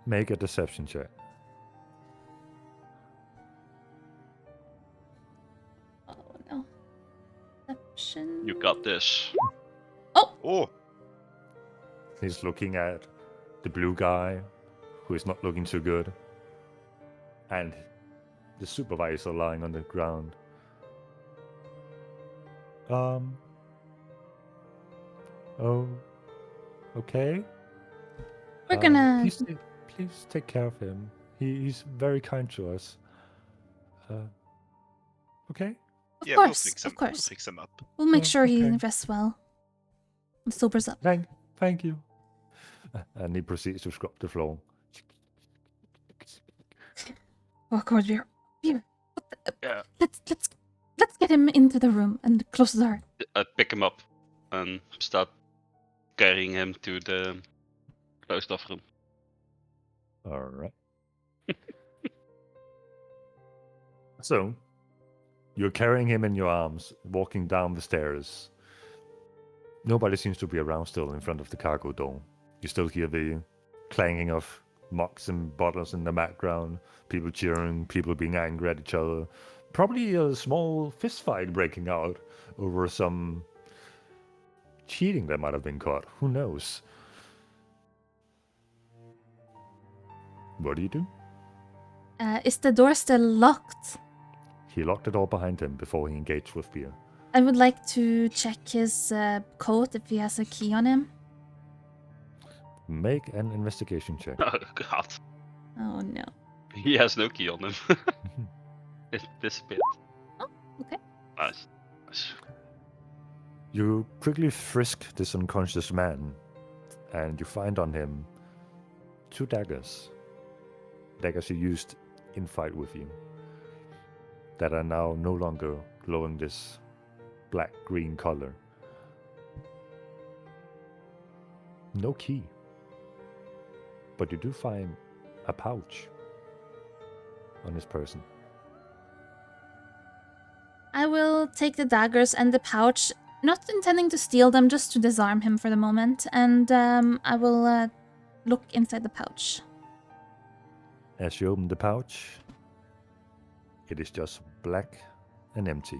Make a deception check. Oh no. Deception. You got this. Oh! He's looking at the blue guy, who is not looking too good, and the supervisor lying on the ground. Oh, okay. We're gonna. Please take care of him. He's very kind to us. Okay. Of Yeah, course, we'll fix him. of course. We'll fix him up. We'll make sure he okay. rests well. And sobers up. Thank you. And he proceeds to scrub the floor. Oh God, Beer. Yeah. Let's get him into the room and close the door. I pick him up and start carrying him to the closed off room. All right. So, you're carrying him in your arms, walking down the stairs. Nobody seems to be around still in front of the cargo door. You still hear the clanging of mugs and bottles in the background, people cheering, people being angry at each other. Probably a small fist fight breaking out over some cheating that might have been caught. Who knows? What do you do? Is the door still locked? He locked the door behind him before he engaged with Beer. I would like to check his coat if he has a key on him. Make an investigation check. Oh God. Oh no. He has no key on him. It disappeared. Oh, okay. Nice. You quickly frisk this unconscious man, and you find on him 2 daggers. Daggers you used in fight with you, that are now no longer glowing this black-green color. No key. But you do find a pouch on his person. I will take the daggers and the pouch, not intending to steal them, just to disarm him for the moment, and I will look inside the pouch. As you open the pouch, it is just black and empty.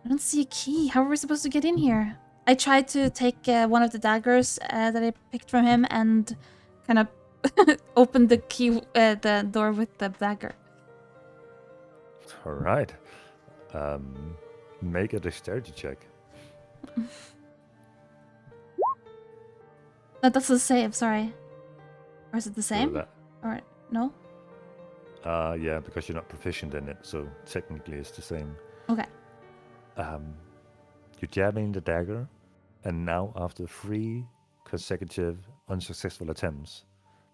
I don't see a key. How are we supposed to get in here? I tried to take one of the daggers that I picked from him and kind of open the door with the dagger. All right. Make a dexterity check. No, that's a save, sorry. Or is it the So same? that- Or no? Yeah, because you're not proficient in it, so technically it's the same. Okay. You jab in the dagger, and now after 3 consecutive unsuccessful attempts,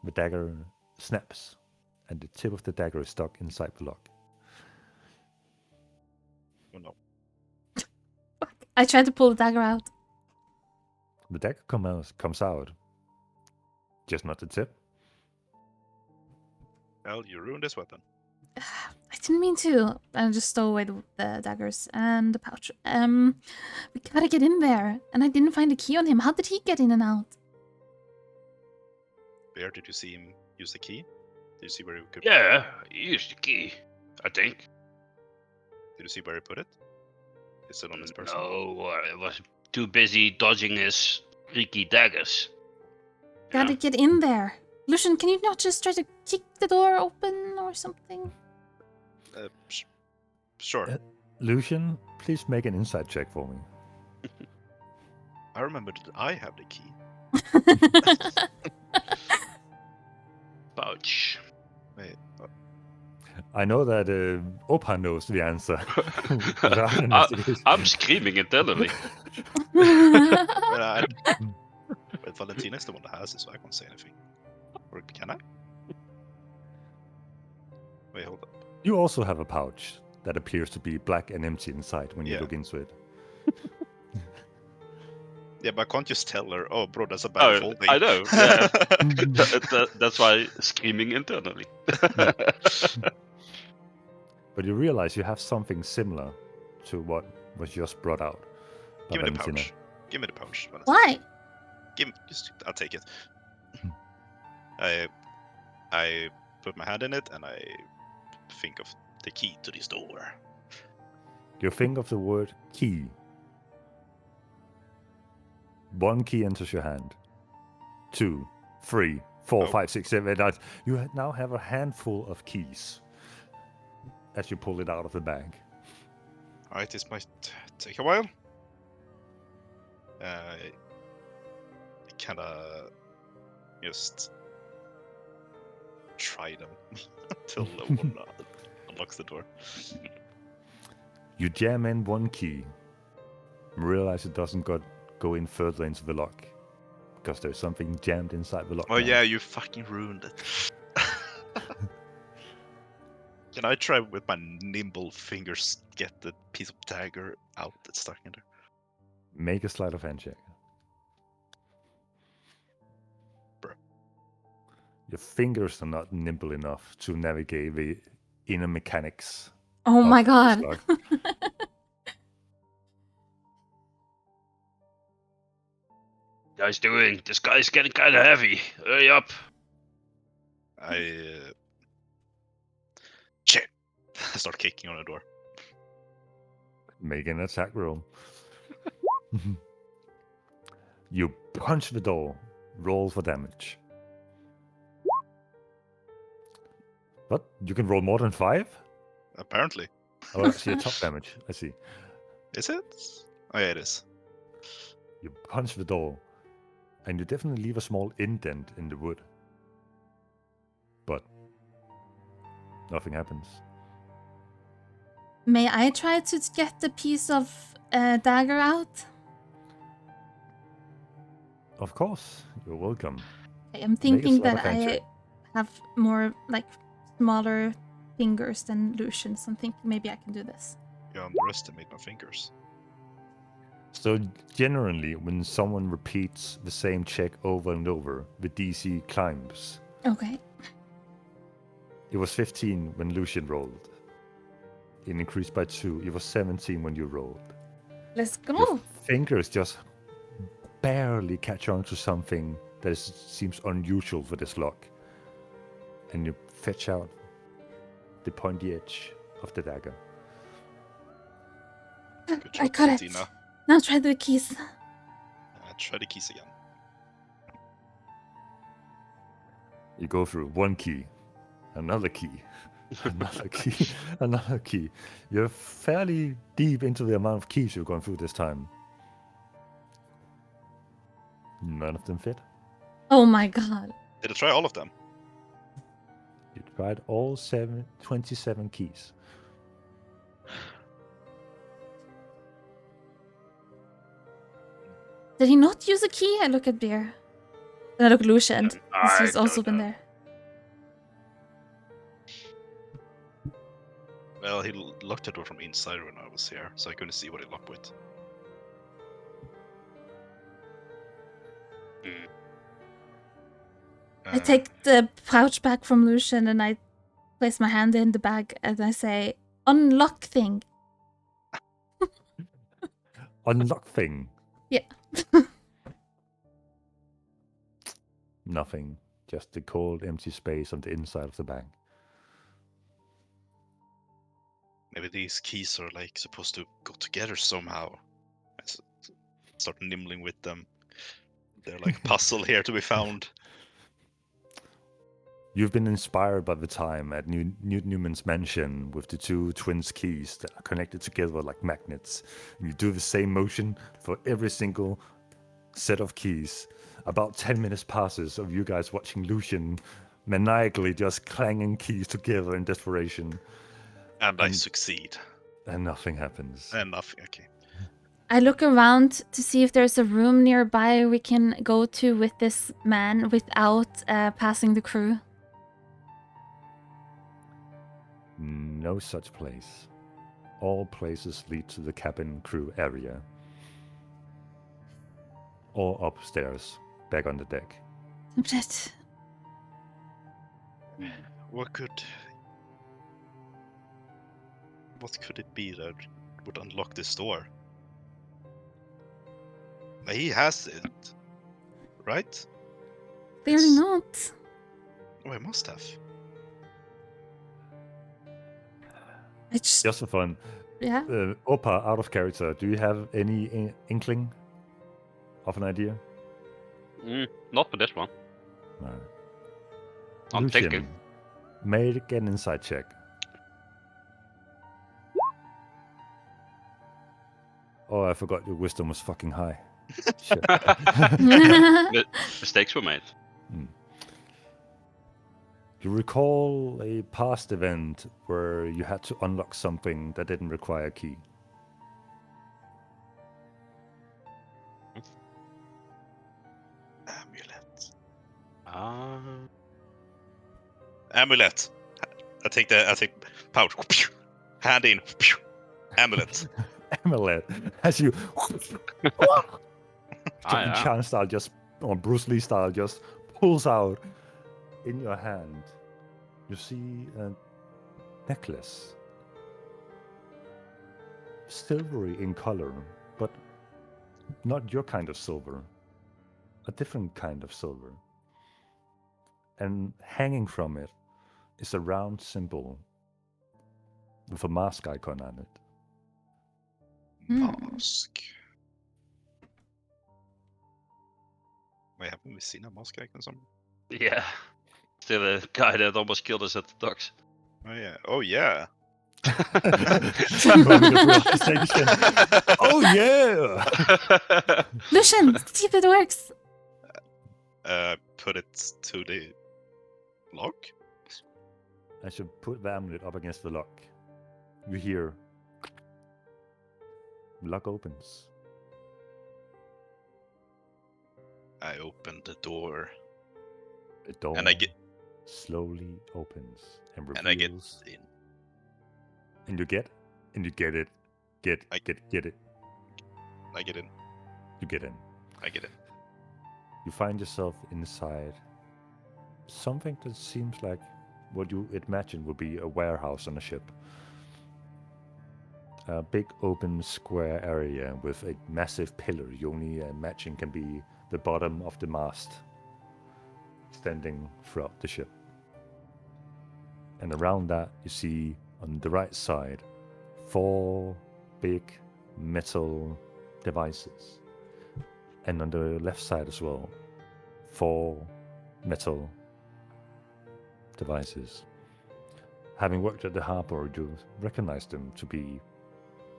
the dagger snaps, and the tip of the dagger is stuck inside the lock. Oh no. I tried to pull the dagger out. The dagger comes out, just not the tip. Well, you ruined this weapon. I didn't mean to. I just stole away the daggers and the pouch. We gotta get in there. And I didn't find a key on him. How did he get in and out? Bear, did you see him use the key? Did you see where he could? Yeah, he used the key, I think. Did you see where he put it? Is it on his person? No, I was too busy dodging his freaky daggers. Gotta get in there. Lucian, can you not just try to kick the door open or something? Sure. Lucian, please make an insight check for me? I remember that I have the key. Pouch. Wait, I know that Opa knows the answer. Without investigation. I'm screaming internally. but Valentina is the one that has it, so I can't say anything. Or can I? Wait, hold up. You also have a pouch that appears to be black and empty inside when you Yeah. look into it. Yeah, but I can't just tell her, oh, bro, that's a bad Oh, folding. I know. Yeah. That's why screaming internally. But you realize you have something similar to what was just brought out by Give me the Valentina. pouch. Give me the pouch. Valentina. Why? I'll take it. I put my hand in it and I think of the key to this door. You think of the word key. One key enters your hand. 2, 3, 4, Oh. 5, 6, 7, 8. You now have a handful of keys as you pull it out of the bag. Alright, this might take a while. I kinda just try them until one unlocks the door. You jam in one key. Realize it doesn't go in further into the lock. Because there's something jammed inside the lock. Oh now. yeah, you fucking ruined it. Can I try with my nimble fingers get the piece of dagger out that's stuck in there? Make a sleight of hand check. Bro. Your fingers are not nimble enough to navigate the inner mechanics. Oh my of this god. lock. Guys doing? This guy's getting kind of heavy. Hurry up. Shit! I start kicking on the door. Make an attack roll. You punch the door. Roll for damage. What? You can roll more than 5? Apparently. Oh, I see a top damage. I see. Is it? Oh yeah, it is. You punch the door, and you definitely leave a small indent in the wood. But nothing happens. May I try to get the piece of dagger out? Of course, you're welcome. I'm thinking sleight that of hand I check. have more like smaller fingers than Lucian, so I'm thinking maybe I can do this. You underestimate my fingers. So generally, when someone repeats the same check over and over, the DC climbs. Okay. It was 15 when Lucian rolled. It increased by 2. It was 17 when you rolled. Let's Your go. fingers just barely catch on to something that seems unusual for this lock. And you fetch out the pointy edge of the dagger. Good I job, got it. Valentina. Now try the keys. Try the keys again. You go through one key, another key, another key, another key. You're fairly deep into the amount of keys you're going through this time. None of them fit. Oh my god. Did I try all of them? You tried all 27 keys. Did he not use a key? I look at Beer. And I look at Lucian. I He's also don't been know. there. Well, he locked the door from inside when I was here, so I couldn't see what he locked with. I take the pouch back from Lucian and I place my hand in the bag and I say, unlock thing. Unlock thing. Yeah. Nothing. Just the cold, empty space on the inside of the bag. Maybe these keys are like supposed to go together somehow. Start nimbling with them. They're like a puzzle here to be found. You've been inspired by the time at Newt Newman's mansion with the two twins keys that are connected together like magnets. You do the same motion for every single set of keys. About 10 minutes passes of you guys watching Lucian maniacally just clanging keys together in desperation, And I succeed. and nothing happens. And nothing. Okay. I look around to see if there's a room nearby we can go to with this man without passing the crew. No such place. All places lead to the cabin crew area. Or upstairs, back on the deck. Shit. What could it be that would unlock this door? He has it, right? Clearly It's- not. Oh, I must have. I just, Just for fun, yeah. Opa, out of character, do you have any inkling of an idea? Not for this one. No. I'm Lucian, thinking. make an insight check. Oh, I forgot your wisdom was fucking high. Shit. Mistakes were made. You recall a past event where you had to unlock something that didn't require a key. Amulet. Amulet. I take pouch. Hand in. Amulet. Amulet, as you Jackie yeah. Chan style, just or Bruce Lee style, just pulls out in your hand. You see a necklace, silvery in color, but not your kind of silver, a different kind of silver. And hanging from it is a round symbol with a mask icon on it. Mask. Wait, haven't we seen a mask icon somewhere? Yeah. Still a guy that almost killed us at the docks. Oh yeah. Oh yeah. Moment of realization. Oh yeah! Lucian, see if it works. Put it to the lock. I should put the amulet up against the lock. You hear. The lock opens. I open the door The door and I get slowly opens and reveals. and I get in. And you get it. Get I- it. I get in. You get in. I get in. You find yourself inside something that seems like what you imagine would be a warehouse on a ship. A big open square area with a massive pillar you only imagine can be the bottom of the mast standing throughout the ship. And around that you see on the right side 4 big metal devices. And on the left side as well, 4 metal devices. Having worked at the harbor, you recognize them to be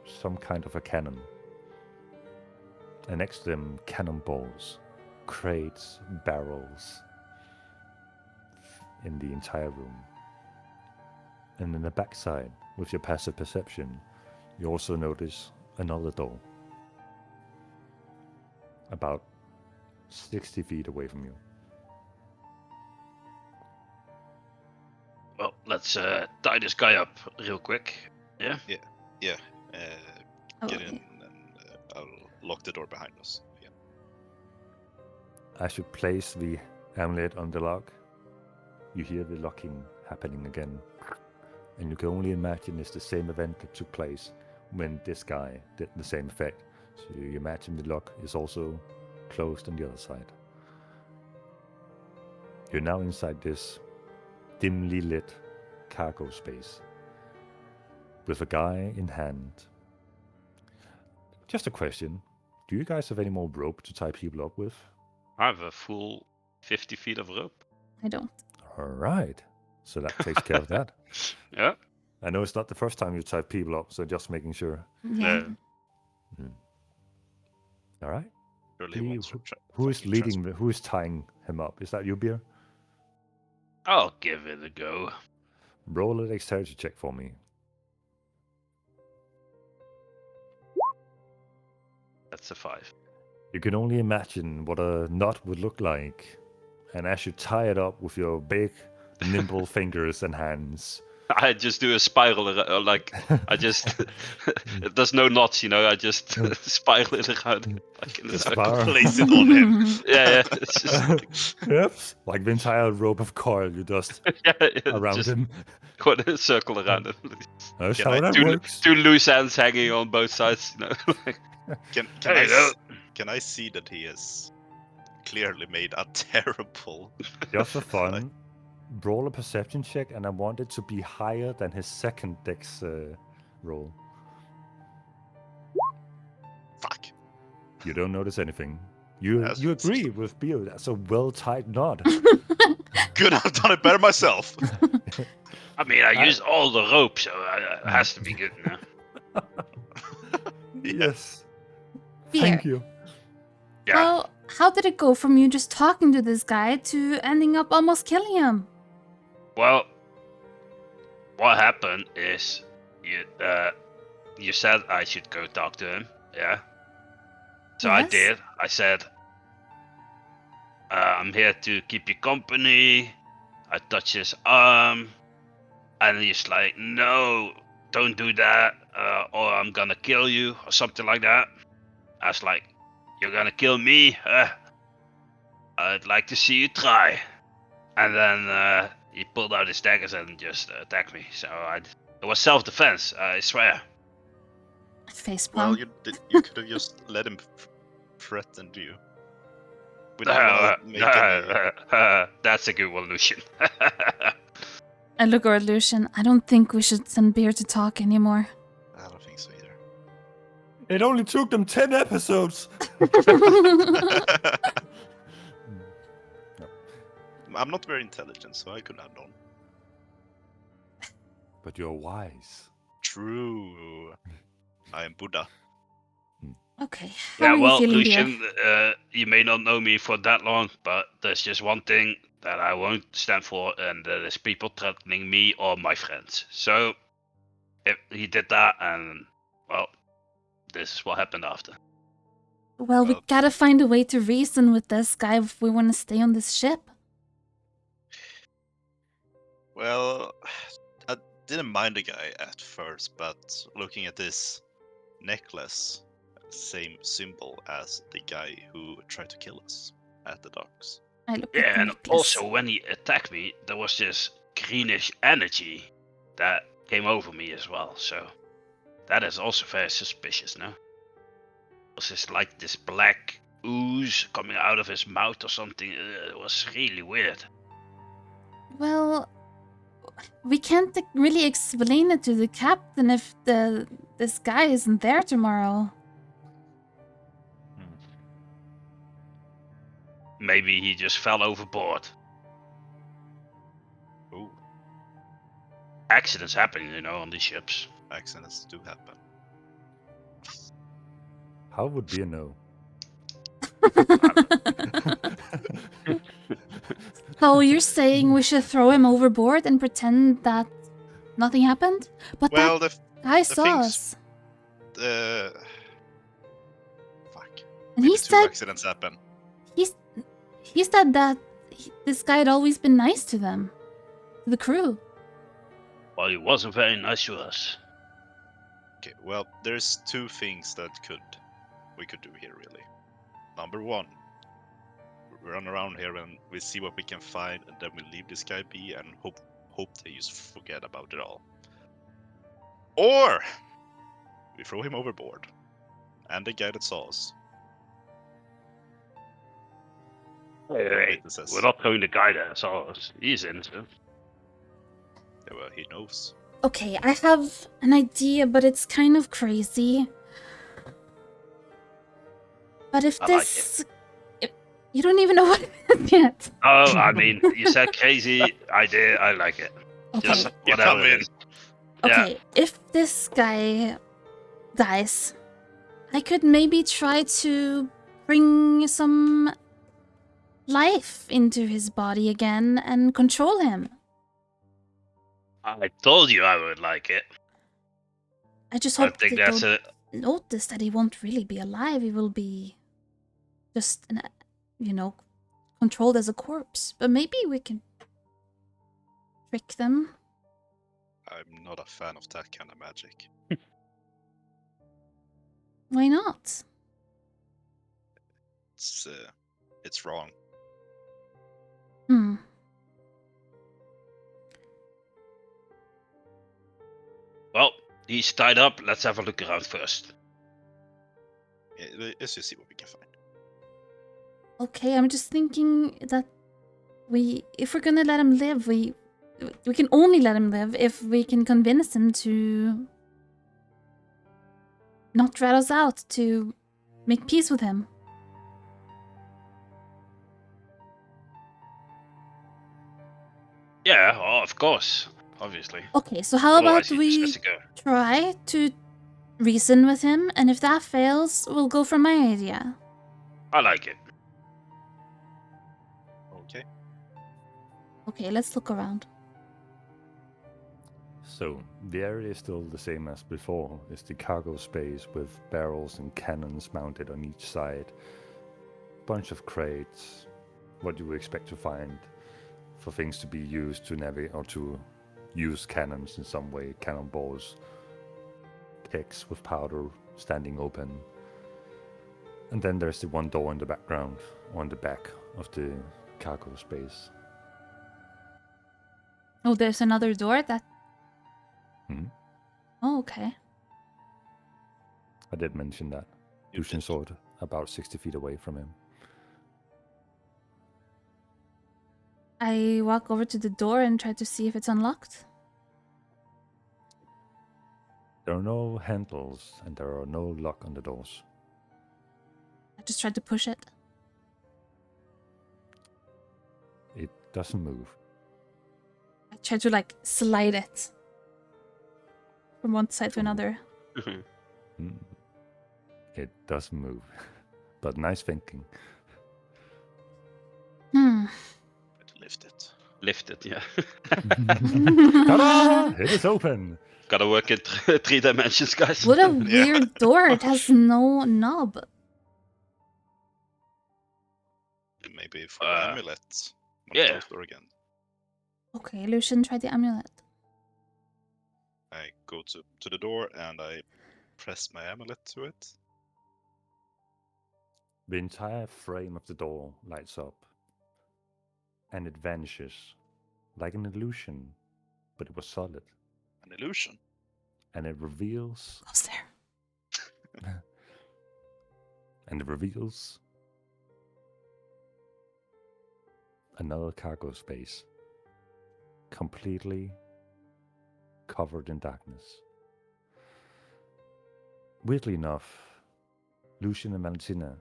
some kind of a cannon. And next to them, cannonballs, crates, barrels in the entire room. And in the backside, with your passive perception, you also notice another door. About 60 feet away from you. Well, let's tie this guy up real quick. Yeah? Oh, Get in and I'll lock the door behind us. Yeah. I should place the amulet on the lock. You hear the locking happening again. And you can only imagine it's the same event that took place when this guy did the same effect. So you imagine the lock is also closed on the other side. You're now inside this dimly lit cargo space with a guy in hand. Just a question. Do you guys have any more rope to tie people up with? I have a full 50 feet of rope. I don't. All right. So that takes care of that. Yeah. I know it's not the first time you type people up, so just making sure. Yeah. All right. Surely he Lee, wants to who is fucking leading? Who is tying him up? Is that you, Beer? I'll give it a go. Roll a dexterity check for me. That's a 5. You can only imagine what a knot would look like, and as you tie it up with your big, nimble fingers and hands, I just do a spiral, like I just. There's no knots, I just spiral it around, like in a Just circle. spiral. Place it on him. Yeah. It's just yep, like the entire rope of coil you just around just him. quite a circle around it. That's Can how I that two, works. two loose ends hanging on both sides. Can There I you go. can I see that he has clearly made a terrible? Just for fun, roll a perception check, and I want it to be higher than his second dex roll. Fuck. You don't notice anything. You That's- agree with Beer. That's a well-tied knot. Good, I've done it better myself. I mean, I used all the rope, so it has to be good now. Yes. Beer. Thank you. Yeah. How did it go from you just talking to this guy to ending up almost killing him? Well, what happened is you said I should go talk to him, yeah? So I Yes. did. I said, I'm here to keep you company. I touched his arm, and he's like, no, don't do that, or I'm gonna kill you, or something like that. I was like, you're gonna kill me? I'd like to see you try. And then he pulled out his daggers and just attacked me. So it was self-defense, I swear. Facepalm. Well, you could have just let him threaten you. Without making any... That's a good one, Lucian. And look, Lucian, I don't think we should send Beer to talk anymore. I don't think so either. It only took them 10 episodes. I'm not very intelligent, so I could have done. But you're wise. True. I am Buddha. Okay. How are Yeah, you well, feeling, Beer? Lucian, you may not know me for that long, but there's just one thing that I won't stand for, and that is people threatening me or my friends. So, if he did that, and, well, this is what happened after. Well, we Well- gotta find a way to reason with this guy if we want to stay on this ship. Well, I didn't mind the guy at first, but looking at this necklace, same symbol as the guy who tried to kill us at the docks. I look Yeah, at the and necklace. also when he attacked me, there was this greenish energy that came over me as well. So that is also very suspicious, no? It was just like this black ooze coming out of his mouth or something. It was really weird. Well, we can't really explain it to the captain if this guy isn't there tomorrow. Maybe he just fell overboard. Ooh, Accidents happen, on these ships. accidents do happen. How would Beer know? So you're saying we should throw him overboard and pretend that nothing happened? But Well, that guy saw things- us. Fuck. And Maybe he two said accidents happen. he said that this guy had always been nice to them, to the crew. Well, he wasn't very nice to us. Okay, well, there's two things that we could do here, really. Number one, we run around here and we see what we can find, and then we leave this guy be and hope they just forget about it all. Or we throw him overboard, and the guy that saw us. Hey, Witnesses. we're not throwing the guy there, so he's innocent. Yeah, well, he knows. Okay, I have an idea, but it's kind of crazy. But if I like this You don't even know what it is yet. Oh, I mean, you said crazy idea. I like it. Okay. Just Yeah, whatever I'm it in. is. Yeah. Okay, if this guy dies, I could maybe try to bring some life into his body again and control him. I told you I would like it. I just I hope think they that's don't it. notice that he won't really be alive. He will be just, controlled as a corpse. But maybe we can trick them. I'm not a fan of that kind of magic. Why not? It's wrong. Hmm. Well, he's tied up. Let's have a look around first. Yeah, let's just see what we can find. Okay, I'm just thinking that if we're gonna let him live, we can only let him live if we can convince him to not rat us out, to make peace with him. Yeah, oh, of course. Obviously. Okay, so how Otherwise, about he just we has to go. try to reason with him, and if that fails, we'll go for my idea. I like it. Okay. Okay, let's look around. So, the area is still the same as before. It's the cargo space with barrels and cannons mounted on each side. Bunch of crates. What you would expect to find for things to be used to navigate or to use cannons in some way. Cannonballs, kegs with powder standing open. And then there's the one door in the background, on the back of the cargo space. Oh, there's another door that... Hmm? Oh, okay. I did mention that. You Lucian did. sword about 60 feet away from him. I walk over to the door and try to see if it's unlocked. There are no handles and there are no lock on the doors. I just tried to push it. It doesn't move. I tried to, slide it from one side to another. Mm. It doesn't move. But nice thinking. Hmm. I'd lift it. Lift it, yeah. Ta-da! It is open! Gotta work in 3 dimensions, guys. What a Yeah. weird door. It has no knob. Maybe for the amulet. When yeah. we close the door again. Okay, Lucian, try the amulet. I go to the door and I press my amulet to it. The entire frame of the door lights up. And it vanishes. Like an illusion. But it was solid. An illusion. And it reveals... Close there. And it reveals... another cargo space. Completely covered in darkness. Weirdly enough, Lucian and Valentina,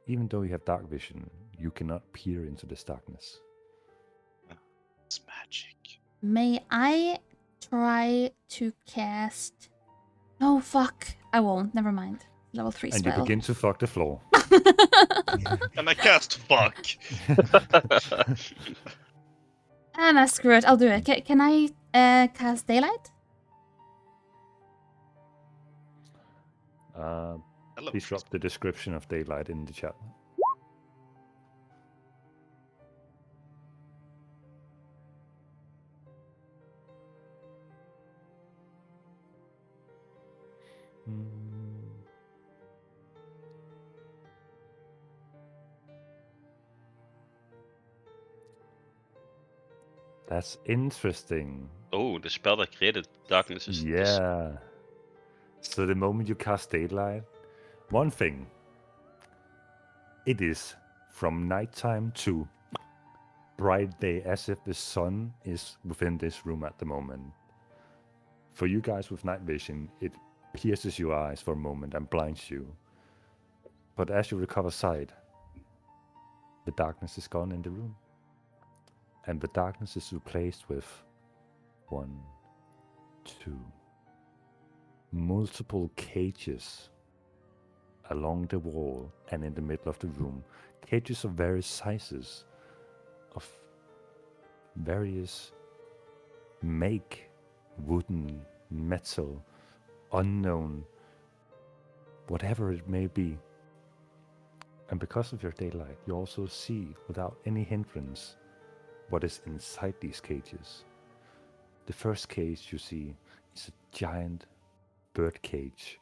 even though you have dark vision, you cannot peer into this darkness. It's magic. May I try to cast... No, fuck. I won't. Never mind. Level 3 And spell. you begin to fuck the floor. And I cast fuck. Nah, screw it. I'll do it. Can I cast Daylight? Hello. Please drop the description of Daylight in the chat. That's interesting. Oh, the spell that created darkness is... Yeah. So the moment you cast Daylight, one thing, it is from nighttime to bright day, as if the sun is within this room at the moment. For you guys with night vision, it pierces your eyes for a moment and blinds you. But as you recover sight, the darkness is gone in the room. And the darkness is replaced with 1, 2, multiple cages along the wall and in the middle of the room. Cages of various sizes, of various make, wooden, metal, unknown, whatever it may be. And because of your daylight, you also see, without any hindrance, what is inside these cages. The first cage you see is a giant bird cage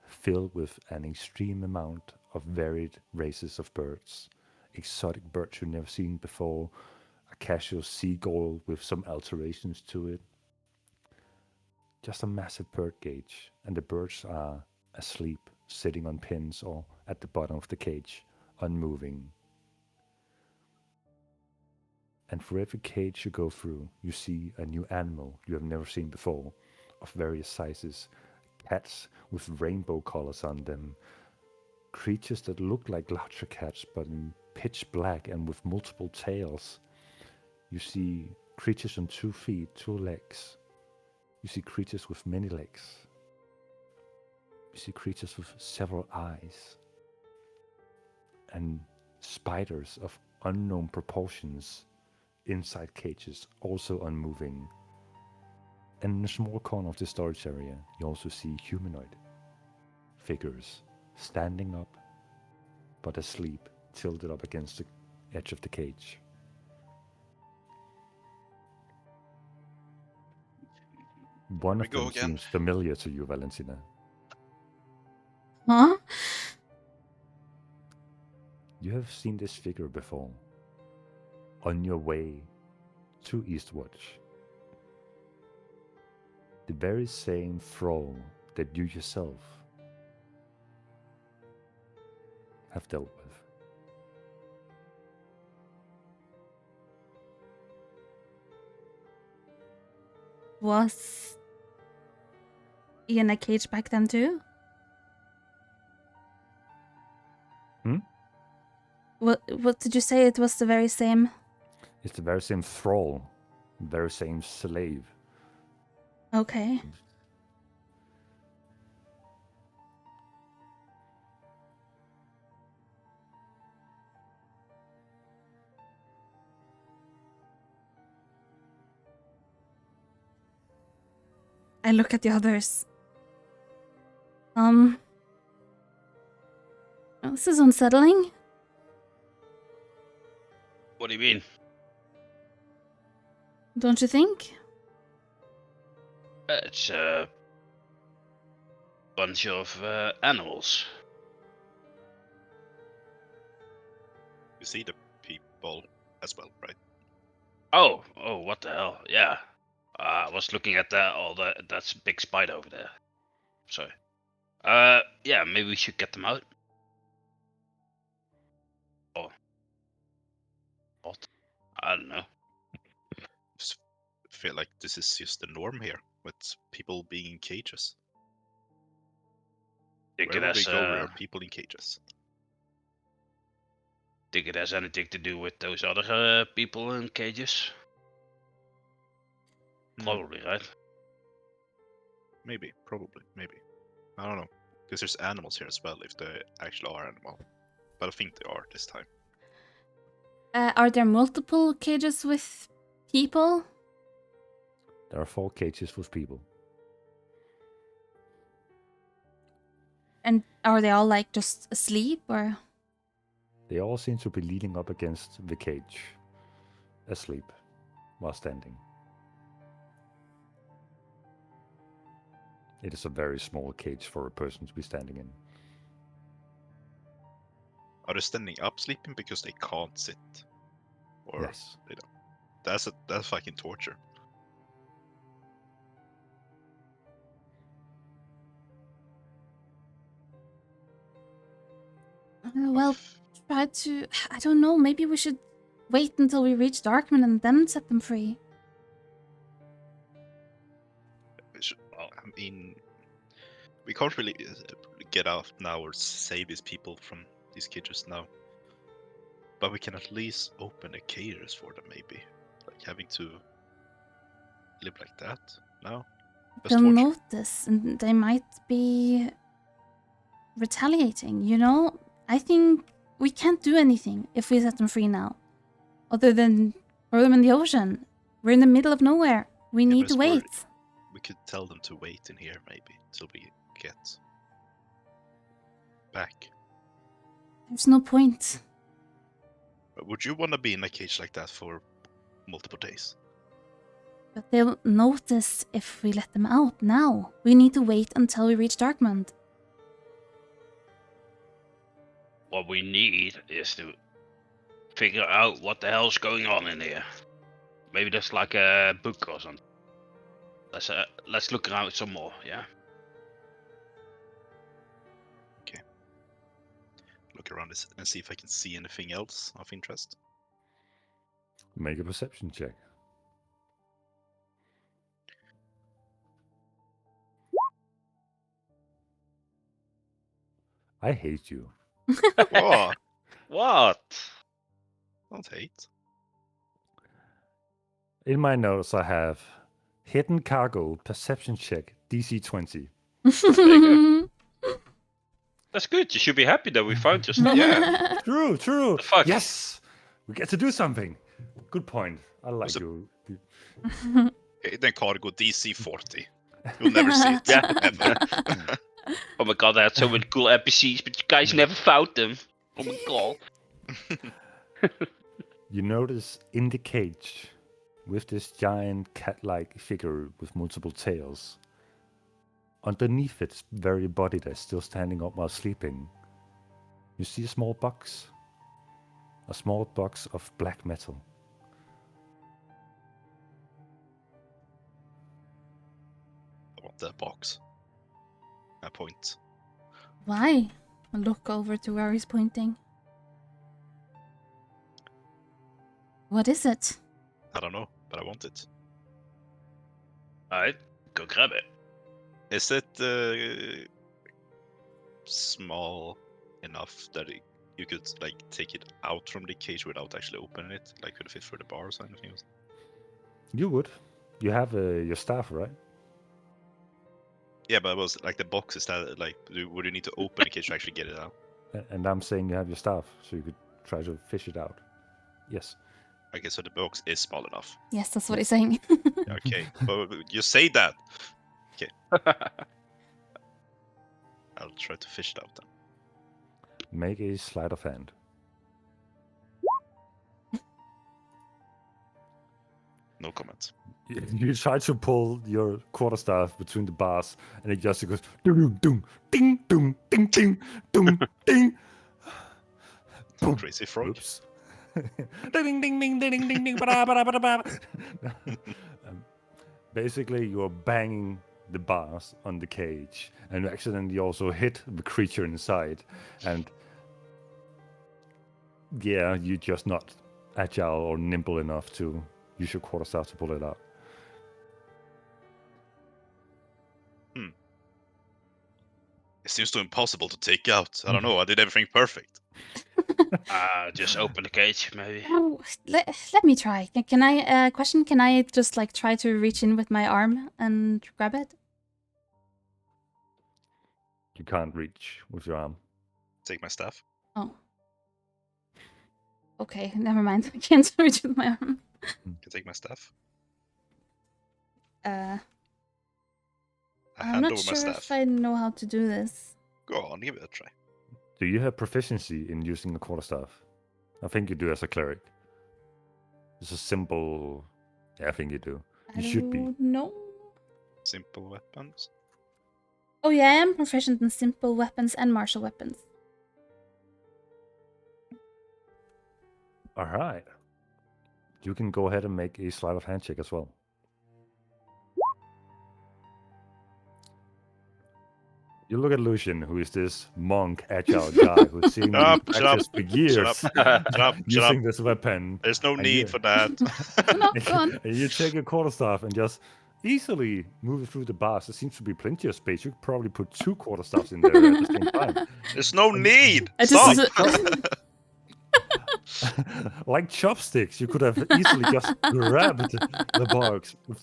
filled with an extreme amount of varied races of birds. Exotic birds you've never seen before, a casual seagull with some alterations to it. Just a massive bird cage, and the birds are asleep, sitting on pins or at the bottom of the cage, unmoving. And for every cage you go through, you see a new animal you have never seen before, of various sizes. Cats with rainbow colors on them, creatures that look like larger cats but in pitch black and with multiple tails. You see creatures on 2 feet, 2 legs. You see creatures with many legs. You see creatures with several eyes. And spiders of unknown proportions inside cages, also unmoving. And in a small corner of the storage area, you also see humanoid figures standing up, but asleep, tilted up against the edge of the cage. One We of go them again. seems familiar to you, Valentina. Huh? You have seen this figure before, on your way to Eastwatch. The very same thrall that you yourself have dealt with. Was he in a cage back then too? What did you say? It was the very same. It's the very same thrall, very same slave. Okay. I look at the others. This is unsettling. What do you mean? Don't you think? It's a bunch of animals. You see the people as well, right? Oh, what the hell? Yeah, I was looking at that's big spider over there. Sorry. Yeah, maybe we should get them out. Or what? I don't know. Just feel like this is just the norm here, with people being in cages. Think it Wherever we has go, there are people in cages. think it has anything to do with those other people in cages? Probably, right? Maybe, probably, maybe. I don't know. Because there's animals here as well, if they actually are animal. But I think they are this time. Are there multiple cages with people? There are 4 cages with people. And are they all like just asleep or? They all seem to be leaning up against the cage, asleep, while standing. It is a very small cage for a person to be standing in. Are they standing up sleeping because they can't sit? Or Yes. they don't? That's fucking torture. Well, try to. I don't know. Maybe we should wait until we reach Darkman and then set them free. I mean, we can't really get out now or save these people from these cages now. But we can at least open the cages for them, maybe. Like having to live like that. No. That's They'll torture. notice and they might be retaliating, you know? I think we can't do anything if we set them free now. Other than throw them in the ocean. We're in the middle of nowhere. We need to but it's wait. We could tell them to wait in here, maybe, till we get back. There's no point. But would you want to be in a cage like that for multiple days? But they'll notice if we let them out now. We need to wait until we reach Darkmount. What we need is to figure out what the hell's going on in here. Maybe there's like a book or something. Let's look around some more, yeah? Look around this and see if I can see anything else of interest. Make a perception check. I hate you. Oh, What? don't hate. In my notes, I have hidden cargo perception check DC 20. That's good. You should be happy that we found your stuff. Yeah. True, true. The fuck? Yes, we get to do something. Good point. I like Was it- you. Hidden cargo DC 40. You'll never see it. Yeah. Ever. Oh my god, I had so many cool NPCs, but you guys never found them. Oh my god. You notice in the cage, with this giant cat-like figure with multiple tails, underneath its very body that's still standing up while sleeping, you see a small box. A small box of black metal. I want that box. I point. Why? I look over to where he's pointing. What is it? I don't know, but I want it. Alright, go grab it. Is it small enough that you could like take it out from the cage without actually opening it? Like, could it fit through the bars or anything else? You would. You have your staff, right? Yeah, but it was like the box is that like, would you need to open the cage to actually get it out? And I'm saying you have your staff, so you could try to fish it out. Yes. Okay, so the box is small enough. Yes, that's what he's saying. Okay, but you say that. Okay, I'll try to fish it out then. Make a sleight of hand. No comment. You try to pull your quarterstaff between the bars, and it just goes ding, ding, ding, ding, ding, ding, ding, ding. Boom. Crazy frog. Oops. Ding, ding, ding, ding, ding, ding, ding, ba ba ba ba. Basically, you're banging the bars on the cage, and you accidentally also hit the creature inside. And yeah, you're just not agile or nimble enough to use your quarterstaff to pull it out. It seems too impossible to take out. I don't know. I did everything perfect. Just open the cage, maybe. Oh, let me try. Can I question? Can I just like try to reach in with my arm and grab it? You can't reach with your arm. Take my staff. Oh. Okay, never mind. I can't reach with my arm. Can take my staff. Uh, I I'm hand not over my sure staff. if I know how to do this. Go on, give it a try. Do you have proficiency in using a quarterstaff? I think you do as a cleric. It's a simple... Yeah, I think you do. I You should be. don't know. Simple weapons. Oh yeah, I am proficient in simple weapons and martial weapons. All right. You can go ahead and make a sleight of hand check as well. You look at Lucian, who is this monk, agile guy who's seen Shut up, practice for years Shut up, using this weapon. There's no And need you- for that. No, go on. And you take your quarterstaff and just easily move it through the bars. There seems to be plenty of space. You could probably put 2 quarterstaffs in there at the same time. There's no need. I Stop. just like chopsticks. You could have easily just grabbed the box with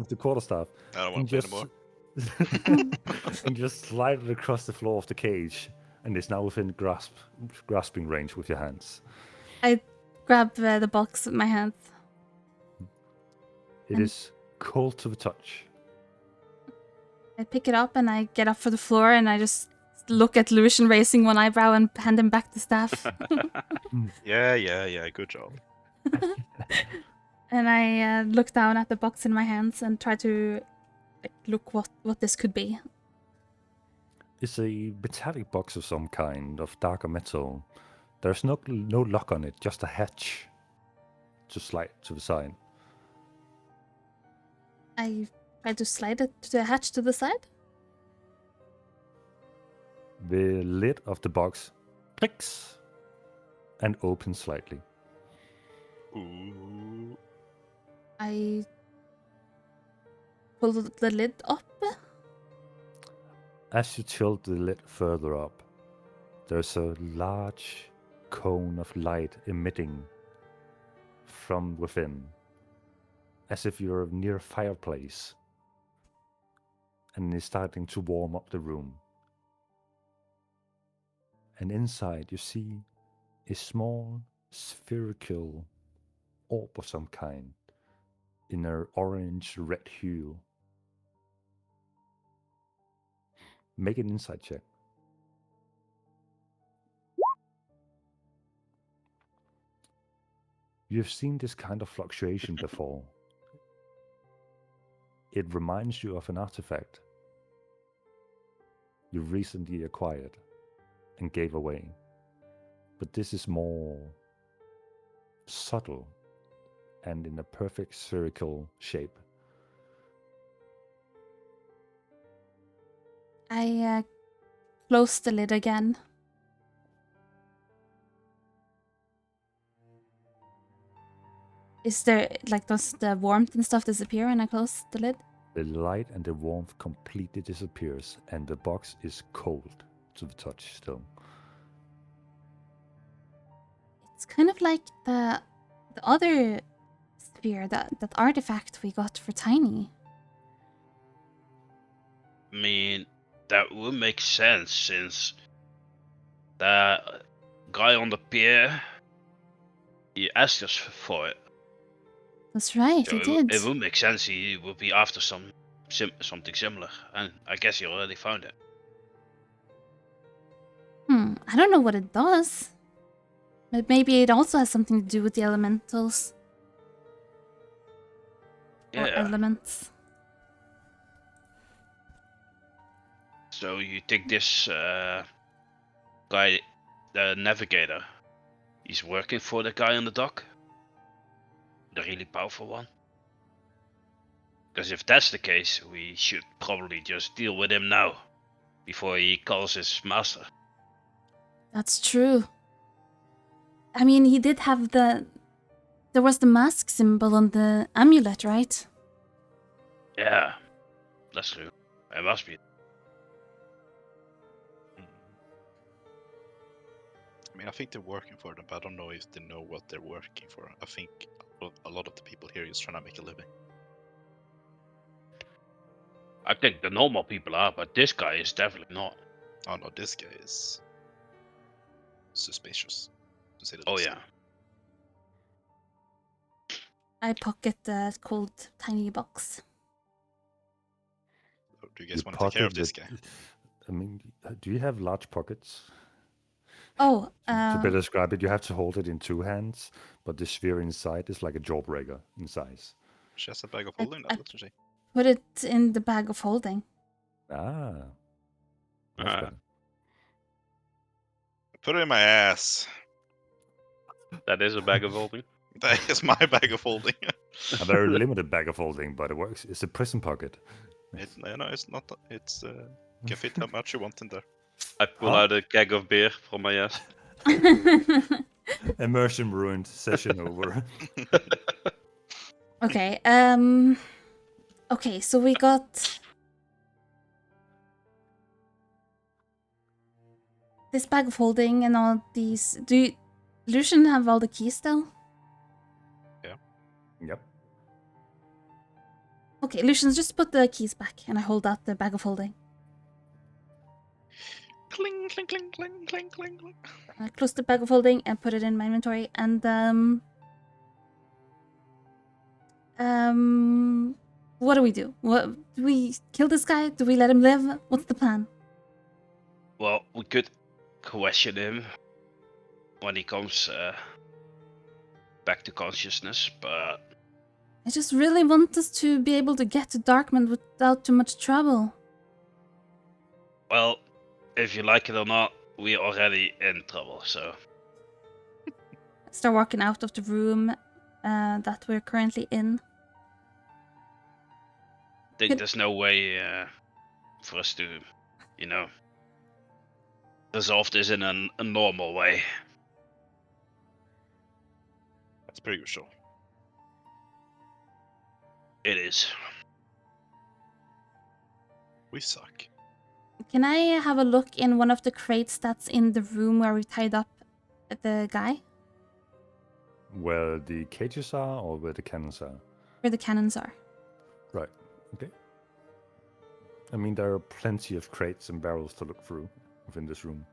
the quarterstaff I don't and want to play just anymore. and just slide it across the floor of the cage, and it's now within grasping range with your hands. I grab the box with my hands. It And- is cold to the touch. I pick it up and I get up for the floor and I just look at Lucian raising one eyebrow and hand him back the staff. Yeah. Good job. And I look down at the box in my hands and try to look what this could be. It's a metallic box of some kind of darker metal. There's no lock on it, just a hatch to slide to the side. I try to slide it to the hatch to the side. The lid of the box clicks and opens slightly. Ooh. I pull the lid up. As you tilt the lid further up, there's a large cone of light emitting from within, as if you're near a fireplace, and it's starting to warm up the room. And inside you see a small spherical orb of some kind in an orange-red hue. Make an insight check. You've seen this kind of fluctuation before. It reminds you of an artifact you recently acquired and gave away. But this is more subtle and in a perfect spherical shape. I close the lid again. Is there, like, does the warmth and stuff disappear when I close the lid? The light and the warmth completely disappears, and the box is cold to the touch still. It's kind of like the other sphere, that artifact we got for Tiny. I mean, that would make sense since the guy on the pier, he asked us for it. That's right, So he did. it would make sense he would be after something similar, and I guess he already found it. I don't know what it does. But maybe it also has something to do with the elementals. Or Yeah. elements. So you think this guy, the navigator, he's working for the guy on the dock? The really powerful one? Because if that's the case, we should probably just deal with him now, before he calls his master. That's true. I mean, he did have there was the mask symbol on the amulet, right? Yeah, that's true. It must be. I mean, I think they're working for them, but I don't know if they know what they're working for. I think a lot of the people here is trying to make a living. I think the normal people are, but this guy is definitely not. Oh no, this guy is suspicious, to say the Oh least. yeah. I pocket the cold tiny box. So do you guys want to take care of this guy? I mean, do you have large pockets? Oh, To better describe it, you have to hold it in two hands, but the sphere inside is like a jawbreaker in size. She has a bag of holding that, doesn't she? put it in the bag of holding. Ah. Much Ah. better. Put it in my ass. That is a bag of holding. That is my bag of holding. A very limited bag of holding, but it works. It's a prison pocket. No, it's not. It's can fit how much you want in there. I pull Huh? out a keg of beer from my ass. Immersion ruined. Session over. Okay, okay, so we got this bag of holding and all these. Lucian have all the keys still? Yep. Okay, Lucian, just put the keys back, and I hold out the bag of holding. Cling, cling, cling, cling, cling, cling, cling. I close the bag of holding and put it in my inventory. And what do we do? What do we kill this guy? Do we let him live? What's the plan? Well, we could question him when he comes back to consciousness, but I just really want us to be able to get to Darkman without too much trouble. well, if you like it or not, we're already in trouble. So I start walking out of the room that we're currently in. I think Could- there's no way for us to, you know, resolve this in a normal way. That's pretty usual. It is. We suck. Can I have a look in one of the crates that's in the room where we tied up the guy? Where the cages are or where the cannons are? Where the cannons are. Right. Okay. I mean, there are plenty of crates and barrels to look through within this room.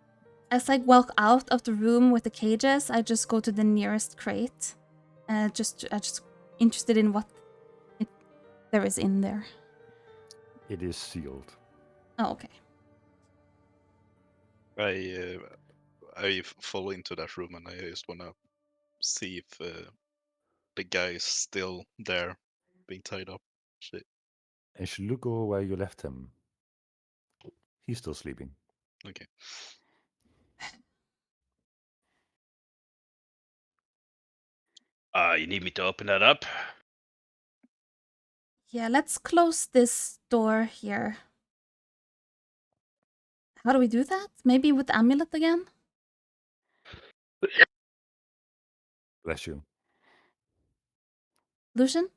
As I walk out of the room with the cages, I just go to the nearest crate. Just interested in what there is in there. It is sealed. Oh, okay. I fall into that room and I just wanna see if the guy is still there, being tied up. Shit. As you look over where you left him, he's still sleeping. Okay. You need me to open that up? Yeah, let's close this door here. How do we do that? Maybe with the amulet again? Bless you. Lucian?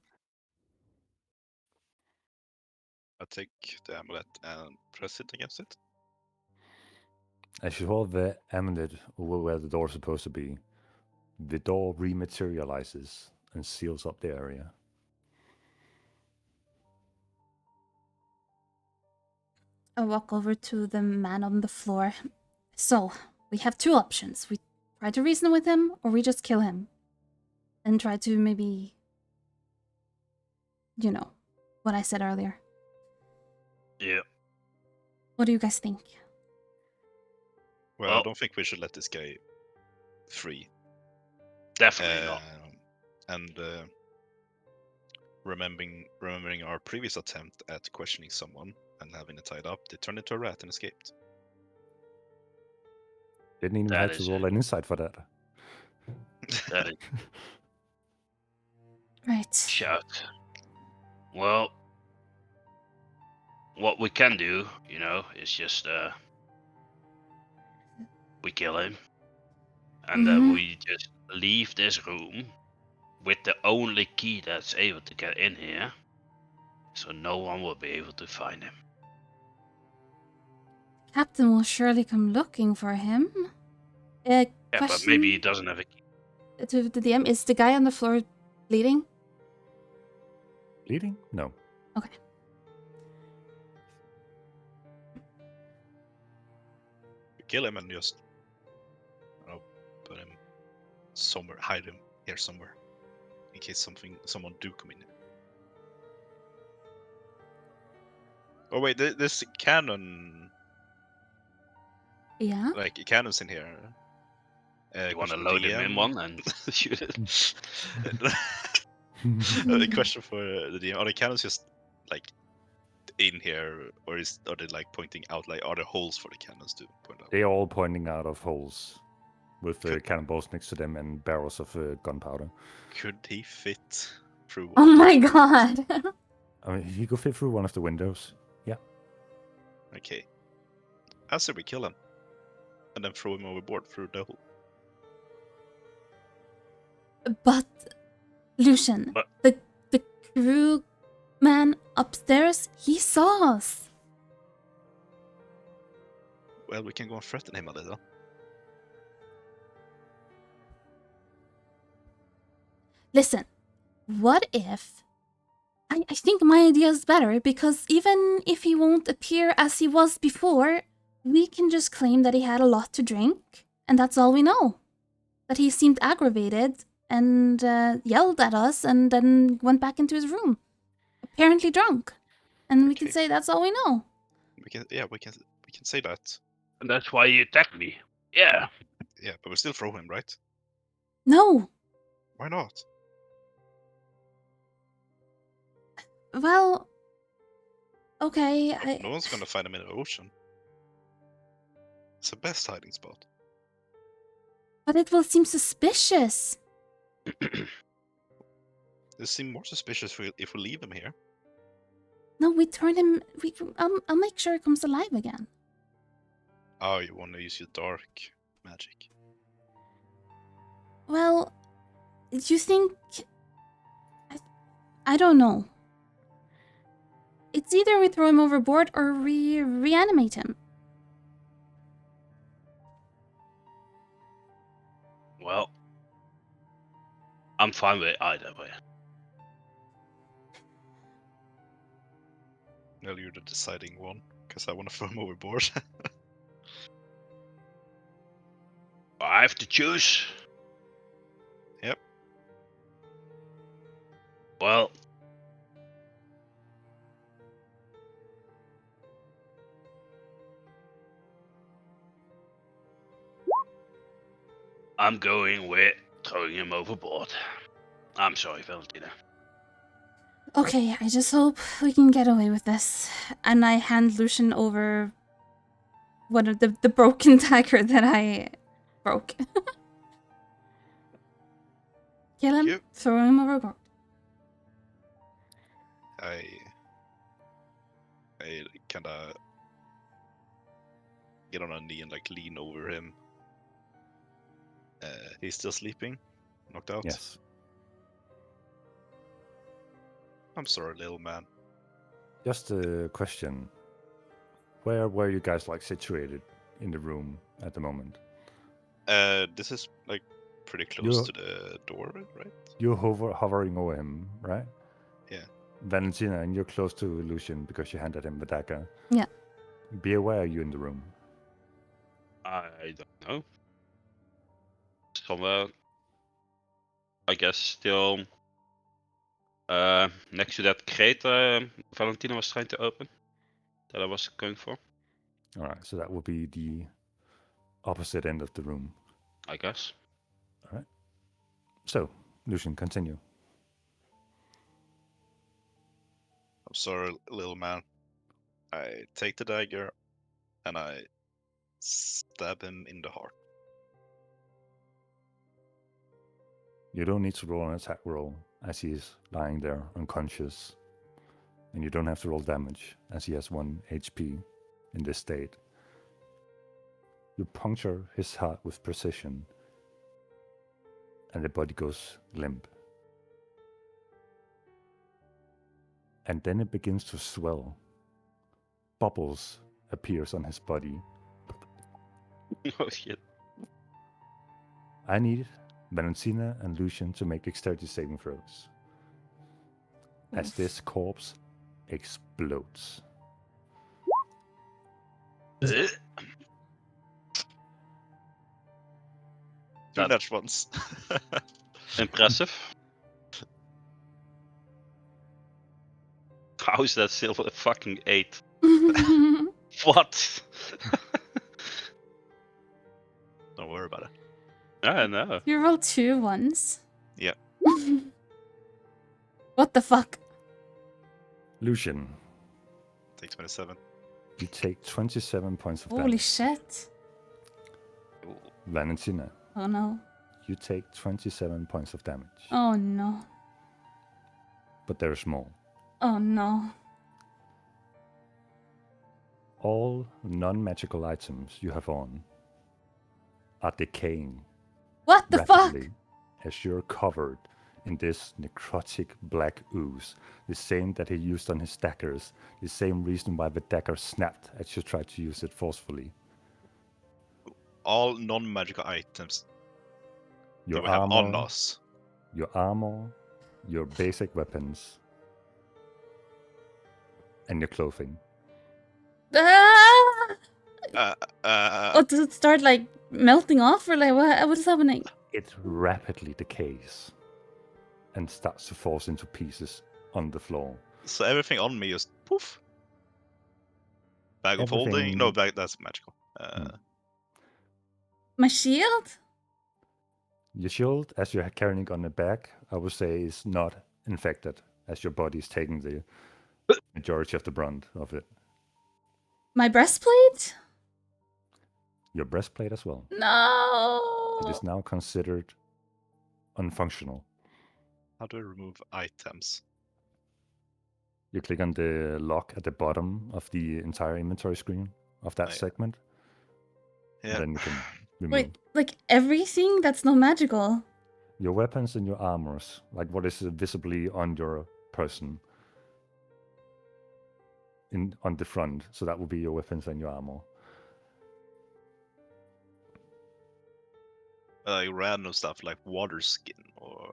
I take the amulet and press it against it. As you hold the amulet over where the door is supposed to be, the door rematerializes and seals up the area. I walk over to the man on the floor. So, we have two options. We try to reason with him, or we just kill him. And try to maybe... You know, what I said earlier. Yeah. What do you guys think? Well, I Well- don't think we should let this guy free. Definitely not. And remembering our previous attempt at questioning someone and having it tied up, they turned into a rat and escaped. Didn't even That have to is roll it. an insight for that. That is Right. shout. Well, what we can do, you know, is just we kill him, and then Mhm. we just leave this room with the only key that's able to get in here, so no one will be able to find him. Captain will surely come looking for him. Yeah, but Question maybe he doesn't have a key. to the DM, is the guy on the floor bleeding? Bleeding? No. Okay. We kill him and just, put him somewhere, hide him here somewhere, in case someone do come in here. Oh wait, this cannon, Yeah? like cannons in here. You want to question load him in DM. one and shoot it? A question for the DM: are the cannons just like in here, or are they like pointing out? Like, are there holes for the cannons to point out? They are all pointing out of holes with Could- cannonballs next to them and barrels of gunpowder. Could he fit through? Oh one of my those? god! I mean, he could fit through one of the windows. Okay. I say we kill him, and then throw him overboard through the hole. But, Lucian, But- the crew man upstairs, he saw us. Well, we can go and threaten him a little. Listen, what if... I think my idea is better, because even if he won't appear as he was before, we can just claim that he had a lot to drink, and that's all we know. That he seemed aggravated and yelled at us and then went back into his room, apparently drunk. And we can Okay. say that's all we know. We can say that. And that's why you attacked me. Yeah. Yeah, but we still throw him, right? No. Why not? Well, okay, No one's gonna find him in the ocean. It's the best hiding spot. but it will seem suspicious. It seems more suspicious if we leave him here. No, we turn him. I'll make sure he comes alive again. Oh, you want to use your dark magic? Well, you think? I don't know. It's either we throw him overboard or we reanimate him. Well, I'm fine with it either way. Well, you're the deciding one, because I want to throw him overboard. I have to choose. Yep. Well, I'm going with throwing him overboard. I'm sorry, Valentina. Okay, I just hope we can get away with this. And I hand Lucian over one of the broken dagger that I broke. Kill him, Yep. throw him overboard. I kind of get on a knee and like lean over him. He's still sleeping, knocked out. Yes. I'm sorry, little man. Just a question. Where were you guys like situated in the room at the moment? This is like pretty close You- to the door, right? You're hovering over him, right? Yeah. Valentina, and you're close to Lucian because you handed him the dagger. Yeah. Be aware you're in the room. I don't know. Somewhere, I guess, still next to that crate Valentina was trying to open, that I was going for, All right, so that will be the opposite end of the room. I guess. So, Lucian, continue. I'm sorry, little man. I take the dagger and I stab him in the heart. You don't need to roll an attack roll as he is lying there unconscious. And you don't have to roll damage as he has 1 HP in this state. You puncture his heart with precision and the body goes limp. And then it begins to swell. Bubbles appears on his body. Oh shit. I need Valentina and Lucian to make dexterity saving throws. As this corpse explodes. Do That- that once. Impressive. How is that still a fucking 8? What? Don't worry about it. I know. You rolled 2 ones. Yeah. What the fuck? Lucian, Take 27. you take 27 points of Holy damage. shit. Valentina, Oh no. you take 27 points of damage. Oh no. But there's more. Oh no. All non-magical items you have on are decaying What the fuck? rapidly as you're covered in this necrotic black ooze, the same that he used on his daggers, the same reason why the dagger snapped as you tried to use it forcefully. All non-magical items Your that we have on armor, us your armor, your basic weapons, and your clothing. Ah! Uh, Does it start like melting off, or like what is happening? It rapidly decays and starts to fall into pieces on the floor. so everything on me is poof. Bag of holding? Everything- No, bag. That's magical. My shield? Your shield, as you're carrying it on the back, I would say is not infected, as your body is taking the majority of the brunt of it. My breastplate? Your breastplate as well. No. It is now considered unfunctional. How do I remove items? You click on the lock at the bottom of the entire inventory screen of that Right. segment, Yeah. and then you can remove Wait, like everything that's not magical. your weapons and your armors, like what is visibly on your person on the front. So that would be your weapons and your armor. Random stuff like water skin or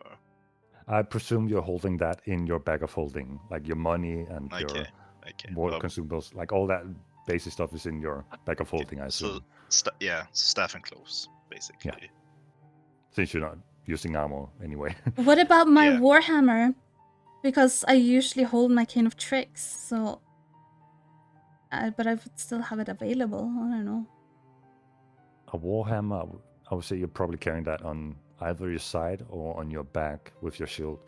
I presume you're holding that in your bag of holding, like your money and your okay. war Well, consumables, like all that basic stuff is in your bag of holding, I assume. So staff and clothes basically. Since you're not using armor anyway. What about my Yeah. warhammer? Because I usually hold my Cane of Tricks, so. But I would still have it available. I don't know. A warhammer, I would say you're probably carrying that on either your side or on your back with your shield.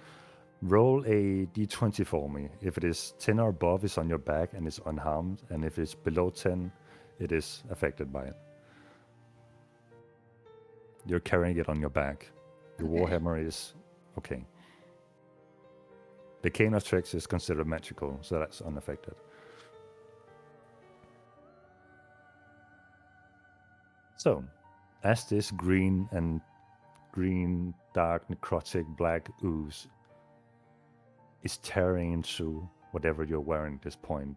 Roll a d20 for me. If it is 10 or above, it's on your back and it's unharmed. And if it's below 10, it is affected by it. You're carrying it on your back. The Okay. warhammer is okay. The Cane of Tricks is considered magical, so that's unaffected. So, as this green dark necrotic black ooze is tearing into whatever you're wearing at this point,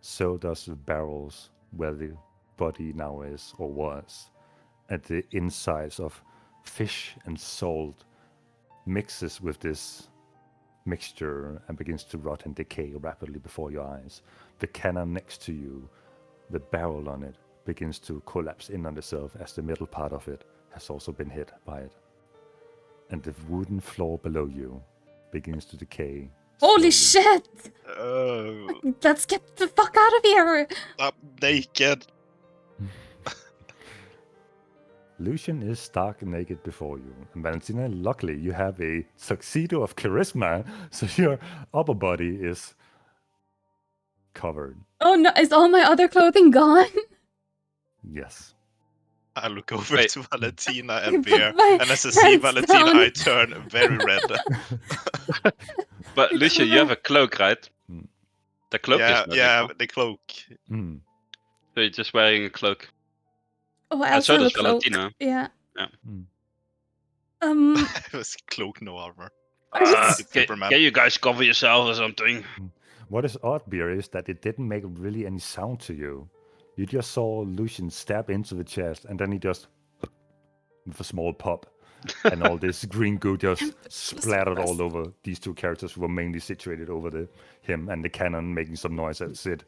so does the barrels where the body now is or was, at the insides of fish and salt mixes with this mixture and begins to rot and decay rapidly before your eyes. The cannon next to you, the barrel on it, begins to collapse in on itself as the middle part of it has also been hit by it. And the wooden floor below you begins to decay. Holy slowly. shit! Let's get the fuck out of here! I'm naked. Lucian is stark naked before you. And Valentina, luckily, you have a tuxedo of charisma, so your upper body is covered. Oh no, is all my other clothing gone? Yes. I look over Wait. to Valentina I and put Bear, my and as I see hands Valentina, down. I turn very red. But Lucia, you have a cloak, right? Mm. The cloak is magical. yeah, the cloak. Mm. So you're just wearing a cloak. Oh, I And so also have a does cloak. Valentina. Yeah. Mm. It was cloak, no armor. It's Superman. Can you guys cover yourself or something? What is odd, Beer, is that it didn't make really any sound to you. You just saw Lucian stab into the chest, and then he just, with a small pop, and all this green goo just splattered all over these two characters who were mainly situated over him, and the cannon making some noise as it.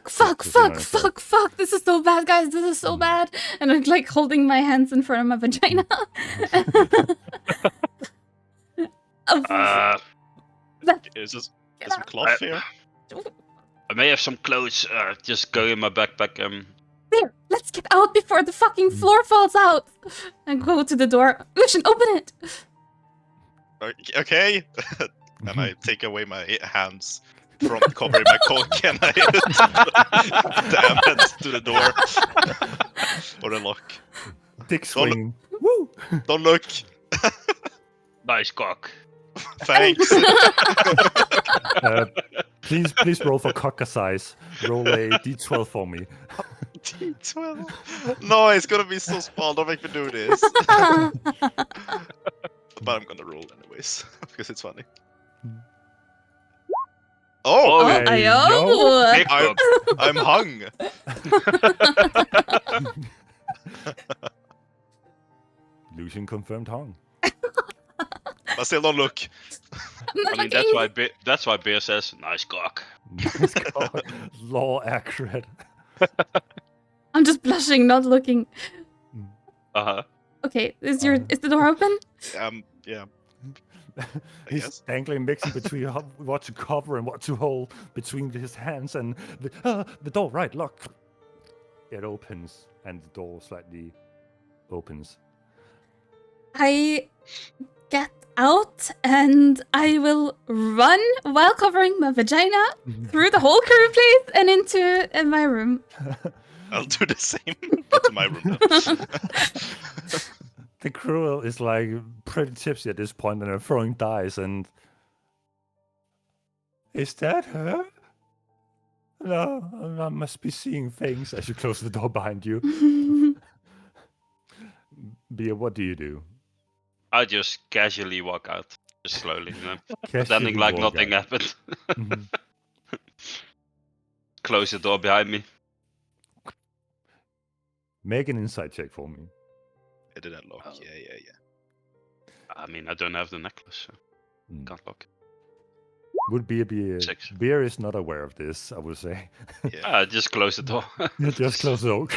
fuck. This is so bad, guys. This is so bad. And I'm like holding my hands in front of my vagina. Is this some cloth here? I may have some clothes. Just go in my backpack. There, let's get out before the fucking floor falls out. And go to the door. Lucian, open it. Okay. And I take away my hands from covering my cock and I damn it to the door. Or the lock. Dick swinging. Woo! Don't look. Nice cock. Thanks. Please roll for cocker size. Roll a d12 for me. D12. No, it's gonna be so small. Don't make me do this. But I'm gonna roll anyways because it's funny. Oh, Oh, Hey, ayo. Big cock. I'm hung. Lucian confirmed Hong. But still, don't look. I'm not I mean, looking. that's why Beer says, "Nice cock." Nice call. Law accurate. I'm just blushing, not looking. Uh-huh. Okay, is the door open? Yeah. He's guess. dangling, mixing between what to cover and what to hold between his hands, and the door, right, lock. It opens, and the door slightly opens. I get out and I will run while covering my vagina through the whole crew place and into my room. I'll do the same. Get to my room now. The crew is like pretty tipsy at this point, and they're throwing dice. And is that her? No, I must be seeing things. As you close the door behind you, Bia, what do you do? I just casually walk out, just slowly, Casually pretending like walk nothing out. happened. Mhm. Close the door behind me. Make an insight check for me. It didn't lock. Oh. Yeah. I mean, I don't have the necklace, so Mm. can't lock. Would be a 6. Beer is not aware of this, I would say. Yeah. I just close the door. You just close the door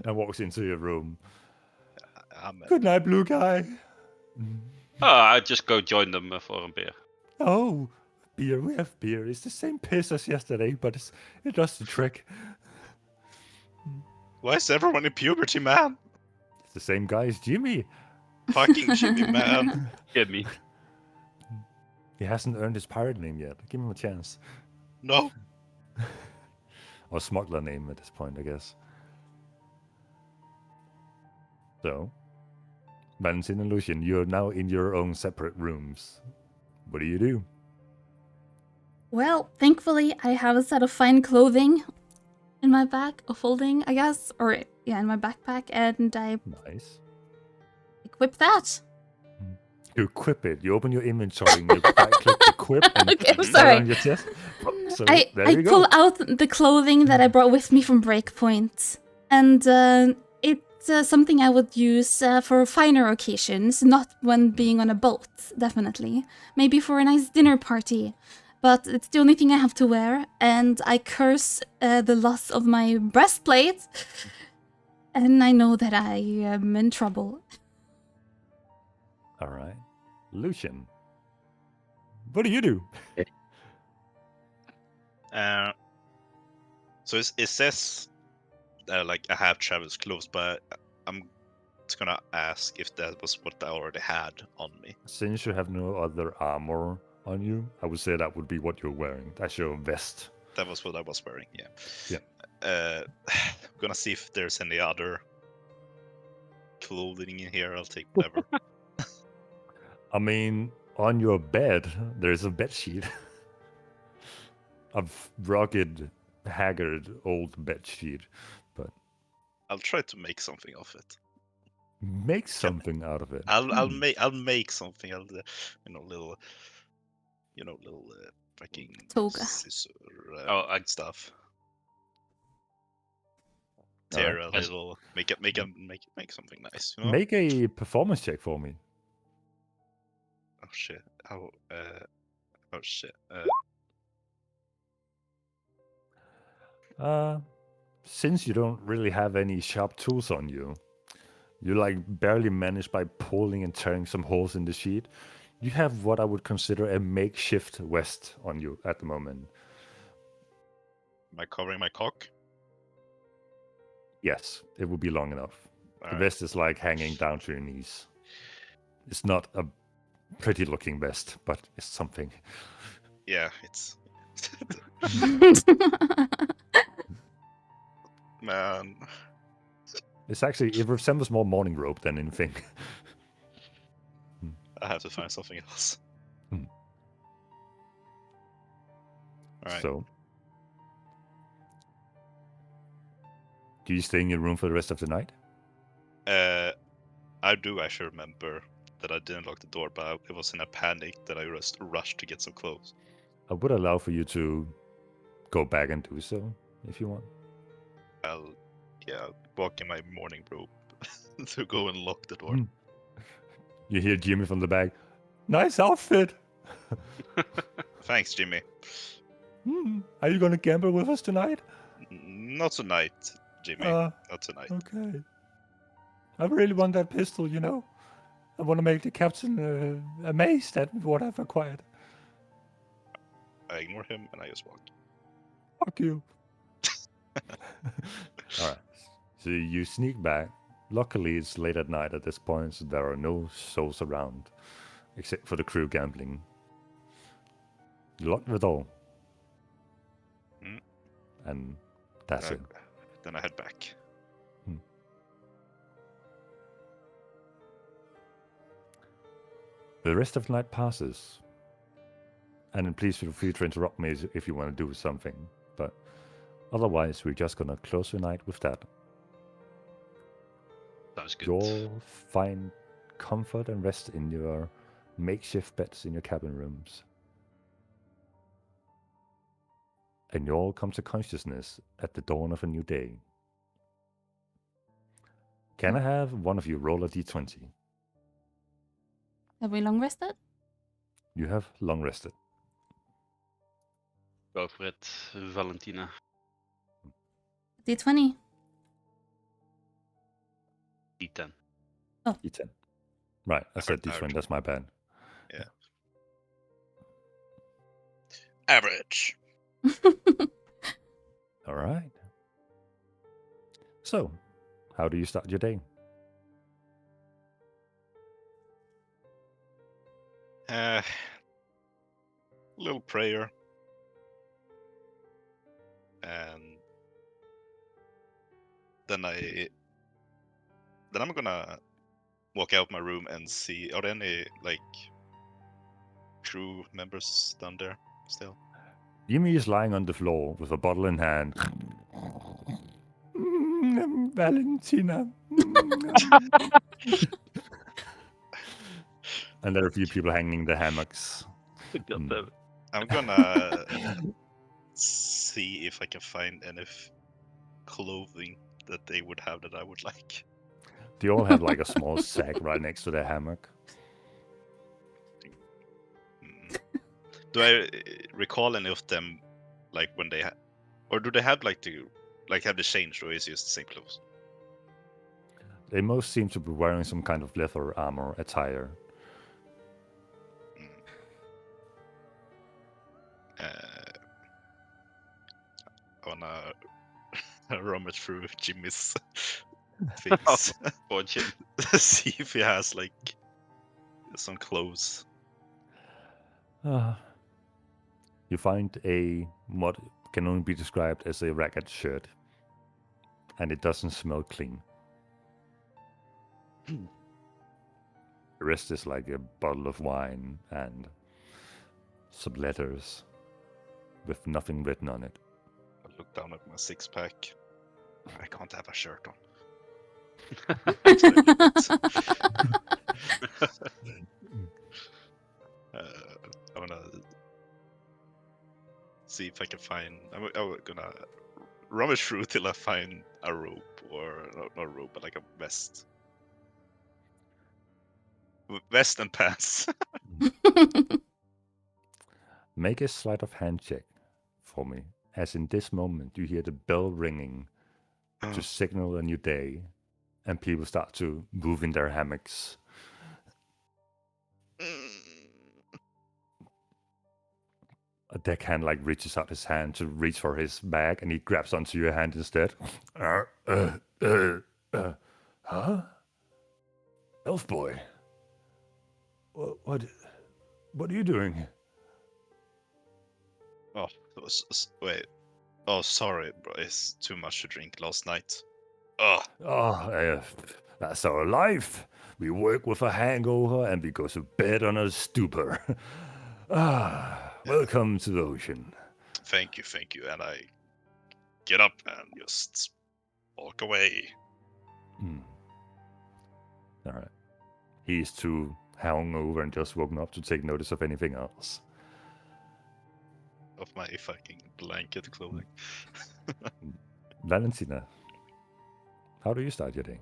and walks into your room. I'm Good night, blue guy. I just go join them for a beer. Oh, beer. We have beer. It's the same piss as yesterday, but it does the trick. Why is everyone in puberty, man? It's the same guy as Jimmy. Fucking Jimmy, man. Get me. He hasn't earned his pirate name yet. Give him a chance. No. Or smuggler name at this point, I guess. So, Valentin and Lucian, you're now in your own separate rooms. What do you do? Well, thankfully, I have a set of fine clothing in my bag, a folding, I guess, or yeah, in my backpack, and I Nice. equip that. You equip it. You open your inventory and you right-click equip and Okay, I'm put it sorry. on your chest. So I there you pull go. out the clothing that I brought with me from Breakpoint, and it's something I would use for finer occasions, not when being on a boat, definitely. Maybe for a nice dinner party, but it's the only thing I have to wear, and I curse the loss of my breastplate, and I know that I am in trouble. All right. Lucian, what do you do? So it says like I have Travis clothes, but I'm just gonna ask if that was what I already had on me. Since you have no other armor on you, I would say that would be what you're wearing. That's your vest. That was what I was wearing. Yeah. Yeah. I'm gonna see if there's any other clothing in here. I'll take whatever. I mean, on your bed, there's a bed sheet. A rugged, haggard old bed sheet. But I'll try to make something of it. make something out of it. I'll make something. Little fucking Toga. scissor, Oh, stuff. All right. Tear a little, make something nice. You know? Make a performance check for me. Oh shit! Oh shit! Since you don't really have any sharp tools on you, you like barely manage by pulling and tearing some holes in the sheet. You have what I would consider a makeshift vest on you at the moment. Am I covering my cock? Yes, it would be long enough. The Alright. vest is like hanging down to your knees. It's not a pretty looking vest, but it's something. Yeah, it's. Man, It's actually, it resembles more morning robe than anything. I have to find something else. Hmm. Alright. So, do you stay in your room for the rest of the night? I do actually remember that I didn't lock the door, but it was in a panic that I just rushed to get some clothes. I would allow for you to go back and do so if you want. I'll walk in my morning robe to go and lock the door. Hmm. You hear Jimmy from the back. Nice outfit. Thanks, Jimmy. Are you gonna gamble with us tonight? Not tonight, Jimmy. Uh, Not tonight. Okay. I really want that pistol, you know. I want to make the captain amazed at what I've acquired. I ignore him and I just walk. Fuck you. All right. So you sneak back. Luckily, it's late at night at this point, so there are no souls around, except for the crew gambling. You lock the door. Mm. And that's it. Then I head back. The rest of the night passes. And then please feel free to interrupt me if you want to do something. But otherwise, we're just going to close the night with that. Sounds good. You'll find comfort and rest in your makeshift beds in your cabin rooms. And you all come to consciousness at the dawn of a new day. Can I have one of you roll a d20? Have we long rested? You have long rested. Go for it, Valentina. D20. D10. D10. Right, I said heard. d20, that's my bad. Average. All right. So, how do you start your day? Little prayer. And then I'm gonna walk out my room and see, are there any like crew members down there still? Jimmy is lying on the floor with a bottle in hand. Valentina. And there are a few people hanging the hammocks. God damn it. I'm gonna see if I can find any clothing that they would have that I would like. They all have like a small sack right next to their hammock. Do I recall any of them, like when they or do they have have the changed, or is it just the same clothes? They most seem to be wearing some kind of leather armor attire. I wanna rummage through Jimmy's things. Poor Jim. See if he has like some clothes. You find what can only be described as a ragged shirt. And it doesn't smell clean. The rest is like a bottle of wine and some letters with nothing written on it. I look down at my six-pack. I can't have a shirt on. I wanna see if I can find. I'm gonna rummage through till I find a rope, or not a rope, but like a vest. Vest and pants. Make a sleight of hand check for me, as in this moment you hear the bell ringing to signal a new day, and people start to move in their hammocks. A deckhand like reaches out his hand to reach for his bag, and he grabs onto your hand instead. Huh? Elf boy? What are you doing? Oh, wait. Oh, sorry, bro. It's too much to drink last night. That's our life. We work with a hangover and we go to bed on a stupor. Welcome to the ocean. Thank you. And I get up and just walk away. All right. He's too hungover and just woken up to take notice of anything else. Of my fucking blanket clothing. Valentina, how do you start your day?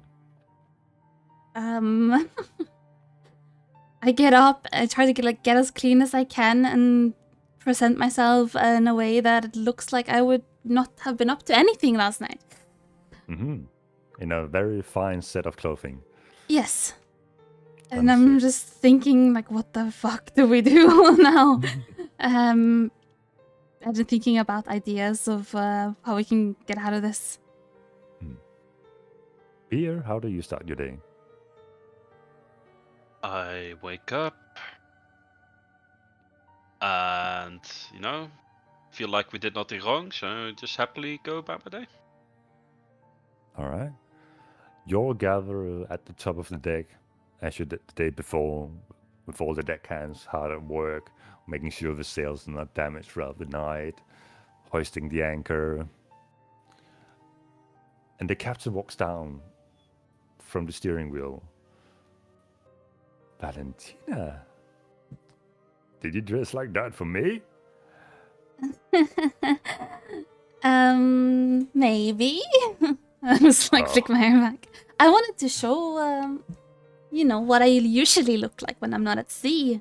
I get up, I try to get as clean as I can and present myself in a way that it looks like I would not have been up to anything last night. Mm-hmm. In a very fine set of clothing. Yes. And I'm Understood. just thinking, like, what the fuck do we do now? I've been thinking about ideas of how we can get out of this. Beer, how do you start your day? I wake up and, feel like we did nothing wrong, so just happily go about my day. All right. You'll gather at the top of the deck as you did the day before, with all the deckhands hard at work, making sure the sails are not damaged throughout the night, hoisting the anchor. And the captain walks down from the steering wheel. Valentina, did you dress like that for me? Maybe. I was like, flick my hair back. I wanted to show, what I usually look like when I'm not at sea.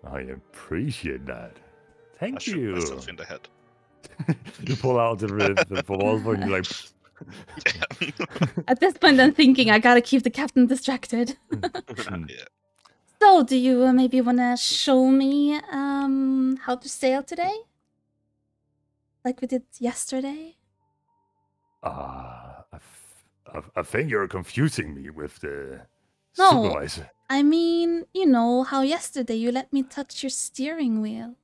I appreciate that. I Thank shoot you. myself in the head. You pull out the revolver and you're like, At this point, I'm thinking I gotta keep the captain distracted. Yeah. So, do you maybe want to show me how to sail today? Like we did yesterday? I think you're confusing me with the No. supervisor. I mean, how yesterday you let me touch your steering wheel.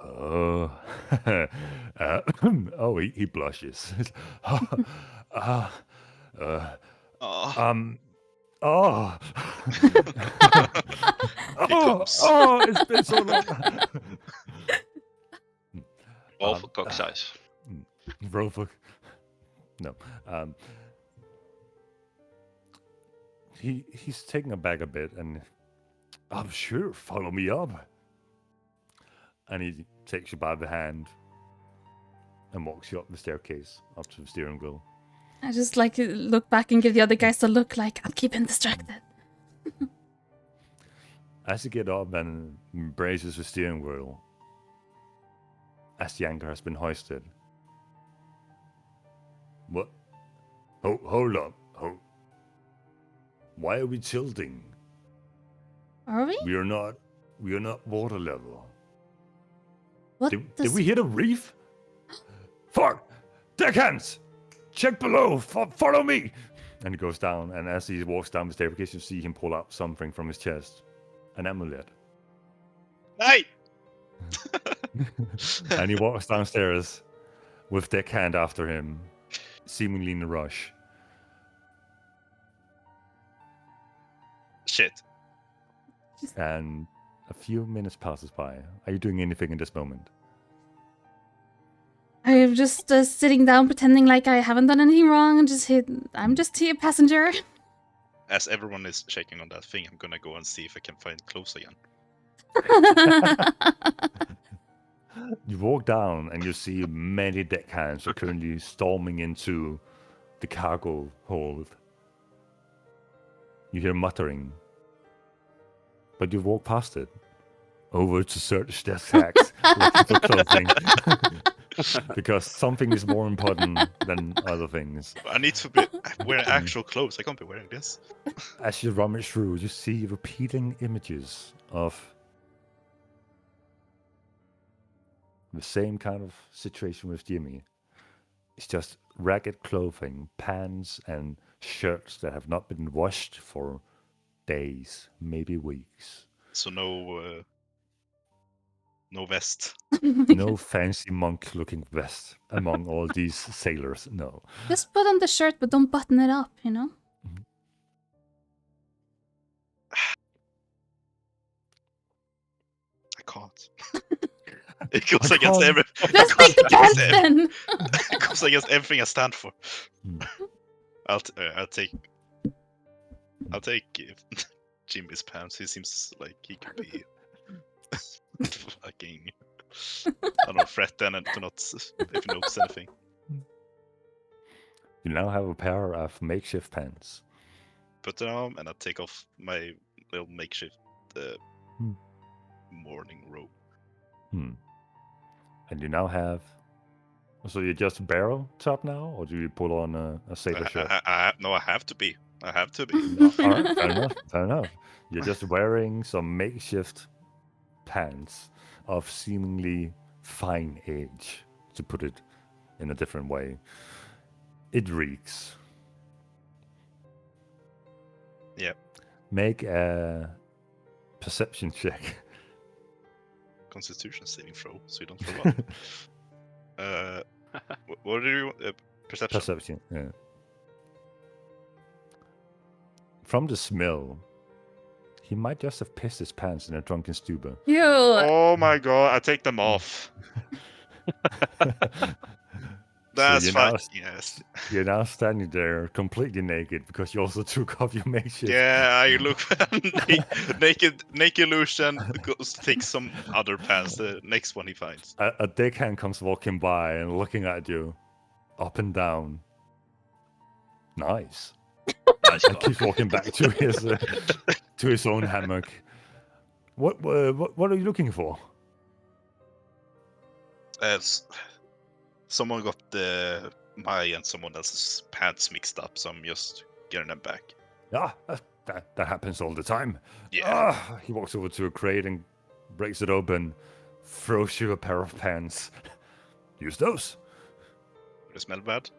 Oh, oh, he blushes. Oh. Oh, Hiccups. oh, it's been so long. All for cock size. Rover. No. He's taken aback a bit, and I'm sure. Follow me up. And he takes you by the hand and walks you up the staircase up to the steering wheel. I just like to look back and give the other guys a look like I'm keeping distracted. As you get up and embraces the steering wheel, as the anchor has been hoisted. What? Hold up. Why are we tilting? Are we? We are not water level. What Did we hit a reef? Fuck! Deckhands! Check below! Follow me! And he goes down, and as he walks down the staircase, you see him pull out something from his chest. An amulet. Hey! And he walks downstairs with Deckhand after him, seemingly in a rush. Shit. And a few minutes passes by. Are you doing anything in this moment? I'm just sitting down pretending like I haven't done anything wrong and I'm just here passenger. As everyone is shaking on that thing, I'm gonna go and see if I can find clothes again. You walk down and you see many deckhands are currently storming into the cargo hold. You hear muttering, but you walk past it, over to search their sacks looking for clothing. Because something is more important than other things. I need to be wearing actual clothes. I can't be wearing this. As you rummage through, you see repeating images of the same kind of situation with Jimmy. It's just ragged clothing, pants and shirts that have not been washed for days, maybe weeks. So no vest. No fancy monk-looking vest among all these sailors, no. Just put on the shirt, but don't button it up, I can't. It goes against can't. everything. Just take the pants then! It goes against everything I stand for. Hmm. I'll take Jimmy's pants. He seems like he could be fucking I don't know, threat then and to not if he knows anything. You now have a pair of makeshift pants. Put them on and I take off my little makeshift morning robe. And you now have. So you're just barrel top now, or do you pull on a sailor shirt? No, I have to be. I have to be. All right, fair enough. Fair enough. You're just wearing some makeshift pants of seemingly fine age, to put it in a different way. It reeks. Yep. Make a perception check. Constitution saving throw, so you don't throw up. What do you perception? Perception, yeah. From the smell, he might just have pissed his pants in a drunken stupor. Ew. Oh my god! I take them off. That's you're fine. now- Yes. You're now standing there completely naked because you also took off your makeshift. Yeah, I look naked illusion. Goes take some other pants. The next one he finds. A deckhand comes walking by and looking at you, up and down. Nice. Nice And keeps walking back to his own hammock. What are you looking for? Someone got my and someone else's pants mixed up, so I'm just getting them back. Ah, that happens all the time. Yeah. He walks over to a crate and breaks it open, throws you a pair of pants. Use those. They smell bad.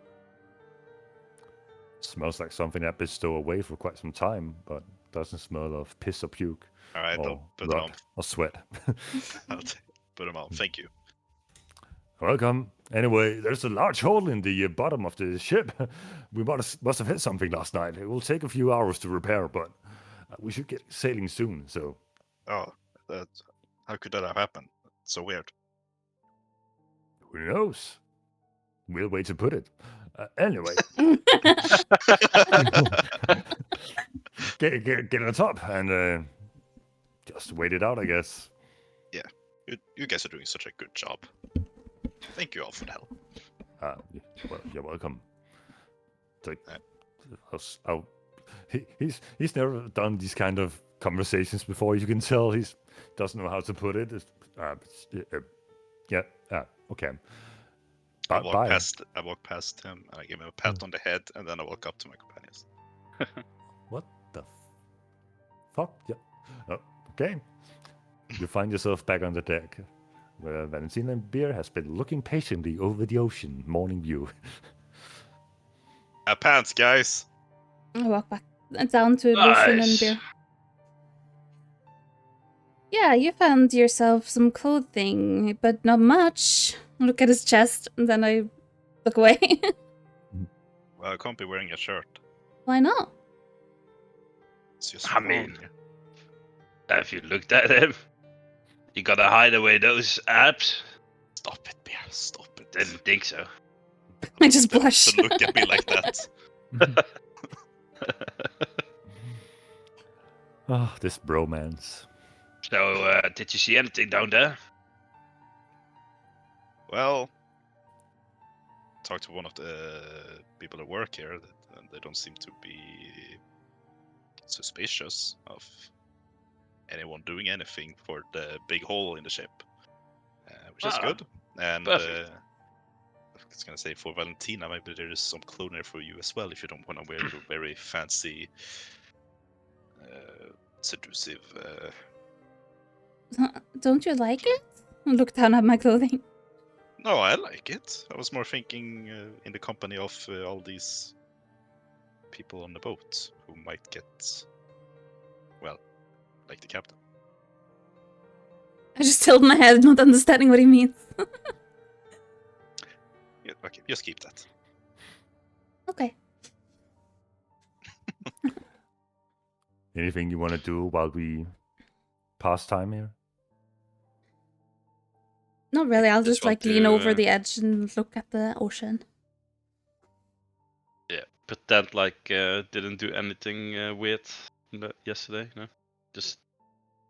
Smells like something that been stowed away for quite some time, but doesn't smell of piss or puke. All right, or I'll put them on. rot or sweat. I'll put them on. Thank you. Welcome. Anyway, there's a large hole in the bottom of the ship. We must have hit something last night. It will take a few hours to repair, but we should get sailing soon, so... Oh, how could that have happened? It's so weird. Who knows? We'll wait to put it. Anyway, get on top and just wait it out, I guess. You guys are doing such a good job. Thank you all for the help. Well, you're welcome. He's never done these kind of conversations before. You can tell he doesn't know how to put it. Okay. I Bye. walk past him and I give him a pat on the head, and then I walk up to my companions. What the fuck? Yeah. Okay. You find yourself back on the deck, where Valentina and Beer has been looking patiently over the ocean, morning view. Pants, guys. I walk back down to Lucian and Nice. Beer. Yeah, you found yourself some clothing, but not much. Look at his chest, and then I look away. Well, I can't be wearing a shirt. Why not? It's just I mean- wrong. If you looked at him, you gotta hide away those abs. Stop it, Bear. Stop it. Didn't think so. I just blush. Don't look at me like that. Oh, this bromance. So, did you see anything down there? Well, talked to one of the people that work here, and they don't seem to be suspicious of anyone doing anything for the big hole in the ship, which is Ah, good. And perfect. I was gonna say for Valentina, maybe there is some clothes there for you as well if you don't want to wear your very fancy, seductive. Don't you like it? I look down at my clothing. No, I like it. I was more thinking in the company of all these people on the boat who might get, well, like the captain. I just tilt my head, not understanding what he means. Yeah, okay, just keep that. Okay. Anything you want to do while we pass time here? Not really, I'll just want like lean to, over the edge and look at the ocean. Yeah, pretend like didn't do anything weird yesterday. No, just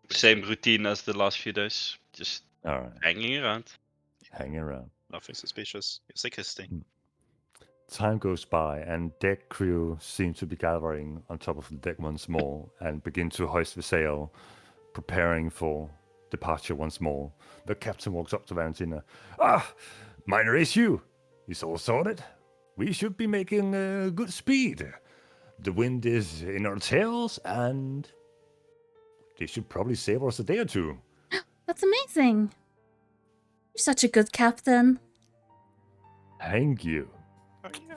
same routine as the last few days. Just All right, hanging around. hanging around. Nothing suspicious. Just existing. Time goes by, and deck crew seem to be gathering on top of the deck once more and begin to hoist the sail, preparing for departure once more. The captain walks up to Valentina. Ah, minor issue. It's all sorted. We should be making good speed. The wind is in our tails, and they should probably save us a day or two. That's amazing. You're such a good captain. Thank you. Oh, yeah.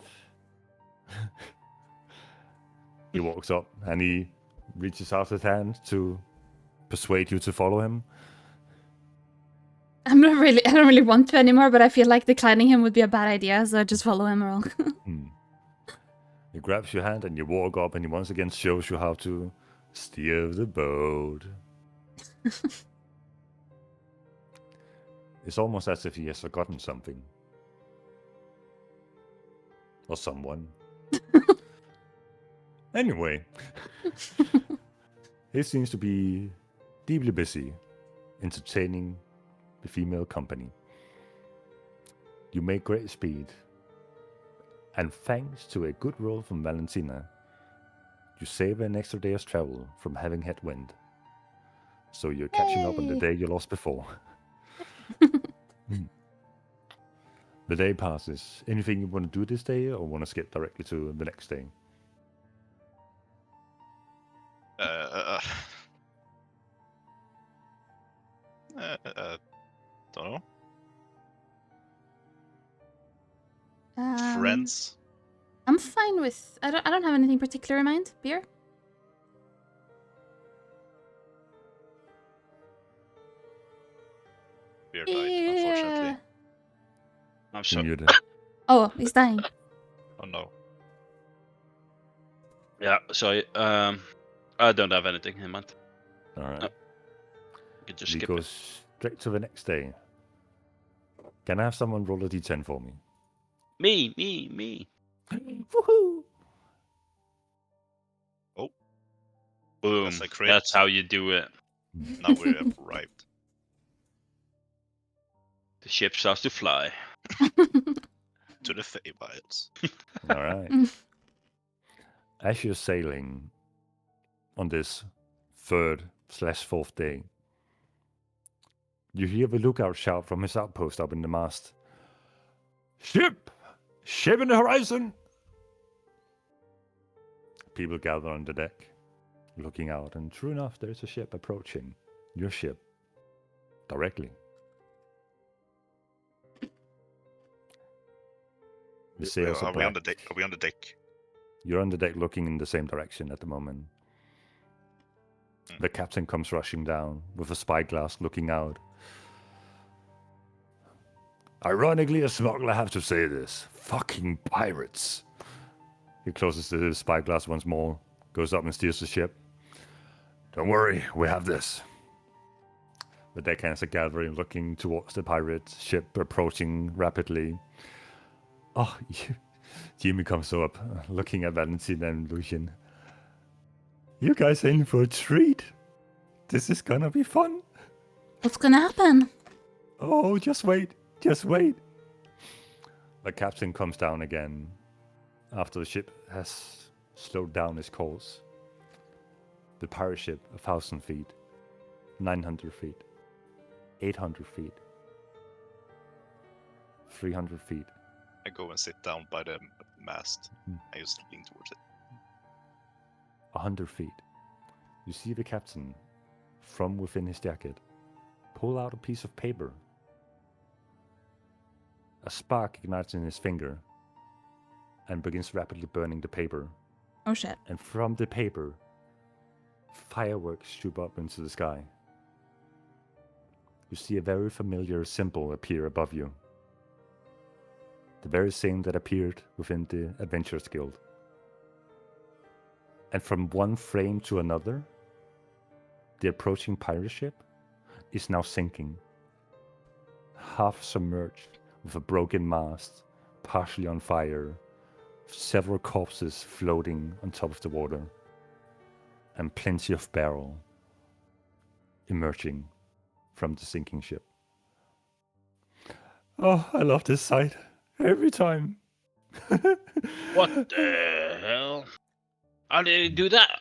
He walks up and he reaches out his hand to persuade you to follow him. I don't really want to anymore, but I feel like declining him would be a bad idea, so I just follow him along. He grabs your hand and you walk up and he once again shows you how to steer the boat. It's almost as if he has forgotten something. Or someone. Anyway. He seems to be deeply busy entertaining the female company. You make great speed. And thanks to a good roll from Valentina, you save an extra day of travel from having headwind. So you're catching up on the Yay. day you lost before. The day passes. Anything you want to do this day or want to skip directly to the next day? Don't know. Um, Friends. I'm fine with. I don't have anything particular in mind. Beer. Beer died, unfortunately. I'm You sorry. muted. Oh, he's dying. Oh no. Yeah, sorry. I don't have anything in mind. Alright. You can just We skip go it. straight to the next day. Can I have someone roll a d10 for me? Me. Woohoo! Boom. That's a crit. That's how you do it. Now we're arrived. The ship starts to fly. To the Feywild. Alright. As you're sailing on this 3rd/4th day, you hear the lookout shout from his outpost up in the mast. Ship! Ship in the horizon! People gather on the deck, looking out, and true enough, there's a ship approaching. Your ship. Directly. The sails are Are we on the black. deck? Are we on the deck? You're on the deck looking in the same direction at the moment. The captain comes rushing down with a spyglass looking out. Ironically, a smuggler, I have to say this. Fucking pirates. He closes the spyglass once more, goes up and steers the ship. Don't worry, we have this. The deckhands are gathering, looking towards the pirate ship approaching rapidly. Oh, Jimmy comes up, looking at Valentina and Lucian. You guys are in for a treat. This is gonna be fun. What's gonna happen? Oh, just wait. Just wait. The captain comes down again after the ship has slowed down its course. The pirate ship, 1,000 feet, 900 feet, 800 feet, 300 feet. I go and sit down by the mast. I just lean towards it. 100 feet. You see the captain, from within his jacket, pull out a piece of paper. A spark ignites in his finger and begins rapidly burning the paper. Oh shit. And from the paper, fireworks shoot up into the sky. You see a very familiar symbol appear above you. The very same that appeared within the Adventurers Guild. And from one frame to another, the approaching pirate ship is now sinking. Half submerged, with a broken mast, partially on fire, several corpses floating on top of the water, and plenty of barrel emerging from the sinking ship. Oh, I love this sight. Every time. What the hell? How did he do that?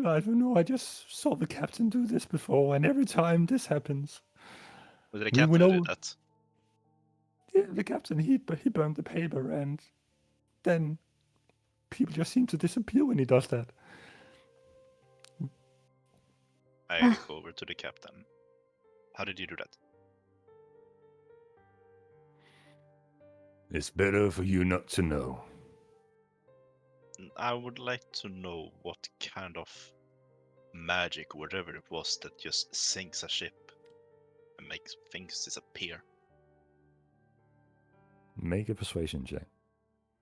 I don't know. I just saw the captain do this before, and every time this happens, Was it a We captain who know- did that? yeah, the captain he burned the paper, and then people just seem to disappear when he does that. I look over to the captain. How did you do that? It's better for you not to know. I would like to know what kind of magic, whatever it was, that just sinks a ship and makes things disappear. Make a persuasion check.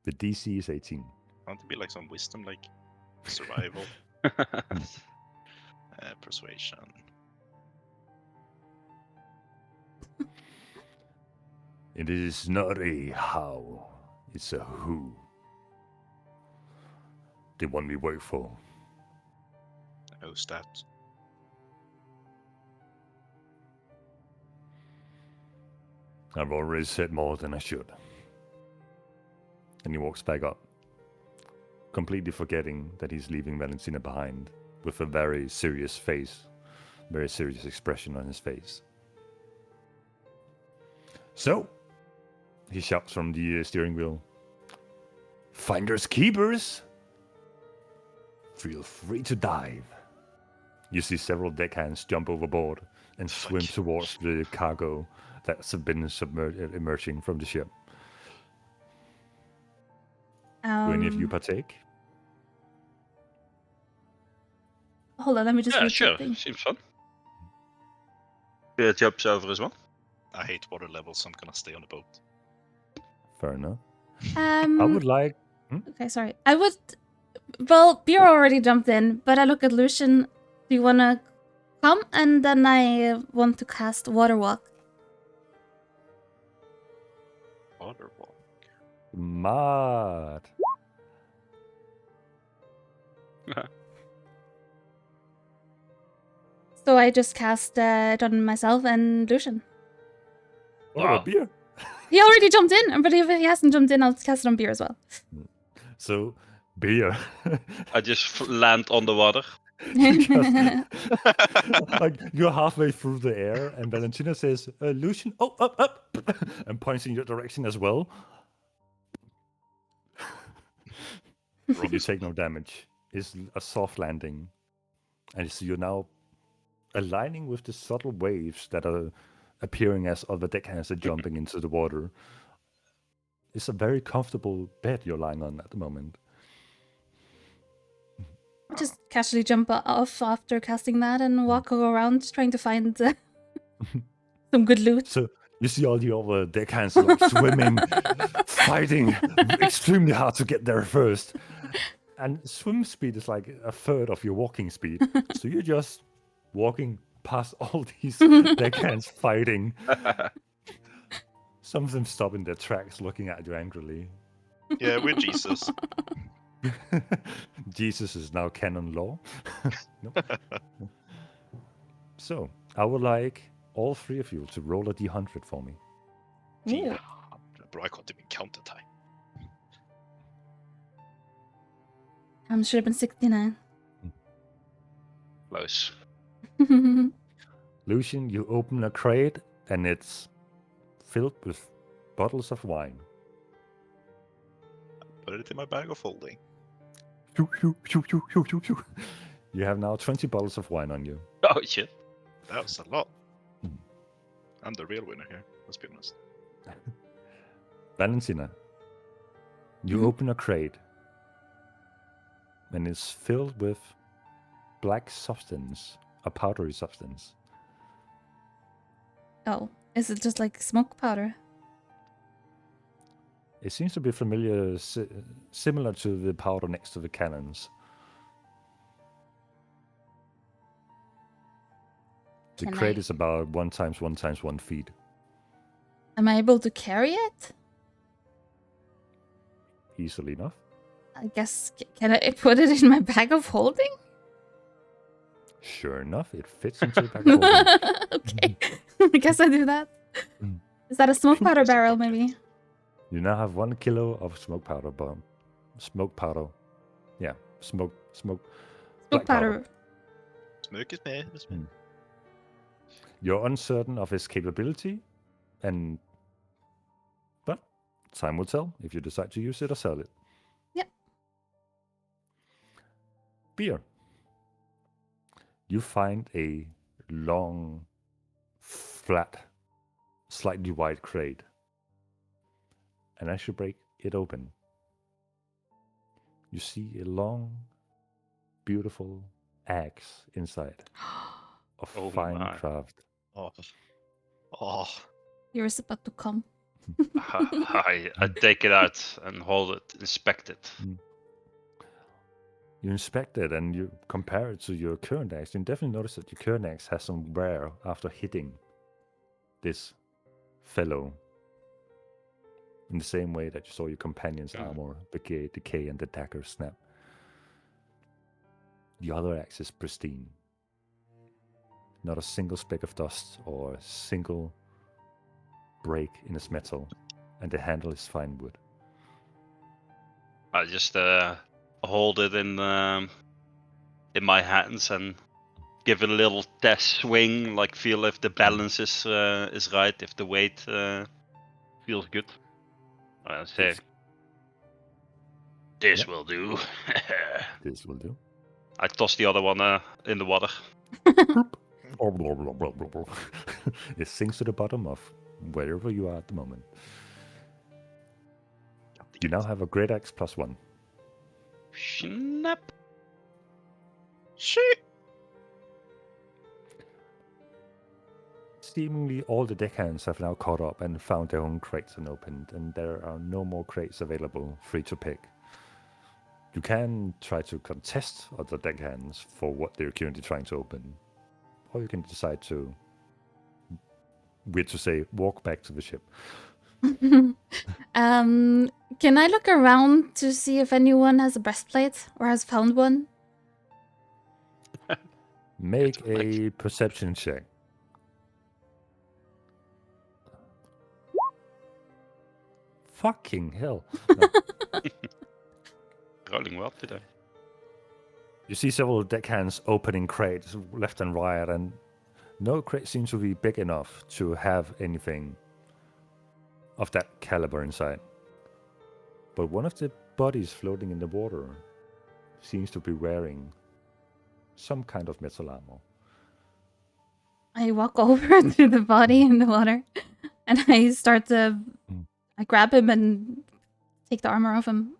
The DC is 18. Want to be like some wisdom, like survival, persuasion. It is not a how, it's a who. The one we work for. Who's that? I've already said more than I should. And he walks back up, completely forgetting that he's leaving Valentina behind, with a very serious face, very serious expression on his face. So, he shouts from the steering wheel, "Finders keepers! Feel free to dive." You see several deckhands jump overboard and swim Fuck. towards the cargo that's been emerging from the ship. Do any of you partake? Hold on, let me just Yeah, read sure. something. Seems fun. Beer jumps over as well. I hate water levels, so I'm gonna stay on the boat. Fair enough. I would like. Okay, sorry. I would. Well, Beer already jumped in, but I look at Lucian. Do you wanna come? And then I want to cast Water Walk. Water wall. Mad. So I just cast it on myself and Lucian. Oh, Wow. a beer. He already jumped in, but if he hasn't jumped in, I'll cast it on Beer as well. So, beer. I just land on the water. Like, you're halfway through the air, and Valentina says, "Lucian, oh, up," and points in your direction as well. You take no damage. It's a soft landing, and so you're now aligning with the subtle waves that are appearing as other deckhands are jumping into the water. It's a very comfortable bed you're lying on at the moment. Just casually jump off after casting that and walk around trying to find some good loot. So you see all the other deckhands like swimming, fighting extremely hard to get there first. And swim speed is like a third of your walking speed. So you're just walking past all these deckhands fighting. Some of them stop in their tracks looking at you angrily. Yeah, we're Jesus. Jesus is now canon law. Nope. So, I would like all three of you to roll a d100 for me. Ooh. Bro, I can't even count the time. Should have been 69. Close. Lucian, you open a crate and it's filled with bottles of wine. Put it in my bag of holding. Shoo, shoo, shoo, shoo, shoo, shoo, shoo. You have now 20 bottles of wine on you. Oh shit. That was a lot. I'm the real winner here, let's be honest. Valentina, you Mhm. open a crate and it's filled with black substance, a powdery substance. Oh, is it just like smoke powder? It seems to be familiar, similar to the powder next to the cannons. The Can crate I- is about 1 times 1 times 1 feet. Am I able to carry it? Easily enough. I guess, can I put it in my bag of holding? Sure enough, it fits into the bag of holding. Okay, I guess I do that. Is that a smoke powder Interesting barrel, project. maybe? You now have 1 kilo of smoke powder bomb. Smoke powder. Yeah, smoke. Smoke Black powder. powder. Smoke is me. It's me. You're uncertain of its capability, but time will tell if you decide to use it or sell it. Yep. Beer. You find a long, flat, slightly wide crate. And as you break it open, you see a long, beautiful axe inside of Oh fine my. craft. Oh. Oh. Yours about to come. I take it out and hold it, inspect it. You inspect it and you compare it to your current axe. You definitely notice that your current axe has some wear after hitting this fellow. In the same way that you saw your companion's armor decay and the dagger snap. The other axe is pristine. Not a single speck of dust or a single break in its metal, and the handle is fine wood. I just hold it in my hands and give it a little test swing, like feel if the balance is right, if the weight feels good. I say, Yes. this Yep. will do. This will do. I toss the other one in the water. It sinks to the bottom of wherever you are at the moment. You now have a great axe +1. Snap. Shit. Seemingly all the deckhands have now caught up and found their own crates and opened, and there are no more crates available free to pick. You can try to contest other deckhands for what they're currently trying to open, or you can decide to, weird to say, walk back to the ship. Can I look around to see if anyone has a breastplate or has found one? Make a perception check. Fucking hell. No. Rolling well today. You see several deckhands opening crates left and right, and no crate seems to be big enough to have anything of that caliber inside. But one of the bodies floating in the water seems to be wearing some kind of metal armor. I walk over to the body in the water and I start to... I grab him and take the armor off him.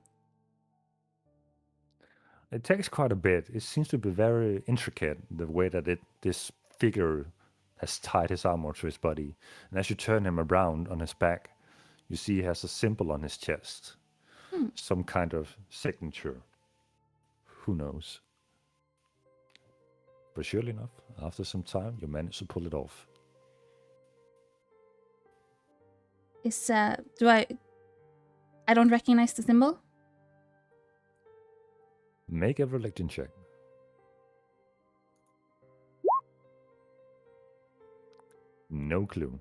It takes quite a bit. It seems to be very intricate, the way that this figure has tied his armor to his body. And as you turn him around on his back, you see he has a symbol on his chest. Some kind of signature. Who knows? But surely enough, after some time, you manage to pull it off. Is, I don't recognize the symbol? Make a religion check. No clue.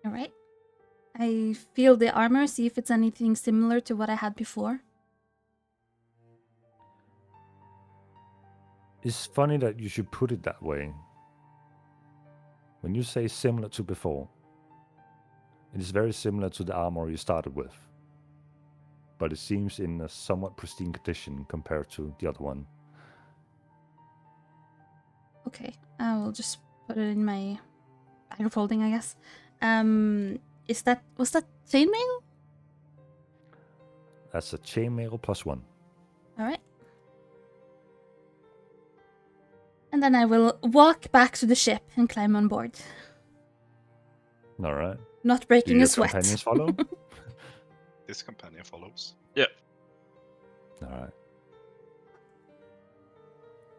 Alright. I feel the armor, see if it's anything similar to what I had before. It's funny that you should put it that way. When you say similar to before, it is very similar to the armor you started with. But it seems in a somewhat pristine condition compared to the other one. Okay, I will just put it in my bag of holding, I guess. Was that chainmail? That's a chainmail +1. Alright. And then I will walk back to the ship and climb on board. Alright. Not Do breaking your a sweat. companions follow? This companion follows. Alright.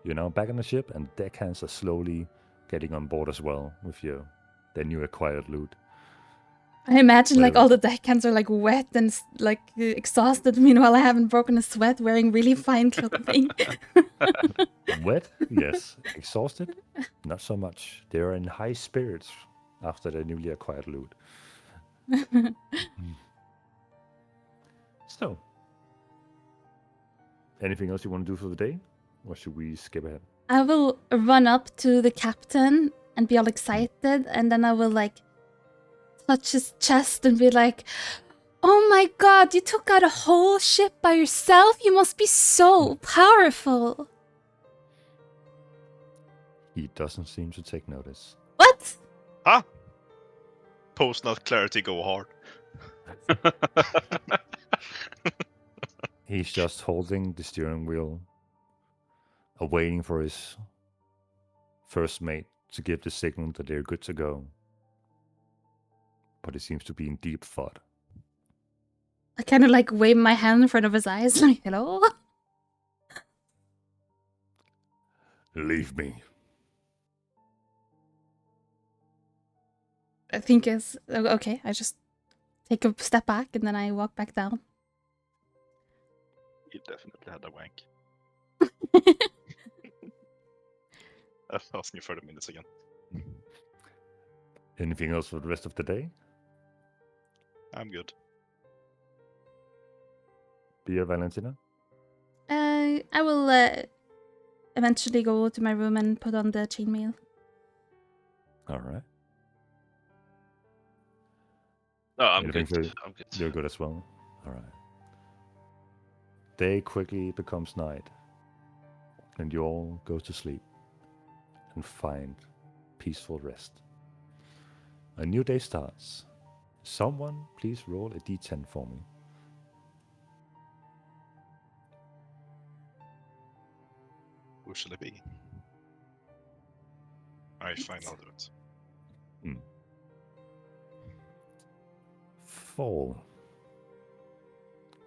You're now back on the ship, and deckhands are slowly getting on board as well with their new acquired loot. I imagine like Whatever. all the deckhands are like wet and like exhausted. Meanwhile, I haven't broken a sweat, wearing really fine clothing. Wet? Yes. Exhausted? Not so much. They are in high spirits after their newly acquired loot. So, anything else you want to do for the day? Or should we skip ahead? I will run up to the captain and be all excited, and then I will like touch his chest and be like, "Oh my god, you took out a whole ship by yourself? You must be so powerful." He doesn't seem to take notice. What? Huh? Post not clarity go hard. He's just holding the steering wheel, waiting for his first mate to give the signal that they're good to go. But he seems to be in deep thought. I kind of like wave my hand in front of his eyes, like, "Hello." Leave me. I think it's okay. I just take a step back and then I walk back down. You definitely had a wank. Asking you 30 minutes again. Anything else for the rest of the day? I'm good. Dear Valentina? I will eventually go to my room and put on the chainmail. Alright. No, I'm Anything good. for- I'm good. You're good as well? Alright. Day quickly becomes night. And you all go to sleep. And find peaceful rest. A new day starts. Someone please roll a d10 for me. Who should it be? I fine, I'll do it. 4.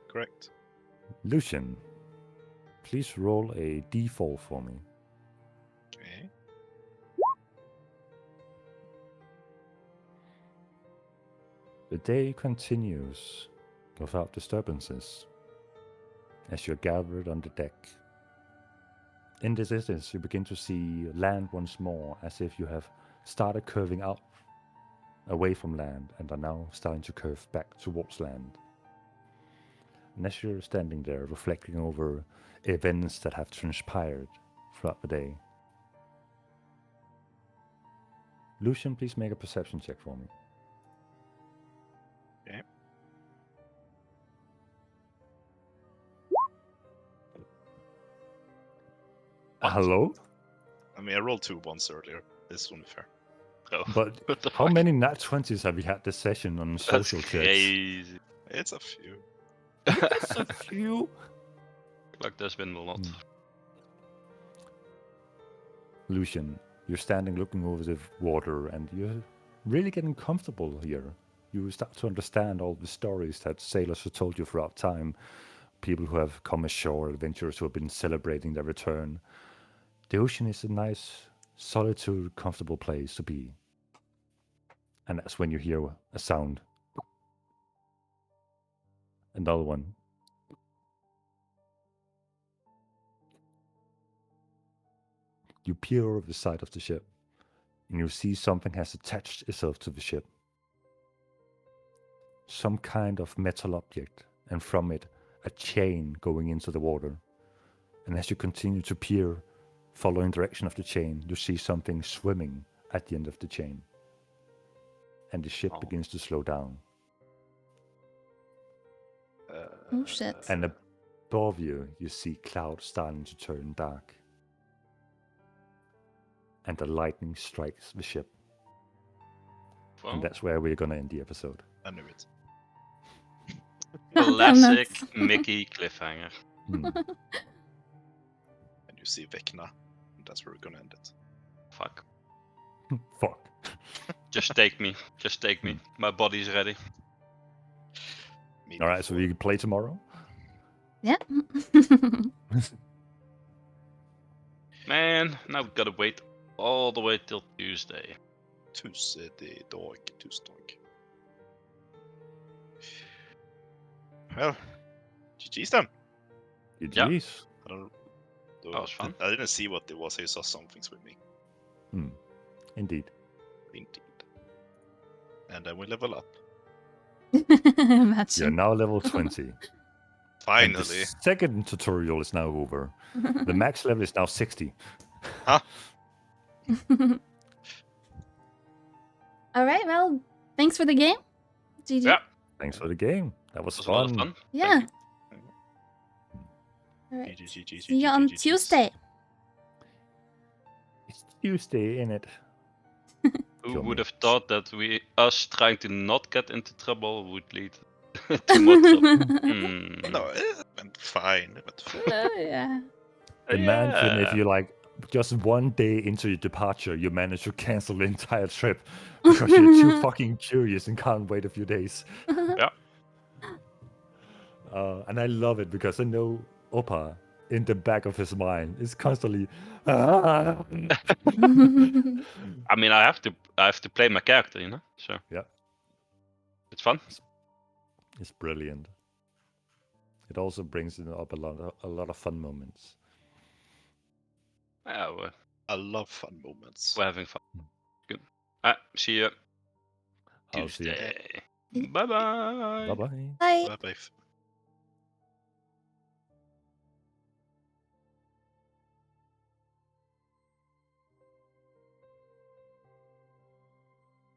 Correct. Lucian, please roll a d4 for me. Okay. The day continues without disturbances as you're gathered on the deck. In the distance, you begin to see land once more, as if you have started curving out away from land and are now starting to curve back towards land. And as you're standing there reflecting over events that have transpired throughout the day, Lucian, please make a perception check for me. Okay. Hello? I mean, I rolled 2 once earlier. This won't be fair. Oh, But what the how fuck? many nat 20s have we had this session on That's social chats? crazy. It's a few. It's a few. Like there's been a lot. Lucian, you're standing looking over the water and you're really getting comfortable here. You start to understand all the stories that sailors have told you throughout time. People who have come ashore, adventurers who have been celebrating their return. The ocean is a nice, solitude, comfortable place to be. And that's when you hear a sound. Another one. You peer over the side of the ship, and you see something has attached itself to the ship. Some kind of metal object, and from it, a chain going into the water. And as you continue to peer, following the direction of the chain, you see something swimming at the end of the chain. And the ship begins to slow down. Oh shit. And above you, you see clouds starting to turn dark. And the lightning strikes the ship. Well, And that's where we're going to end the episode. I knew it. classic Mickey cliffhanger. Hmm. And you see Vecna. And that's where we're gonna end it. Fuck. Fuck. Just take me. Just take me. My body's ready. Me Alright, so before. we play tomorrow? Yeah. Man, now we gotta wait all the way till Tuesday. Tuesday. Well, GG's then. GG's. I don't. That was fun. I didn't see what it was. I saw something swimming. Indeed. Indeed. And then we level up. You're Imagine. now level 20. And Finally. the second tutorial is now over. The max level is now 60. All right. Well, thanks for the game. GG. Yeah. Thanks for the game. That was It was a lot of fun. fun. Yeah. Thank All right. GG. See you on Tuesday. It's Tuesday, in it? Who Kill would me. have thought that us trying to not get into trouble would lead to more trouble? No, it went fine. It went fine. Yeah. Imagine if Yeah. you like just one day into your departure, you manage to cancel the entire trip because you're too fucking curious and can't wait a few days. Yeah. And I love it because I know Opa in the back of his mind is constantly. "Ah." I mean, I have to play my character, you know. So Yeah, it's fun. it's brilliant. It also brings up a lot of fun moments. Yeah, I love fun moments. we're having fun. Good. See you I'll see you. Tuesday. Bye bye. Bye bye. Bye. Bye bye.